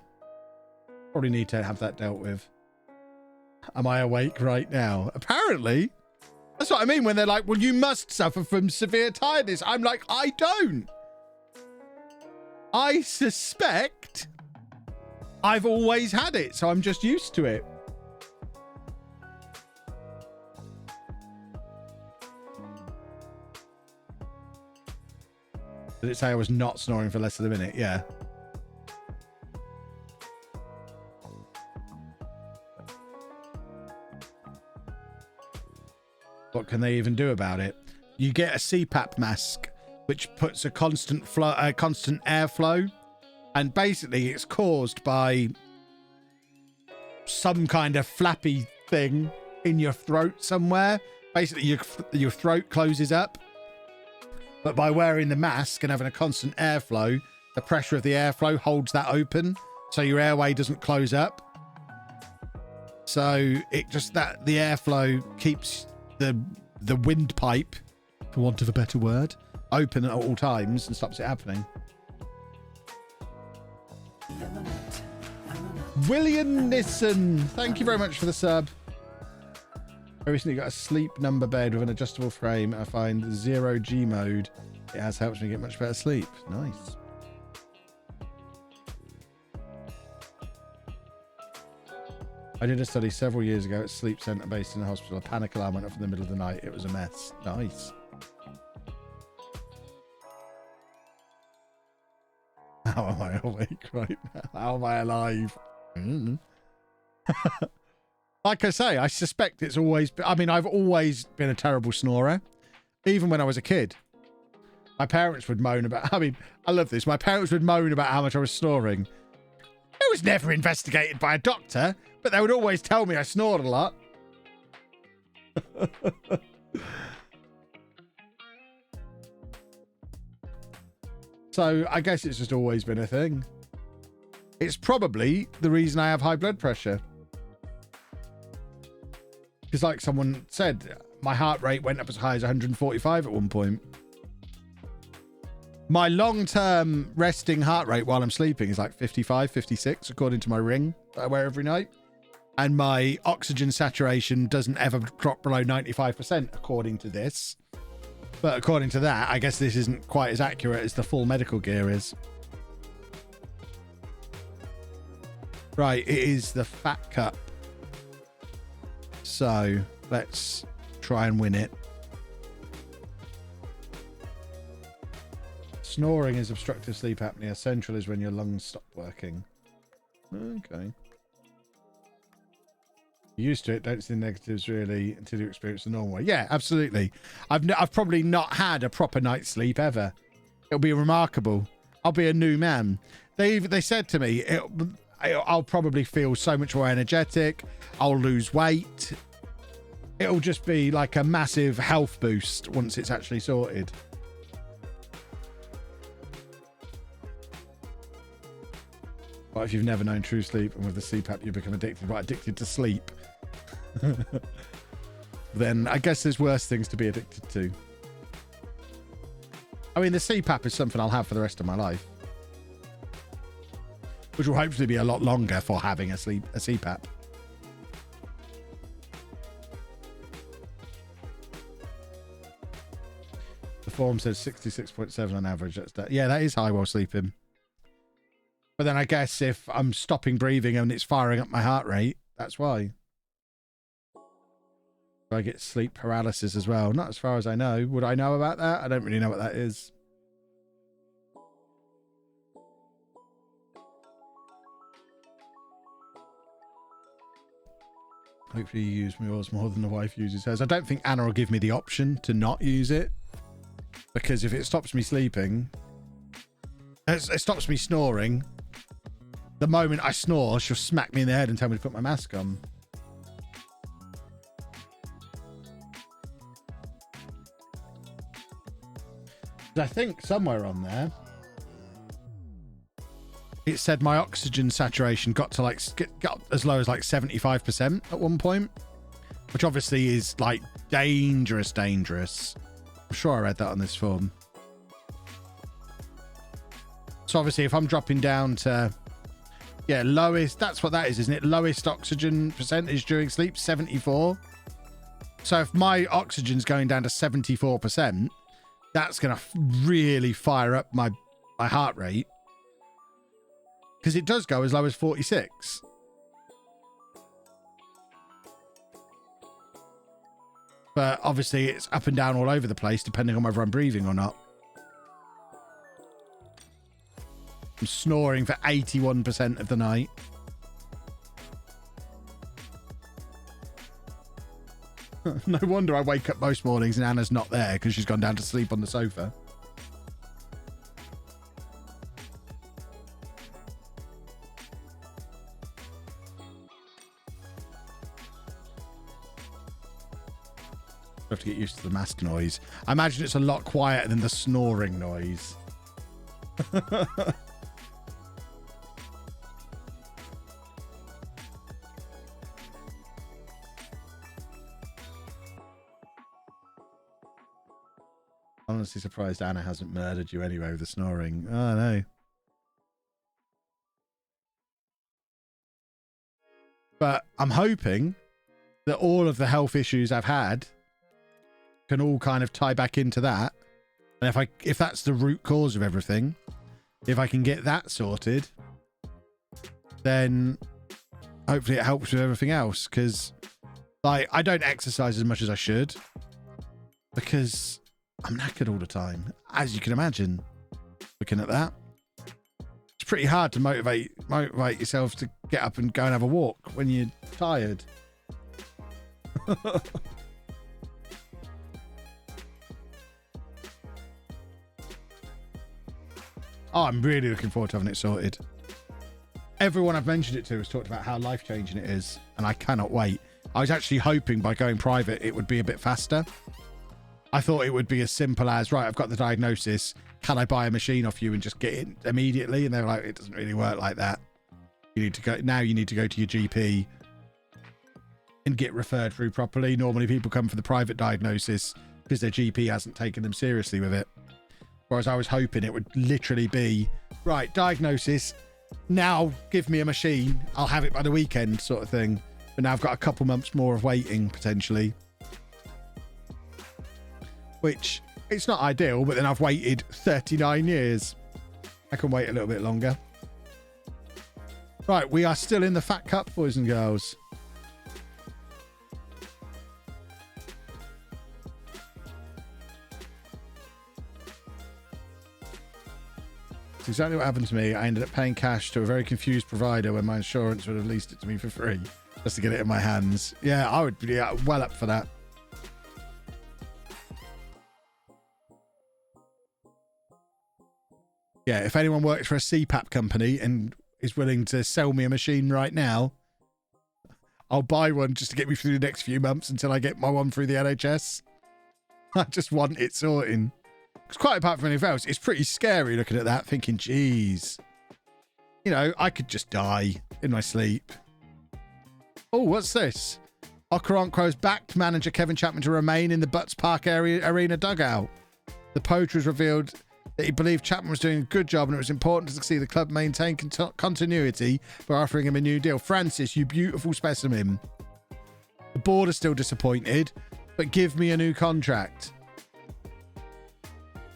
Probably need to have that dealt with. Am I awake right now? Apparently. That's what I mean when they're like, well, you must suffer from severe tiredness. I'm like, I don't. I suspect I've always had it, so I'm just used to it. Did it say I was not snoring for less than a minute? Yeah. What can they even do about it? You get a CPAP mask, which puts a constant airflow, and basically it's caused by some kind of flappy thing in your throat somewhere. Basically, your throat closes up, but by wearing the mask and having a constant airflow, the pressure of the airflow holds that open, so your airway doesn't close up. So it just the airflow keeps the windpipe, for want of a better word, open at all times and stops it happening. William Nissen, thank you very much for the sub. I recently got a sleep number bed with an adjustable frame. I find 0G mode. It has helped me get much better sleep. Nice. I did a study several years ago at Sleep Centre based in a hospital. A panic alarm went off in the middle of the night. It was a mess. Nice. How am I awake right now? How am I alive? Like I say, I suspect it's always... I mean, I've always been a terrible snorer. Even when I was a kid. My parents would moan about... I mean, I love this. My parents would moan about how much I was snoring. It was never investigated by a doctor, but they would always tell me I snored a lot. So I guess it's just always been a thing. It's probably the reason I have high blood pressure. Because like someone said, my heart rate went up as high as 145 at one point. My long-term resting heart rate while I'm sleeping is like 55, 56, according to my ring that I wear every night. And my oxygen saturation doesn't ever drop below 95%, according to this. But according to that, I guess this isn't quite as accurate as the full medical gear is. Right, it is the Fat Cup. So let's try and win it. Snoring is obstructive sleep apnea. Central is when your lungs stop working. Okay. You're used to it, don't see the negatives really until you experience the normal way. Yeah, absolutely. I've probably not had a proper night's sleep ever. It'll be remarkable. I'll be a new man. They said to me, I'll probably feel so much more energetic. I'll lose weight. It'll just be like a massive health boost once it's actually sorted. What if you've never known true sleep and with the CPAP you become addicted? Right, addicted to sleep. Then I guess there's worse things to be addicted to. I mean, the CPAP is something I'll have for the rest of my life, which will hopefully be a lot longer for having a CPAP. The form says 66.7 on average. Yeah, that is high while sleeping. But then I guess if I'm stopping breathing and it's firing up my heart rate, that's why. I get sleep paralysis as well. Not as far as I know. Would I know about that? I don't really know what that is. Hopefully you use yours more than the wife uses hers. I don't think Anna will give me the option to not use it. Because if it stops me sleeping... It stops me snoring... The moment I snore, she'll smack me in the head and tell me to put my mask on. I think somewhere on there, it said my oxygen saturation got to like got as low as like 75% at one point, which obviously is like dangerous. I'm sure I read that on this form. So obviously if I'm dropping down to... Yeah, lowest, that's what that is, isn't it? Lowest oxygen percentage during sleep, 74. So if my oxygen's going down to 74%, that's going to really fire up my heart rate. Because it does go as low as 46. But obviously it's up and down all over the place, depending on whether I'm breathing or not. I'm snoring for 81% of the night. No wonder I wake up most mornings and Anna's not there because she's gone down to sleep on the sofa. I have to get used to the mask noise. I imagine it's a lot quieter than the snoring noise. I'm honestly surprised Anna hasn't murdered you anyway with the snoring. Oh, no. But I'm hoping that all of the health issues I've had can all kind of tie back into that. And if that's the root cause of everything, if I can get that sorted, then hopefully it helps with everything else. Because, like, I don't exercise as much as I should because I'm knackered all the time, as you can imagine. Looking at that, it's pretty hard to motivate yourself to get up and go and have a walk when you're tired. Oh, I'm really looking forward to having it sorted. Everyone I've mentioned it to has talked about how life-changing it is, and I cannot wait. I was actually hoping by going private it would be a bit faster. I thought it would be as simple as, right, I've got the diagnosis, can I buy a machine off you and just get it immediately? And they're like, it doesn't really work like that. You need to go to your GP and get referred through properly. Normally people come for the private diagnosis because their GP hasn't taken them seriously with it. Whereas I was hoping it would literally be, right, diagnosis, now give me a machine, I'll have it by the weekend sort of thing. But now I've got a couple months more of waiting potentially. Which, it's not ideal, but then I've waited 39 years. I can wait a little bit longer. Right, we are still in the Fat Cup, boys and girls. It's exactly what happened to me. I ended up paying cash to a very confused provider when my insurance would have leased it to me for free just to get it in my hands. Yeah, I would be well up for that. Yeah, if anyone works for a CPAP company and is willing to sell me a machine right now, I'll buy one just to get me through the next few months until I get my one through the NHS. I just want it sorting. Because quite apart from anything else, it's pretty scary looking at that, thinking, geez, you know, I could just die in my sleep. Oh, what's this? Okaranko's backed manager Kevin Chapman to remain in the Butts Park arena dugout. The poacher has revealed that he believed Chapman was doing a good job and it was important to see the club maintain continuity by offering him a new deal. Francis, you beautiful specimen. The board are still disappointed, but give me a new contract.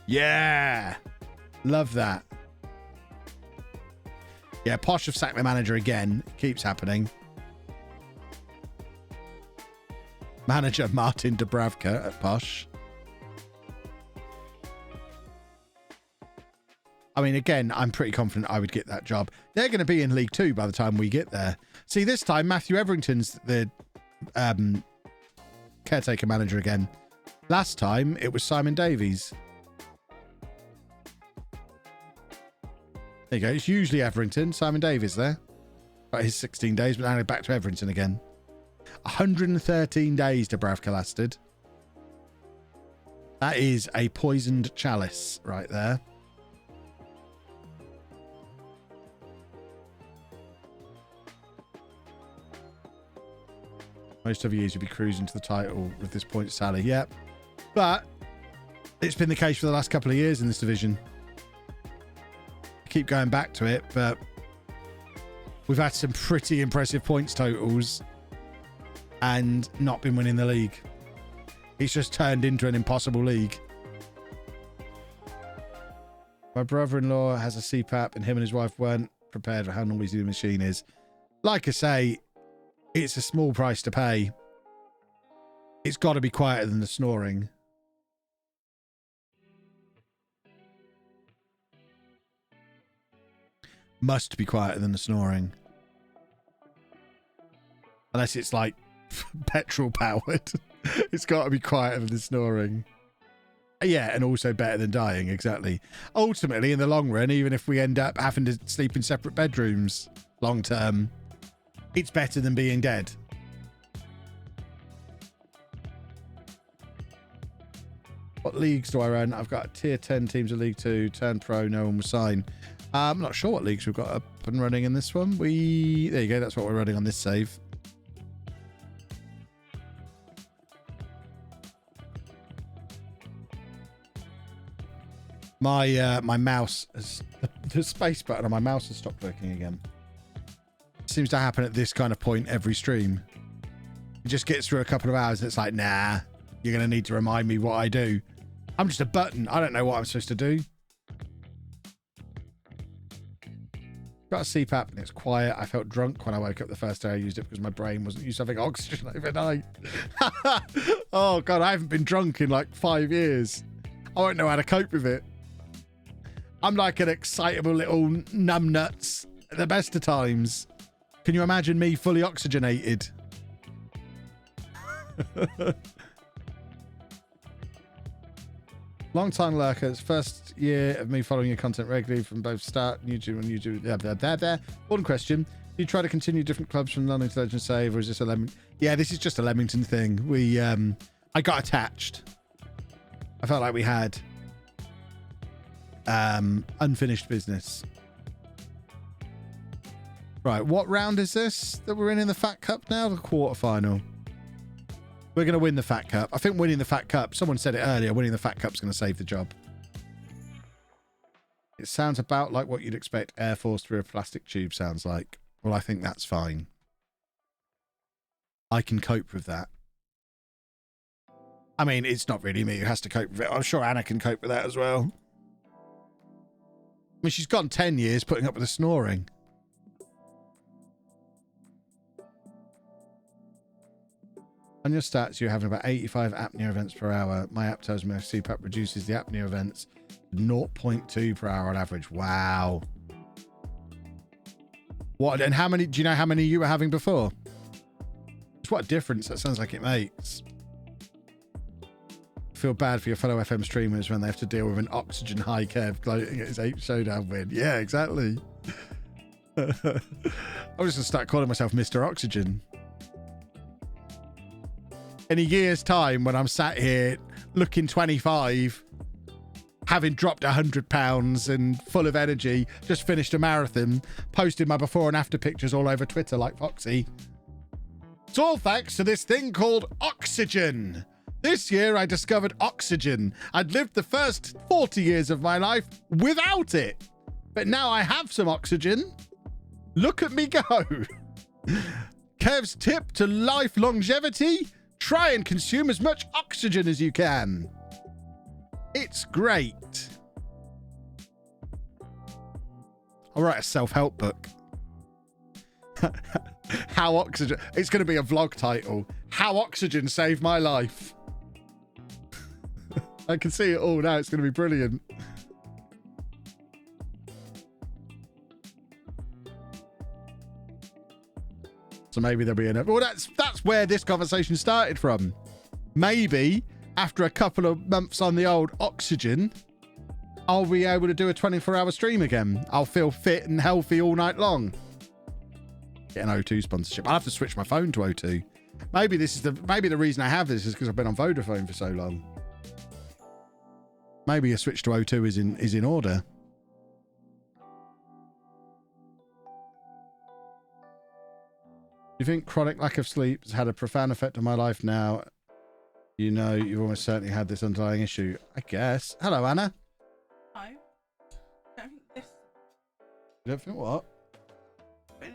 Yeah. Love that. Yeah, Posh have sacked their manager again. It keeps happening. Manager Martin Dubravka at Posh. I mean, again, I'm pretty confident I would get that job. They're going to be in League 2 by the time we get there. See, this time, Matthew Everington's the caretaker manager again. Last time, it was Simon Davies. There you go. It's usually Everington. Simon Davies there. Got his 16 days, but now back to Everington again. 113 days Dubravka lasted. That is a poisoned chalice right there. Most of years you'll be cruising to the title with this points tally. Yeah. But it's been the case for the last couple of years in this division. I keep going back to it, but we've had some pretty impressive points totals and not been winning the league. It's just turned into an impossible league. My brother-in-law has a CPAP and him and his wife weren't prepared for how noisy the machine is. Like I say, it's a small price to pay. It's got to be quieter than the snoring. Must be quieter than the snoring. Unless it's like petrol powered. It's got to be quieter than the snoring. Yeah, and also better than dying, exactly. Ultimately, in the long run, even if we end up having to sleep in separate bedrooms long term, it's better than being dead. What leagues do I run? I've got tier 10 teams of League 2, turn pro, no one will sign. I'm not sure what leagues we've got up and running in this one. There you go, that's what we're running on this save. My mouse has, the space button on my mouse has stopped working again. It seems to happen at this kind of point every stream. It just gets through a couple of hours and it's like, nah, you're going to need to remind me what I do. I'm just a button. I don't know what I'm supposed to do. Got a CPAP and it's quiet. I felt drunk when I woke up the first day I used it because my brain wasn't used to having oxygen overnight. Oh, God, I haven't been drunk in like 5 years. I won't know how to cope with it. I'm like an excitable little numbnuts at the best of times. Can you imagine me fully oxygenated? Long time lurkers. First year of me following your content regularly from both start YouTube and YouTube. One question. Do you try to continue different clubs from non-intelligent save, or is this a Leamington? Yeah, this is just a Leamington thing. I got attached. I felt like we had unfinished business. Right, what round is this that we're in the Fat Cup now? The quarterfinal. We're going to win the Fat Cup. I think winning the Fat Cup, someone said it earlier, winning the Fat Cup's going to save the job. It sounds about like what you'd expect Air Force through a plastic tube sounds like. Well, I think that's fine. I can cope with that. I mean, it's not really me who has to cope with it. I'm sure Anna can cope with that as well. I mean, she's gone 10 years putting up with the snoring. On your stats, you're having about 85 apnea events per hour. My app tells me CPAP reduces the apnea events to 0.2 per hour on average. Wow. What? And how many? Do you know how many you were having before? Just what a difference that sounds like it makes. I feel bad for your fellow FM streamers when they have to deal with an oxygen high curve gloating at his 8th showdown win. Yeah, exactly. I'm just going to start calling myself Mr. Oxygen. In a year's time, when I'm sat here looking 25, having dropped 100 pounds and full of energy, just finished a marathon, posted my before and after pictures all over Twitter like Foxy. It's all thanks to this thing called oxygen. This year I discovered oxygen. I'd lived the first 40 years of my life without it. But now I have some oxygen. Look at me go. Kev's tip to life longevity: try and consume as much oxygen as you can. It's great. I'll write a self-help book. How oxygen... It's going to be a vlog title. How oxygen saved my life. I can see it all now. It's going to be brilliant. So maybe there'll be enough. Well, that's where this conversation started from. Maybe after a couple of months on the old oxygen, I'll be able to do a 24-hour stream again. I'll feel fit and healthy all night long. Get an O2 sponsorship. I'll have to switch my phone to O2. Maybe the reason I have this is because I've been on Vodafone for so long. Maybe a switch to O2 is in order. You think chronic lack of sleep has had a profound effect on my life now? You know, you've almost certainly had this underlying issue. I guess. Hello, Anna. No. I don't think this. You don't think what? A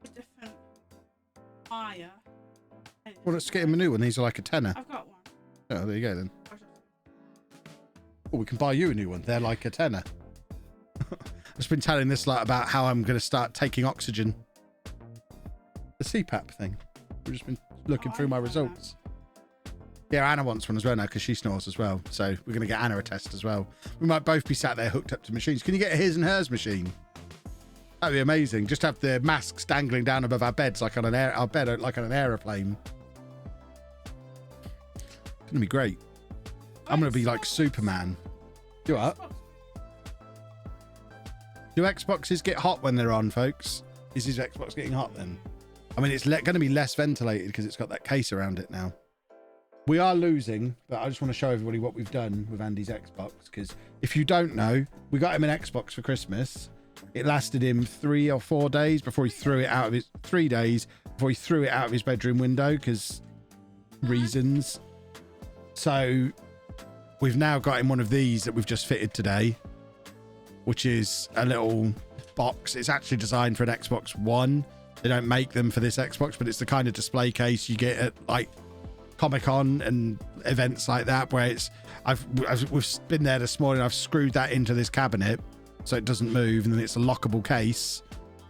different fire. Well, let's get him a new one. These are like a tenner. I've got one. Oh, there you go then. Oh, we can buy you a new one. They're like a tenner. I've just been telling this lot about how I'm going to start taking oxygen. The CPAP thing. We've just been looking through my results. Yeah, Anna wants one as well now because she snores as well. So we're going to get Anna a test as well. We might both be sat there hooked up to machines. Can you get a his and hers machine? That'd be amazing. Just have the masks dangling down above our beds like on our bed like on an aeroplane. It's gonna be great. I'm gonna be like Superman. Do what? Do Xboxes get hot when they're on, folks? Is his Xbox getting hot then? I mean, it's going to be less ventilated because it's got that case around it now. We are losing, but I just want to show everybody what we've done with Andy's Xbox, because if you don't know, we got him an Xbox for Christmas. It lasted him 3 or 4 days before he threw it out of his 3 days before he threw it out of his bedroom window because reasons. So we've now got him one of these that we've just fitted today, which is a little box. It's actually designed for an Xbox One. They don't make them for this Xbox, but it's the kind of display case you get at like Comic-Con and events like that, where it's we've been there this morning. I've screwed that into this cabinet so it doesn't move, and then it's a lockable case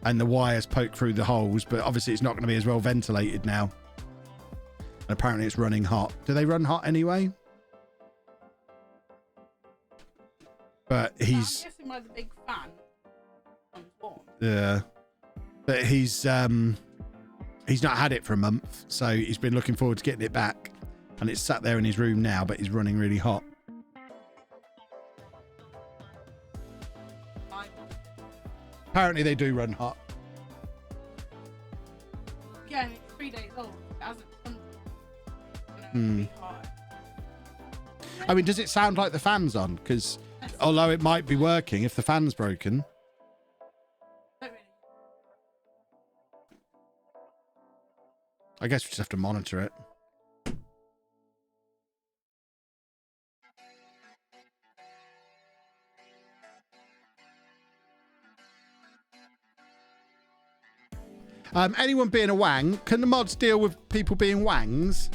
and the wires poke through the holes, but obviously it's not going to be as well ventilated now. And apparently it's running hot. Do they run hot anyway? But he's... I'm guessing by the big fan. Yeah. But he's not had it for a month, so he's been looking forward to getting it back. And it's sat there in his room now, but he's running really hot. Apparently they do run hot. Yeah, and it's 3 days old. It hasn't hot. I mean, does it sound like the fan's on? Because although it might be working, if the fan's broken... I guess we just have to monitor it. Anyone being a wang? Can the mods deal with people being wangs?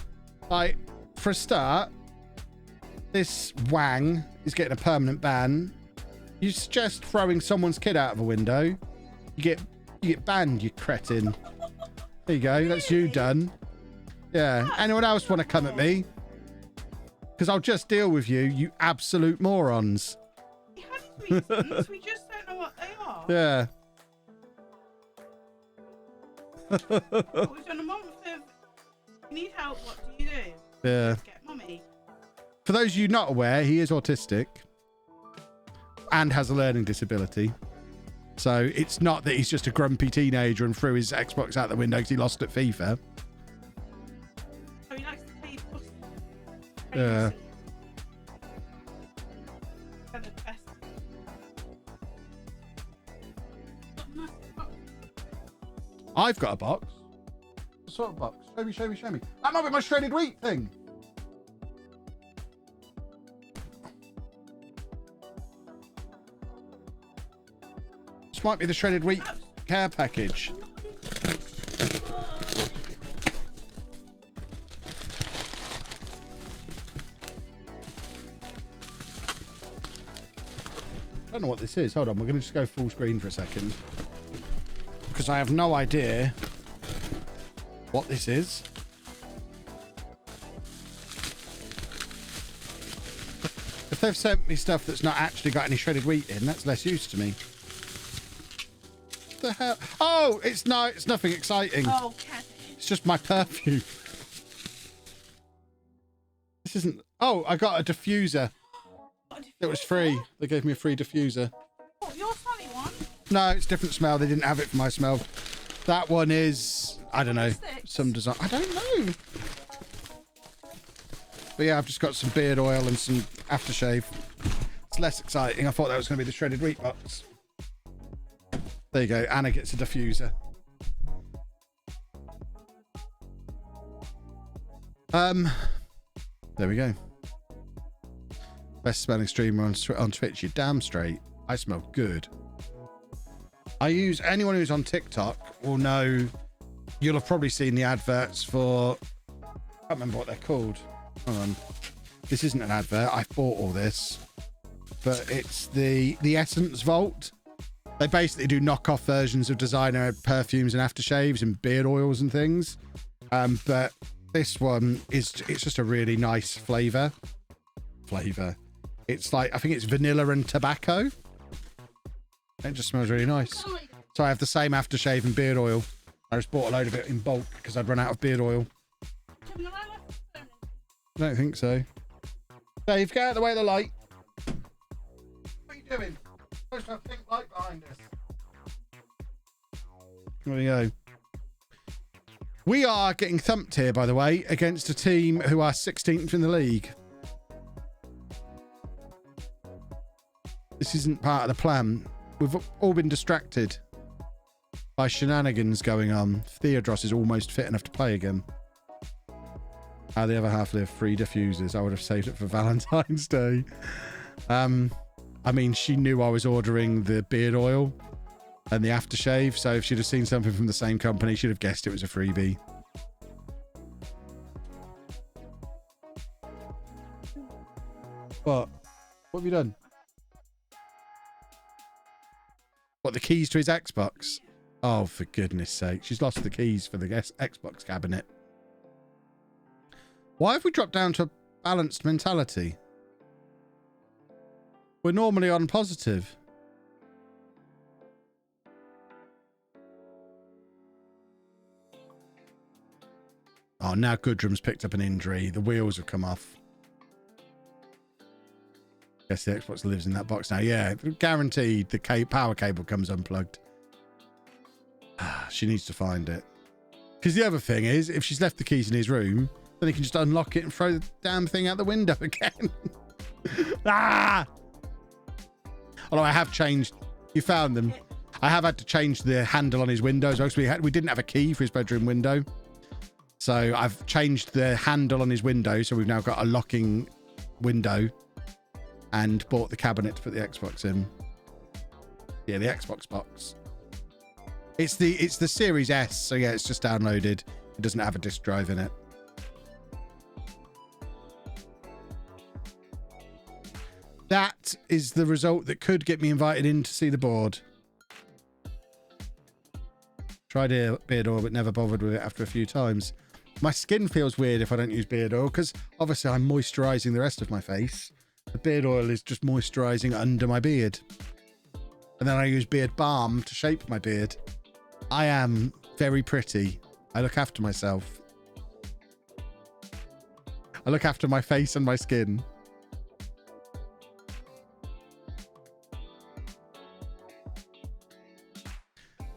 Like, for a start, this wang is getting a permanent ban. You suggest throwing someone's kid out of a window, you get banned, you cretin. There you go. That's you done. Yeah. Anyone else want to come at me? Because I'll just deal with you, you absolute morons. We had reasons. We just don't know what they are. Yeah. But we've done a month of, you need help, what do you do? Yeah. Let's get mummy. For those of you not aware, he is autistic and has a learning disability. So it's not that he's just a grumpy teenager and threw his Xbox out the window because he lost at FIFA. Oh, he likes to play pussy. Yeah. They're the best. I've got a box. What sort of box? Show me. That might be my shredded wheat thing. This might be the shredded wheat care package. I don't know what this is. Hold on, we're going to just go full screen for a second. Because I have no idea what this is. If they've sent me stuff that's not actually got any shredded wheat in, that's less use to me. What the hell? Oh, it's nothing exciting. Oh, cat. It's just my perfume. This isn't... Oh, I got a diffuser. It was free. They gave me a free diffuser. Oh, your sunny one? No, it's different smell. They didn't have it for my smell. That one is, I don't know, some design. I don't know. But yeah, I've just got some beard oil and some aftershave. It's less exciting. I thought that was going to be the shredded wheat box. There you go. Anna gets a diffuser. There we go. Best smelling streamer on Twitch. You're damn straight. I smell good. Anyone who's on TikTok will know, you'll have probably seen the adverts for, I can't remember what they're called. Hold on. This isn't an advert. I bought all this, but it's the Essence Vault. They basically do knockoff versions of designer perfumes and aftershaves and beard oils and things. But this one it's just a really nice flavor. It's like, I think it's vanilla and tobacco. It just smells really nice. So I have the same aftershave and beard oil. I just bought a load of it in bulk because I'd run out of beard oil. I don't think so. Dave, get out of the way of the light. What are you doing? You're supposed to have a pink light behind us. There we go. We are getting thumped here, by the way, against a team who are 16th in the league. This isn't part of the plan. We've all been distracted by shenanigans going on. Theodros is almost fit enough to play again. How the other half live? 3 diffusers. I would have saved it for Valentine's Day. I mean, she knew I was ordering the beard oil and the aftershave, so if she'd have seen something from the same company, she'd have guessed it was a freebie. What? What have you done? What, the keys to his Xbox? Oh, for goodness sake. She's lost the keys for the Xbox cabinet. Why have we dropped down to a balanced mentality? We're normally on positive. Oh, now Goodrum's picked up an injury. The wheels have come off. Guess the Xbox lives in that box now. Yeah, guaranteed the power cable comes unplugged. She needs to find it. Because the other thing is, if she's left the keys in his room, then he can just unlock it and throw the damn thing out the window again. Ah! Although I have changed. You found them. I have had to change the handle on his windows. Actually, we didn't have a key for his bedroom window. So I've changed the handle on his window. So we've now got a locking window. And bought the cabinet to put the Xbox in. Yeah, the Xbox box. It's the Series S, so yeah, it's just downloaded. It doesn't have a disk drive in it. That is the result that could get me invited in to see the board. Tried beard oil, but never bothered with it after a few times. My skin feels weird if I don't use beard oil, because obviously I'm moisturising the rest of my face. The beard oil is just moisturising under my beard. And then I use beard balm to shape my beard. I am very pretty. I look after myself. I look after my face and my skin.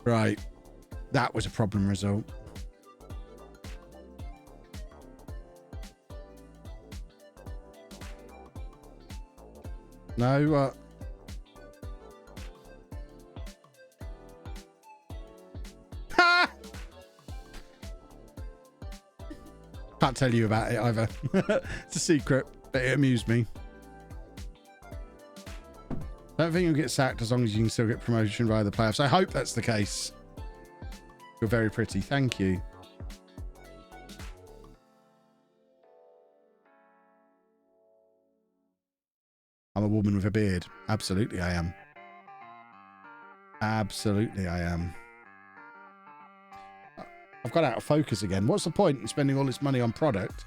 Right. That was a problem result. No, what? Ha! Can't tell you about it either. It's a secret, but it amused me. Don't think you'll get sacked as long as you can still get promotion via the playoffs. I hope that's the case. You're very pretty. Thank you. I'm a woman with a beard. Absolutely I am. Absolutely I am. I've got out of focus again. What's the point in spending all this money on product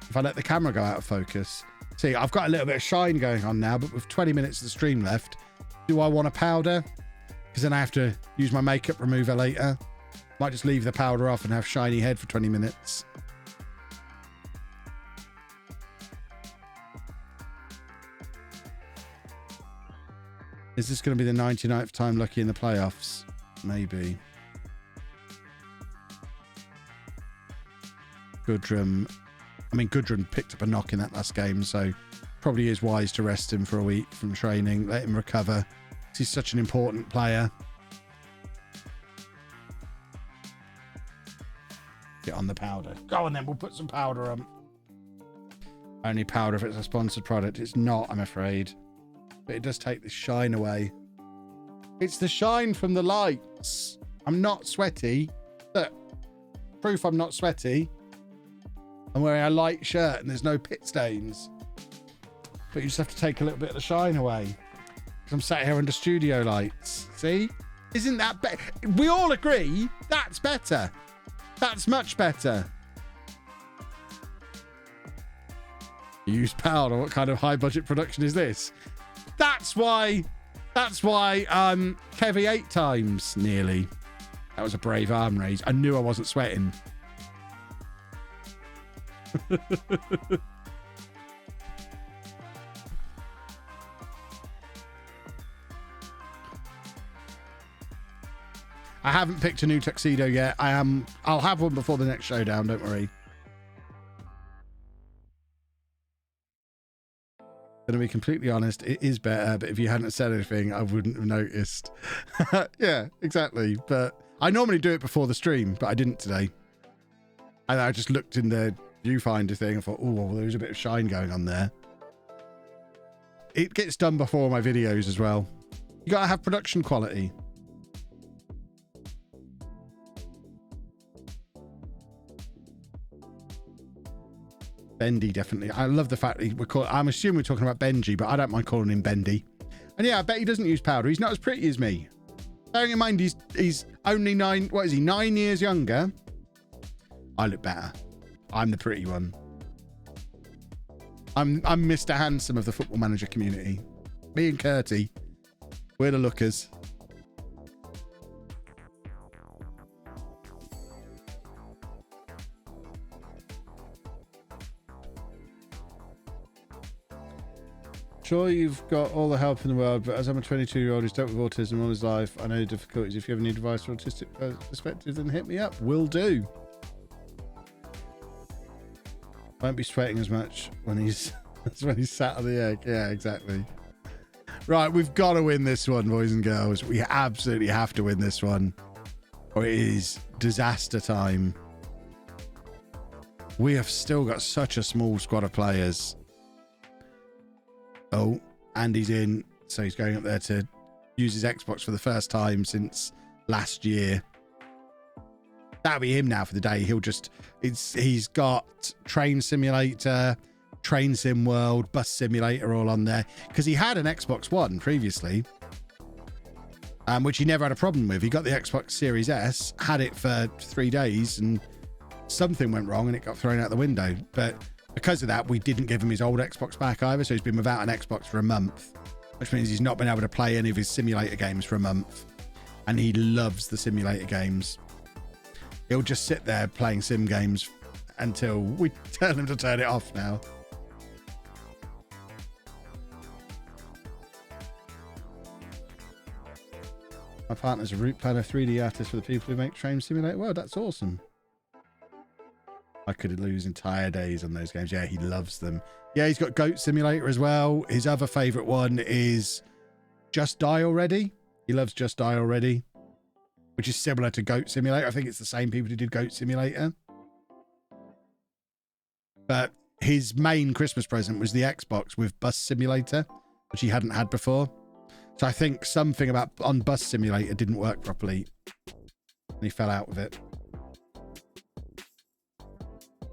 if I let the camera go out of focus? See, I've got a little bit of shine going on now, but with 20 minutes of the stream left, do I want a powder? Because then I have to use my makeup remover later. Might just leave the powder off and have shiny head for 20 minutes. Is this going to be the 99th time lucky in the playoffs? Maybe. Goodrum. I mean, Goodrum picked up a knock in that last game, so probably is wise to rest him for a week from training, let him recover. He's such an important player. Get on the powder. Go on then, we'll put some powder on. Only powder if it's a sponsored product. It's not, I'm afraid. But it does take the shine away. It's the shine from the lights. I'm not sweaty. Look, proof I'm not sweaty. I'm wearing a light shirt and there's no pit stains. But you just have to take a little bit of the shine away. Because I'm sat here under studio lights. See? Isn't that better? We all agree that's better. That's much better. You use powder. What kind of high budget production is this? That's why That's why Kevy 8 times nearly. That was a brave arm raise. I knew I wasn't sweating. I haven't picked a new tuxedo yet. I'll have one before the next showdown, don't worry. Gonna be completely honest, it is better, but if you hadn't said anything, I wouldn't have noticed. Yeah, exactly. But I normally do it before the stream, but I didn't today. And I just looked in the viewfinder thing and thought, oh, well, there's a bit of shine going on there. It gets done before my videos as well. You gotta have production quality. Bendy, definitely. I love the fact that I'm assuming we're talking about Benji, but I don't mind calling him Bendy. And yeah, I bet he doesn't use powder. He's not as pretty as me. Bearing in mind, he's only 9 years younger. I look better. I'm the pretty one. I'm Mr. Handsome of the Football Manager community. Me and Curty, we're the lookers. Sure, you've got all the help in the world, but as I'm a 22-year-old who's dealt with autism all his life, I know the difficulties. If you ever need advice from autistic perspective, then hit me up. Will do. Won't be sweating as much when he's sat on the egg. Yeah, exactly. Right, we've got to win this one, boys and girls. We absolutely have to win this one, or it is disaster time. We have still got such a small squad of players. Oh, Andy's in, so he's going up there to use his Xbox for the first time since last year. That'll be him now for the day. He's got Train Simulator, Train Sim World, Bus Simulator all on there, because he had an Xbox One previously, which he never had a problem with. He got the Xbox Series S, had it for 3 days, and something went wrong and it got thrown out the window. But because of that, we didn't give him his old Xbox back either, so he's been without an Xbox for a month, which means he's not been able to play any of his simulator games for a month. And he loves the simulator games. He'll just sit there playing sim games until we tell him to turn it off now. My partner's a route planner 3D artist for the people who make Train Simulator. Well, that's awesome. I could lose entire days on those games. Yeah, he loves them. Yeah, he's got Goat Simulator as well. His other favorite one is Just Die Already. He loves Just Die Already, which is similar to Goat Simulator. I think it's the same people who did Goat Simulator. But his main Christmas present was the Xbox with Bus Simulator, which he hadn't had before. So I think something about on Bus Simulator didn't work properly, and he fell out with it.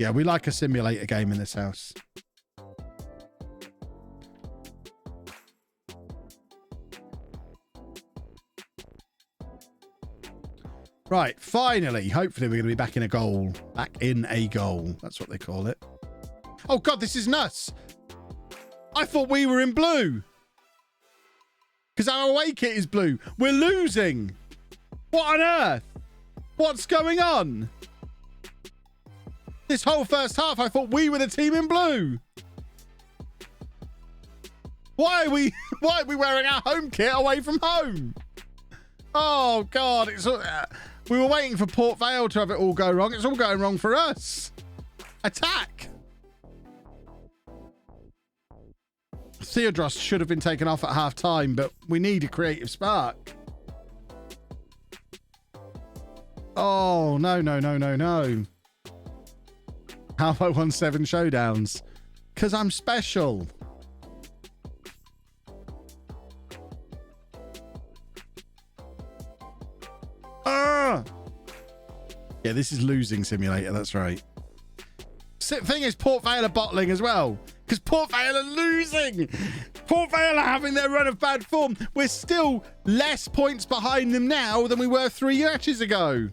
Yeah, we like a simulator game in this house. Right, finally, hopefully we're going to be back in a goal. Back in a goal. That's what they call it. Oh, God, this is nuts. I thought we were in blue. Because our away kit is blue. We're losing. What on earth? What's going on? This whole first half, I thought we were the team in blue. Why are we wearing our home kit away from home? Oh, God. We were waiting for Port Vale to have it all go wrong. It's all going wrong for us. Attack. Theodros should have been taken off at half time, but we need a creative spark. Oh, no, no, no, no, no. How have I won 7 showdowns? Because I'm special. Ah! Yeah, this is losing simulator. That's right. Thing is, Port Vale are bottling as well. Because Port Vale are losing. Port Vale are having their run of bad form. We're still less points behind them now than we were 3 matches ago.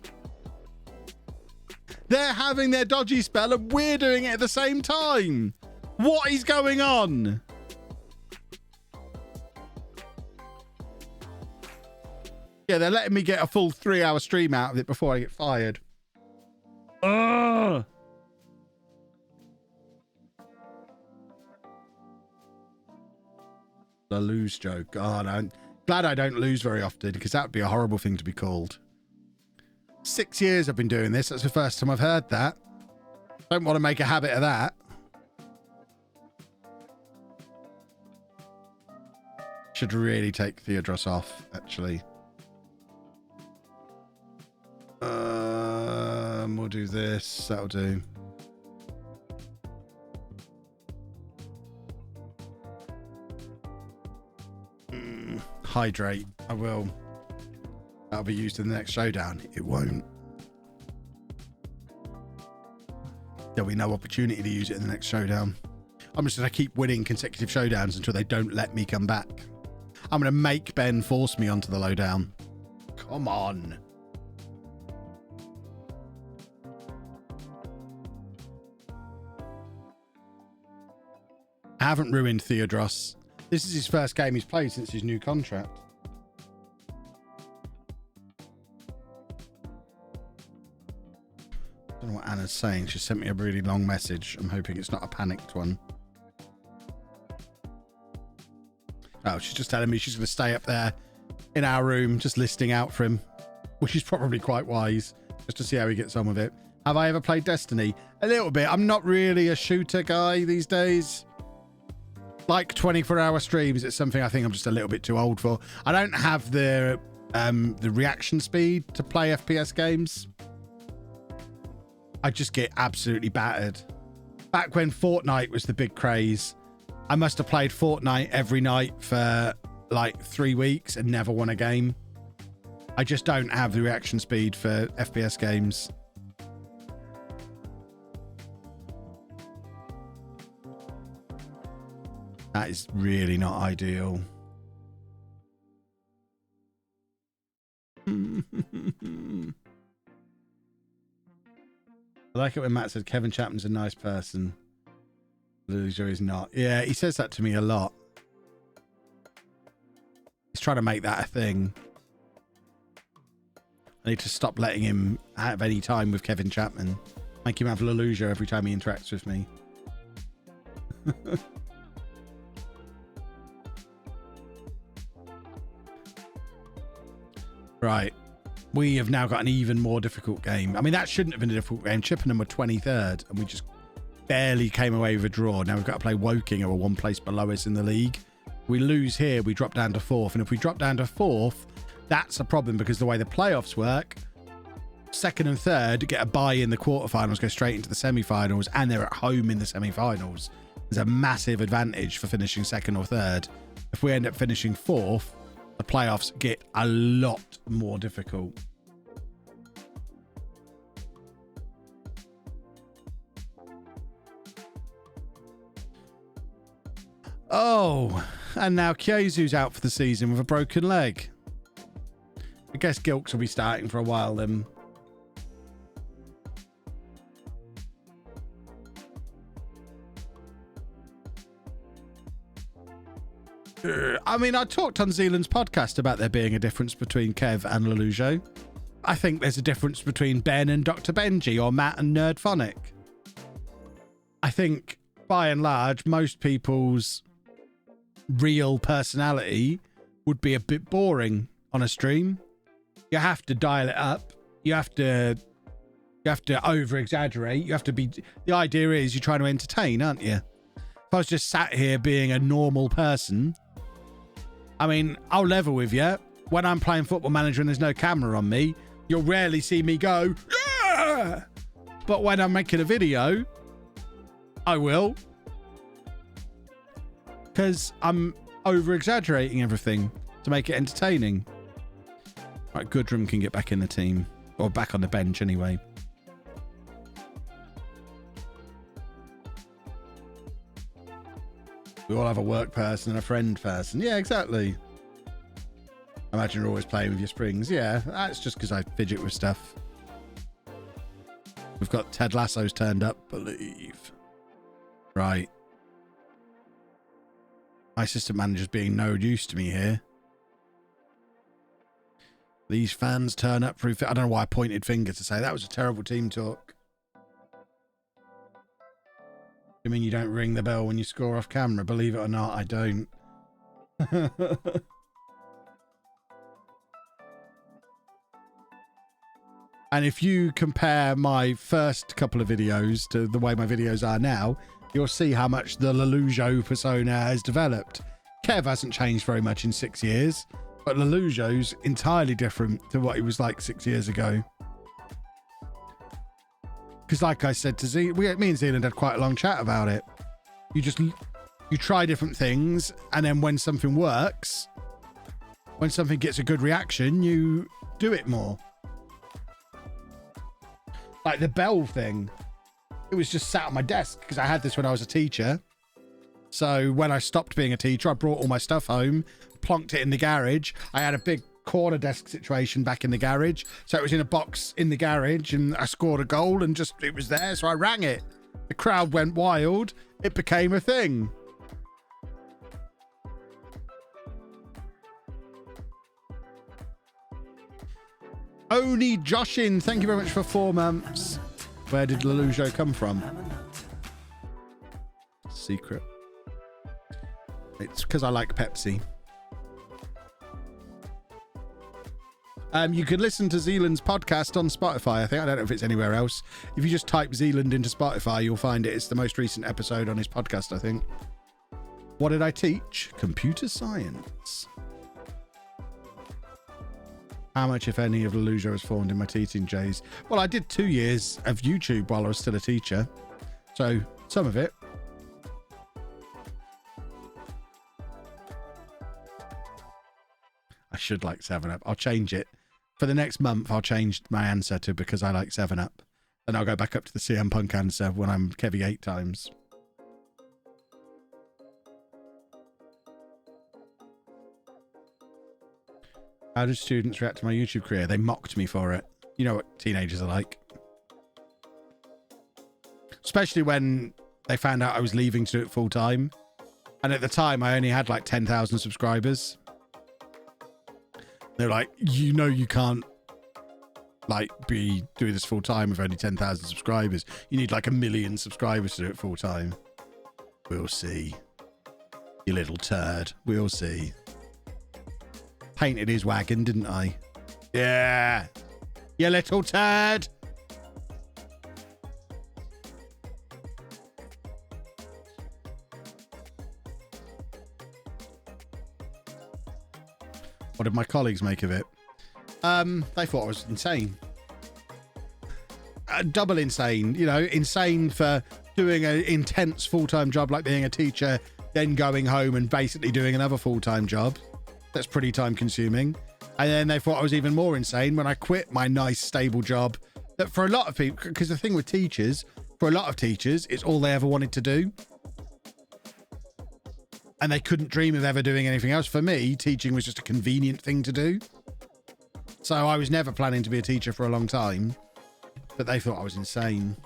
They're having their dodgy spell and we're doing it at the same time. What is going on? Yeah, they're letting me get a full 3-hour stream out of it before I get fired. Ugh. LOLLUJO. God, I'm glad I don't lose very often, because that would be a horrible thing to be called. 6 years I've been doing this. That's the first time I've heard that. Don't want to make a habit of that. Should really take Theodros off, actually. We'll do this. That'll do. Hydrate. I will. That'll be used in the next showdown. It won't. There'll be no opportunity to use it in the next showdown. I'm just going to keep winning consecutive showdowns until they don't let me come back. I'm going to make Ben force me onto the lowdown. Come on. I haven't ruined Theodros. This is his first game he's played since his new contract. I don't know what Anna's saying. She sent me a really long message. I'm hoping it's not a panicked one. Oh, she's just telling me she's going to stay up there in our room, just listening out for him, which is probably quite wise, just to see how he gets on with it. Have I ever played Destiny? A little bit. I'm not really a shooter guy these days. Like 24-hour streams, it's something I think I'm just a little bit too old for. I don't have the reaction speed to play FPS games. I just get absolutely battered. Back when Fortnite was the big craze, I must have played Fortnite every night for like 3 weeks and never won a game. I just don't have the reaction speed for FPS games. That is really not ideal. I like it when Matt said Kevin Chapman's a nice person. LOLLUJO is not. Yeah, he says that to me a lot. He's trying to make that a thing. I need to stop letting him have any time with Kevin Chapman. Make him have LOLLUJO every time he interacts with me. Right. We have now got an even more difficult game. I mean, that shouldn't have been a difficult game. Chippenham were 23rd, and we just barely came away with a draw. Now we've got to play Woking, who are one place below us in the league. We lose here, we drop down to 4th. And if we drop down to 4th, that's a problem, because the way the playoffs work, 2nd and 3rd get a bye in the quarterfinals, go straight into the semi-finals, and they're at home in the semi-finals. There's a massive advantage for finishing 2nd or 3rd. If we end up finishing 4th, the playoffs get a lot more difficult. Oh, and now Kyozu's out for the season with a broken leg. I guess Gilks will be starting for a while then. I mean, I talked on Zealand's podcast about there being a difference between Kev and LOLLUJO. I think there's a difference between Ben and Dr. Benji, or Matt and Nerdphonic. I think, by and large, most people's real personality would be a bit boring on a stream. You have to dial it up. You have to over-exaggerate. You have to be... The idea is you're trying to entertain, aren't you? If I was just sat here being a normal person... I mean, I'll level with you. When I'm playing Football Manager and there's no camera on me, you'll rarely see me go, yeah! But when I'm making a video, I will. Because I'm over-exaggerating everything to make it entertaining. Right, Goodrum can get back in the team. Or back on the bench, anyway. We all have a work person and a friend person. Yeah, exactly. I imagine you're always playing with your springs. Yeah, that's just because I fidget with stuff. We've got Ted Lasso's turned up, believe. Right. My assistant manager's being no use to me here. These fans turn up through... I don't know why I pointed finger to say that was a terrible team talk. You mean you don't ring the bell when you score off camera? Believe it or not, I don't. And if you compare my first couple of videos to the way my videos are now, you'll see how much the LOLLUJO persona has developed. Kev hasn't changed very much in 6 years, but LOLLUJO's entirely different to what he was like 6 years ago. Because like I said to me and Zealand had quite a long chat about it. You try different things, and then when something works, when something gets a good reaction, you do it more. Like the bell thing. It was just sat on my desk because I had this when I was a teacher. So when I stopped being a teacher, I brought all my stuff home, plonked it in the garage. I had a big corner desk situation back in the garage. So it was in a box in the garage, and I scored a goal and just, it was there. So I rang it. The crowd went wild. It became a thing. Oni Joshin, thank you very much for 4 months. Where did LOLLUJO come from? Secret. It's because I like Pepsi. You can listen to Zealand's podcast on Spotify, I think. I don't know if it's anywhere else. If you just type Zealand into Spotify, you'll find it. It's the most recent episode on his podcast, I think. What did I teach? Computer science. How much, if any, of LOLLUJO has formed in my teaching days? Well, I did 2 years of YouTube while I was still a teacher. So, some of it. I should like 7-Up. I'll change it. For the next month, I'll change my answer to because I like 7-Up. And I'll go back up to the CM Punk answer when I'm Kevy 8 times. How did students react to my YouTube career? They mocked me for it. You know what teenagers are like. Especially when they found out I was leaving to do it full time. And at the time, I only had like 10,000 subscribers. They're like, you know, you can't like be doing this full time with only 10,000 subscribers. You need like 1 million subscribers to do it full time. We'll see. You little turd. We'll see. Painted his wagon, didn't I? Yeah. You little turd. What did my colleagues make of it? They thought I was insane. Double insane. You know, insane for doing an intense full-time job like being a teacher, then going home and basically doing another full-time job. That's pretty time consuming. And then they thought I was even more insane when I quit my nice stable job that for a lot of people, because the thing with teachers, for a lot of teachers, it's all they ever wanted to do. And they couldn't dream of ever doing anything else. For me, teaching was just a convenient thing to do. So I was never planning to be a teacher for a long time, but they thought I was insane.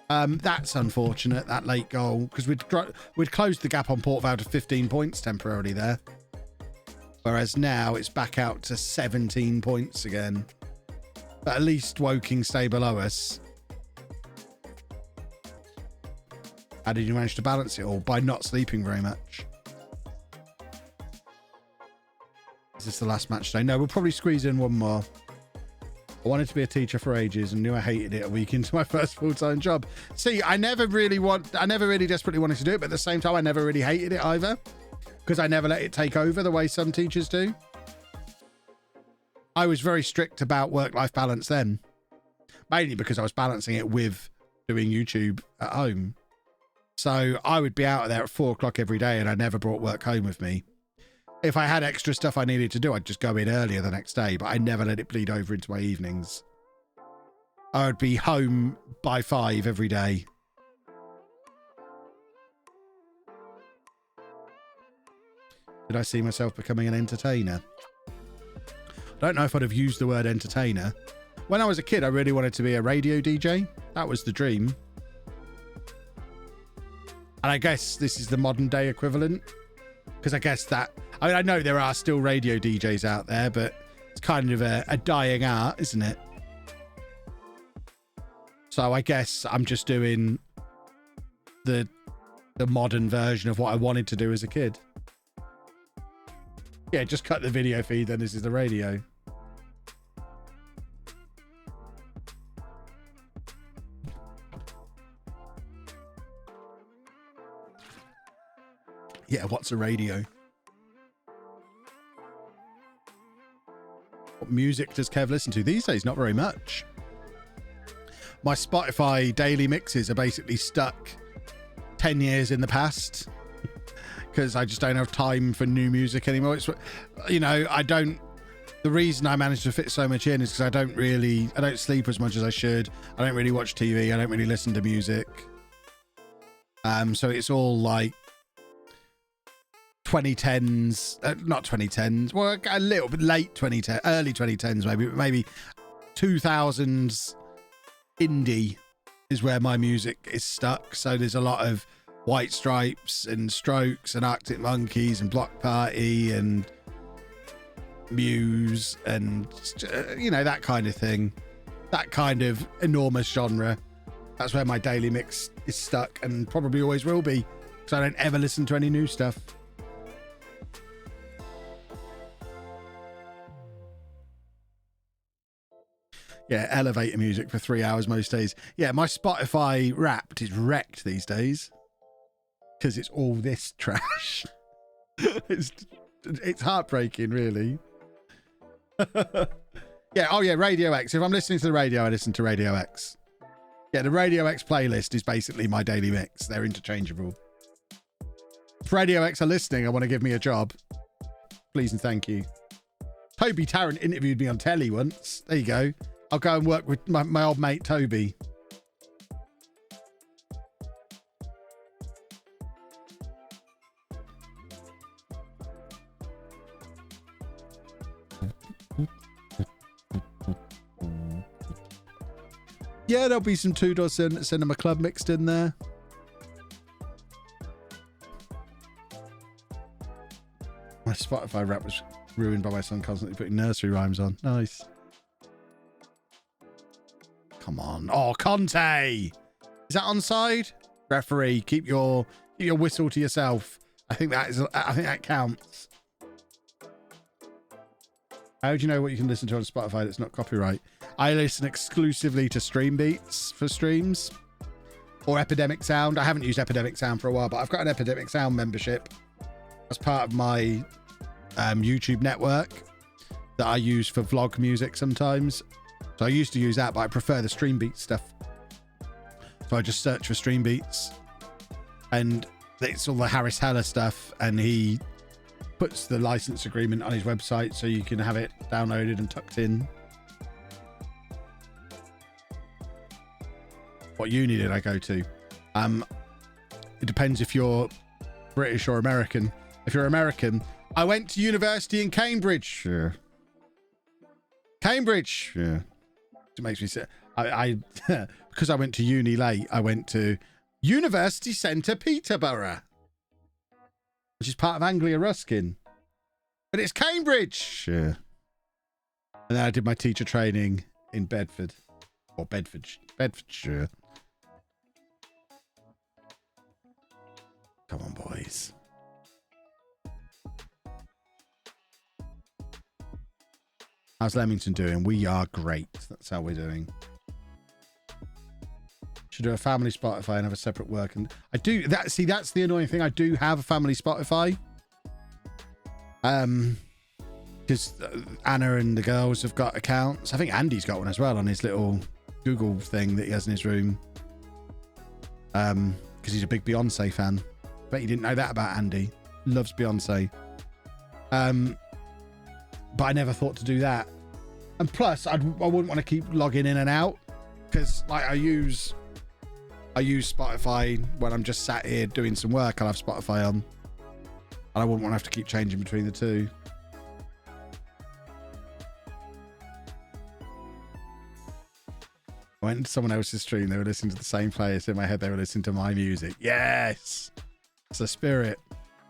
That's unfortunate, that late goal, because we'd closed the gap on Port Vale to 15 points temporarily there. Whereas now it's back out to 17 points again. But at least Woking stay below us. How did you manage to balance it all? By not sleeping very much. Is this the last match day? No, we'll probably squeeze in one more. I wanted to be a teacher for ages and knew I hated it a week into my first full-time job. See, I never really desperately wanted to do it, but at the same time, I never really hated it either. Because I never let it take over the way some teachers do. I was very strict about work-life balance then. Mainly because I was balancing it with doing YouTube at home. So I would be out of there at 4 o'clock every day and I never brought work home with me. If I had extra stuff I needed to do, I'd just go in earlier the next day, but I never let it bleed over into my evenings. I would be home by 5 every day. Did I see myself becoming an entertainer? I don't know if I'd have used the word entertainer. When I was a kid, I really wanted to be a radio DJ. That was the dream. And I guess this is the modern day equivalent. Because I guess that, I mean, I know there are still radio DJs out there, but it's kind of a dying art, isn't it? So I guess I'm just doing the modern version of what I wanted to do as a kid. Yeah, just cut the video feed, then this is the radio. Yeah, what's a radio? What music does Kev listen to these days? Not very much. My Spotify daily mixes are basically stuck 10 years in the past because I just don't have time for new music anymore. It's, you know, the reason I managed to fit so much in is because I don't sleep as much as I should. I don't really watch TV. I don't really listen to music. So it's all like 2010s, not 2010s, well, a little bit late 2010, early 2010s maybe 2000s indie is where my music is stuck. So there's a lot of White Stripes and Strokes and Arctic Monkeys and Block Party and Muse and, you know, that kind of thing. That kind of enormous genre. That's where my daily mix is stuck and probably always will be because I don't ever listen to any new stuff. Yeah, elevator music for 3 hours most days. Yeah, my Spotify Wrapped is wrecked these days because it's all this trash. It's heartbreaking, really. Yeah, oh yeah, Radio X. If I'm listening to the radio, I listen to Radio X. Yeah, the Radio X playlist is basically my daily mix. They're interchangeable. If Radio X are listening, I want to give me a job. Please and thank you. Toby Tarrant interviewed me on telly once. There you go. I'll go and work with my old mate, Toby. Yeah, there'll be some Two Door Cinema Club mixed in there. My Spotify rap was ruined by my son constantly putting nursery rhymes on. Nice. Come on. Oh, Conte. Is that onside? Referee, keep your whistle to yourself. I think that counts. How do you know what you can listen to on Spotify that's not copyright? I listen exclusively to Stream Beats for streams or Epidemic Sound. I haven't used Epidemic Sound for a while, but I've got an Epidemic Sound membership as part of my YouTube network that I use for vlog music sometimes. So I used to use that, but I prefer the Stream Beats stuff. So I just search for Stream Beats and it's all the Harris Heller stuff, and he puts the license agreement on his website so you can have it downloaded and tucked in. What uni did I go to? It depends if you're British or American. If you're American, I went to university in Cambridge. Sure. Cambridge. Yeah. It makes me say, I because I went to uni late, I went to University Centre Peterborough, which is part of Anglia Ruskin. But it's Cambridge. Yeah. And then I did my teacher training in Bedford. Or Bedfordshire. Come on, boys. How's Leamington doing? We are great. That's how we're doing. Should do a family Spotify and have a separate work. And I do that. See, that's the annoying thing. I do have a family Spotify. Because Anna and the girls have got accounts. I think Andy's got one as well on his little Google thing that he has in his room. Because he's a big Beyonce fan. Bet you didn't know that about Andy. Loves Beyonce. But I never thought to do that. And plus, I wouldn't want to keep logging in and out because, like, I use Spotify when I'm just sat here doing some work. I'll have Spotify on, and I wouldn't want to have to keep changing between the two. I went to someone else's stream. They were listening to the same playlist. In my head, they were listening to my music. Yes, it's the spirit.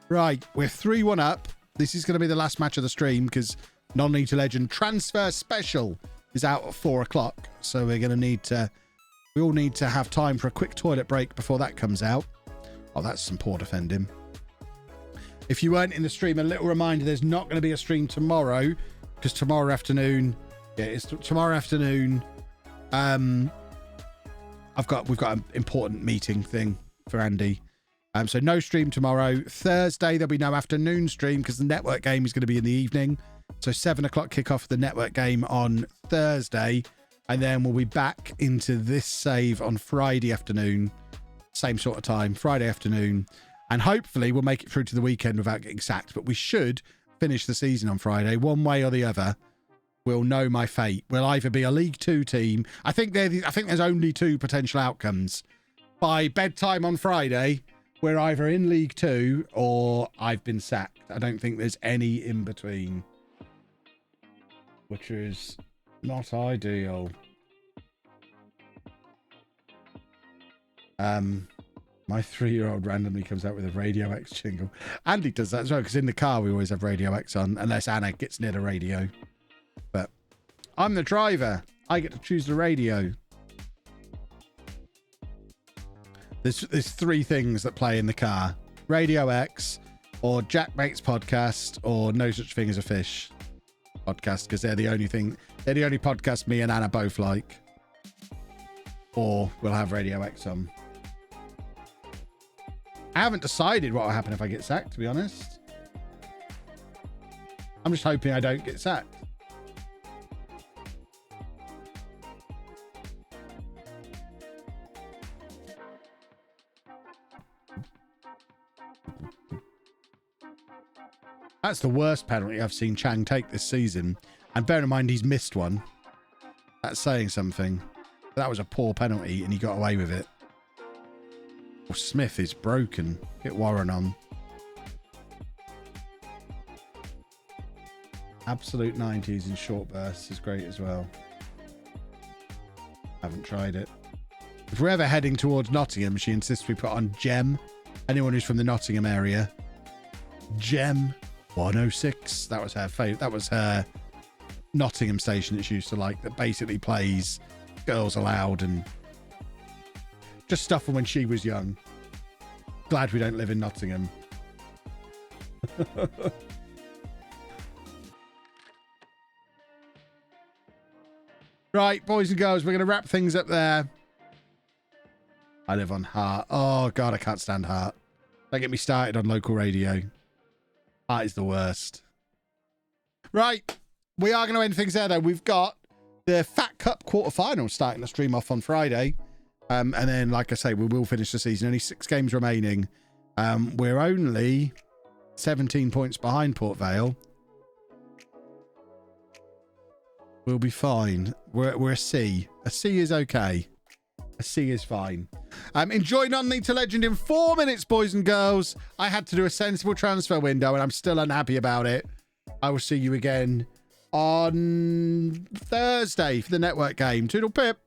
Right, we're 3-1 up. This is going to be the last match of the stream because Non-League to Legend Transfer Special is out at 4 o'clock. So we're going to need to... We all need to have time for a quick toilet break before that comes out. Oh, that's some poor defending. If you weren't in the stream, a little reminder, there's not going to be a stream tomorrow because tomorrow afternoon... Yeah, it's tomorrow afternoon. We've got an important meeting thing for Andy. So no stream tomorrow. Thursday, there'll be no afternoon stream because the network game is going to be in the evening. So 7 o'clock kickoff of the network game on Thursday. And then we'll be back into this save on Friday afternoon. Same sort of time, Friday afternoon. And hopefully we'll make it through to the weekend without getting sacked. But we should finish the season on Friday. One way or the other, we'll know my fate. We'll either be a League 2 team. I think there's only 2 potential outcomes. By bedtime on Friday, we're either in League 2 or I've been sacked. I don't think there's any in between. Which is not ideal. My 3-year-old randomly comes out with a Radio X jingle. Andy does that as well, because in the car we always have Radio X on, unless Anna gets near the radio. But I'm the driver. I get to choose the radio. There's 3 things that play in the car. Radio X, or Jack Bates podcast, or No Such Thing as a Fish podcast, because they're the only podcast me and Anna both like. Or we'll have Radio X on. I haven't decided what will happen if I get sacked, to be honest. I'm just hoping I don't get sacked. That's the worst penalty I've seen Chang take this season. And bear in mind, he's missed one. That's saying something. That was a poor penalty and he got away with it. Oh, Smith is broken. Get Warren on. Absolute 90s in short bursts is great as well. Haven't tried it. If we're ever heading towards Nottingham, she insists we put on Gem. Anyone who's from the Nottingham area. Gem 106. That was her favourite. That was her Nottingham station that she used to like, that basically plays Girls Aloud and just stuff from when she was young. Glad we don't live in Nottingham. Right, boys and girls, we're going to wrap things up there. I live on Heart. Oh, God, I can't stand Heart. Don't get me started on local radio. Heart is the worst. Right, we are going to end things there, though. We've got the Fat Cup quarterfinals starting the stream off on Friday. And then, like I say, we will finish the season. Only 6 games remaining. We're only 17 points behind Port Vale. We'll be fine. We're a C. A C is okay. A C is fine. Enjoy Non-League to Legend in 4 minutes, boys and girls. I had to do a sensible transfer window, and I'm still unhappy about it. I will see you again on Thursday for the network game. Toodle pip.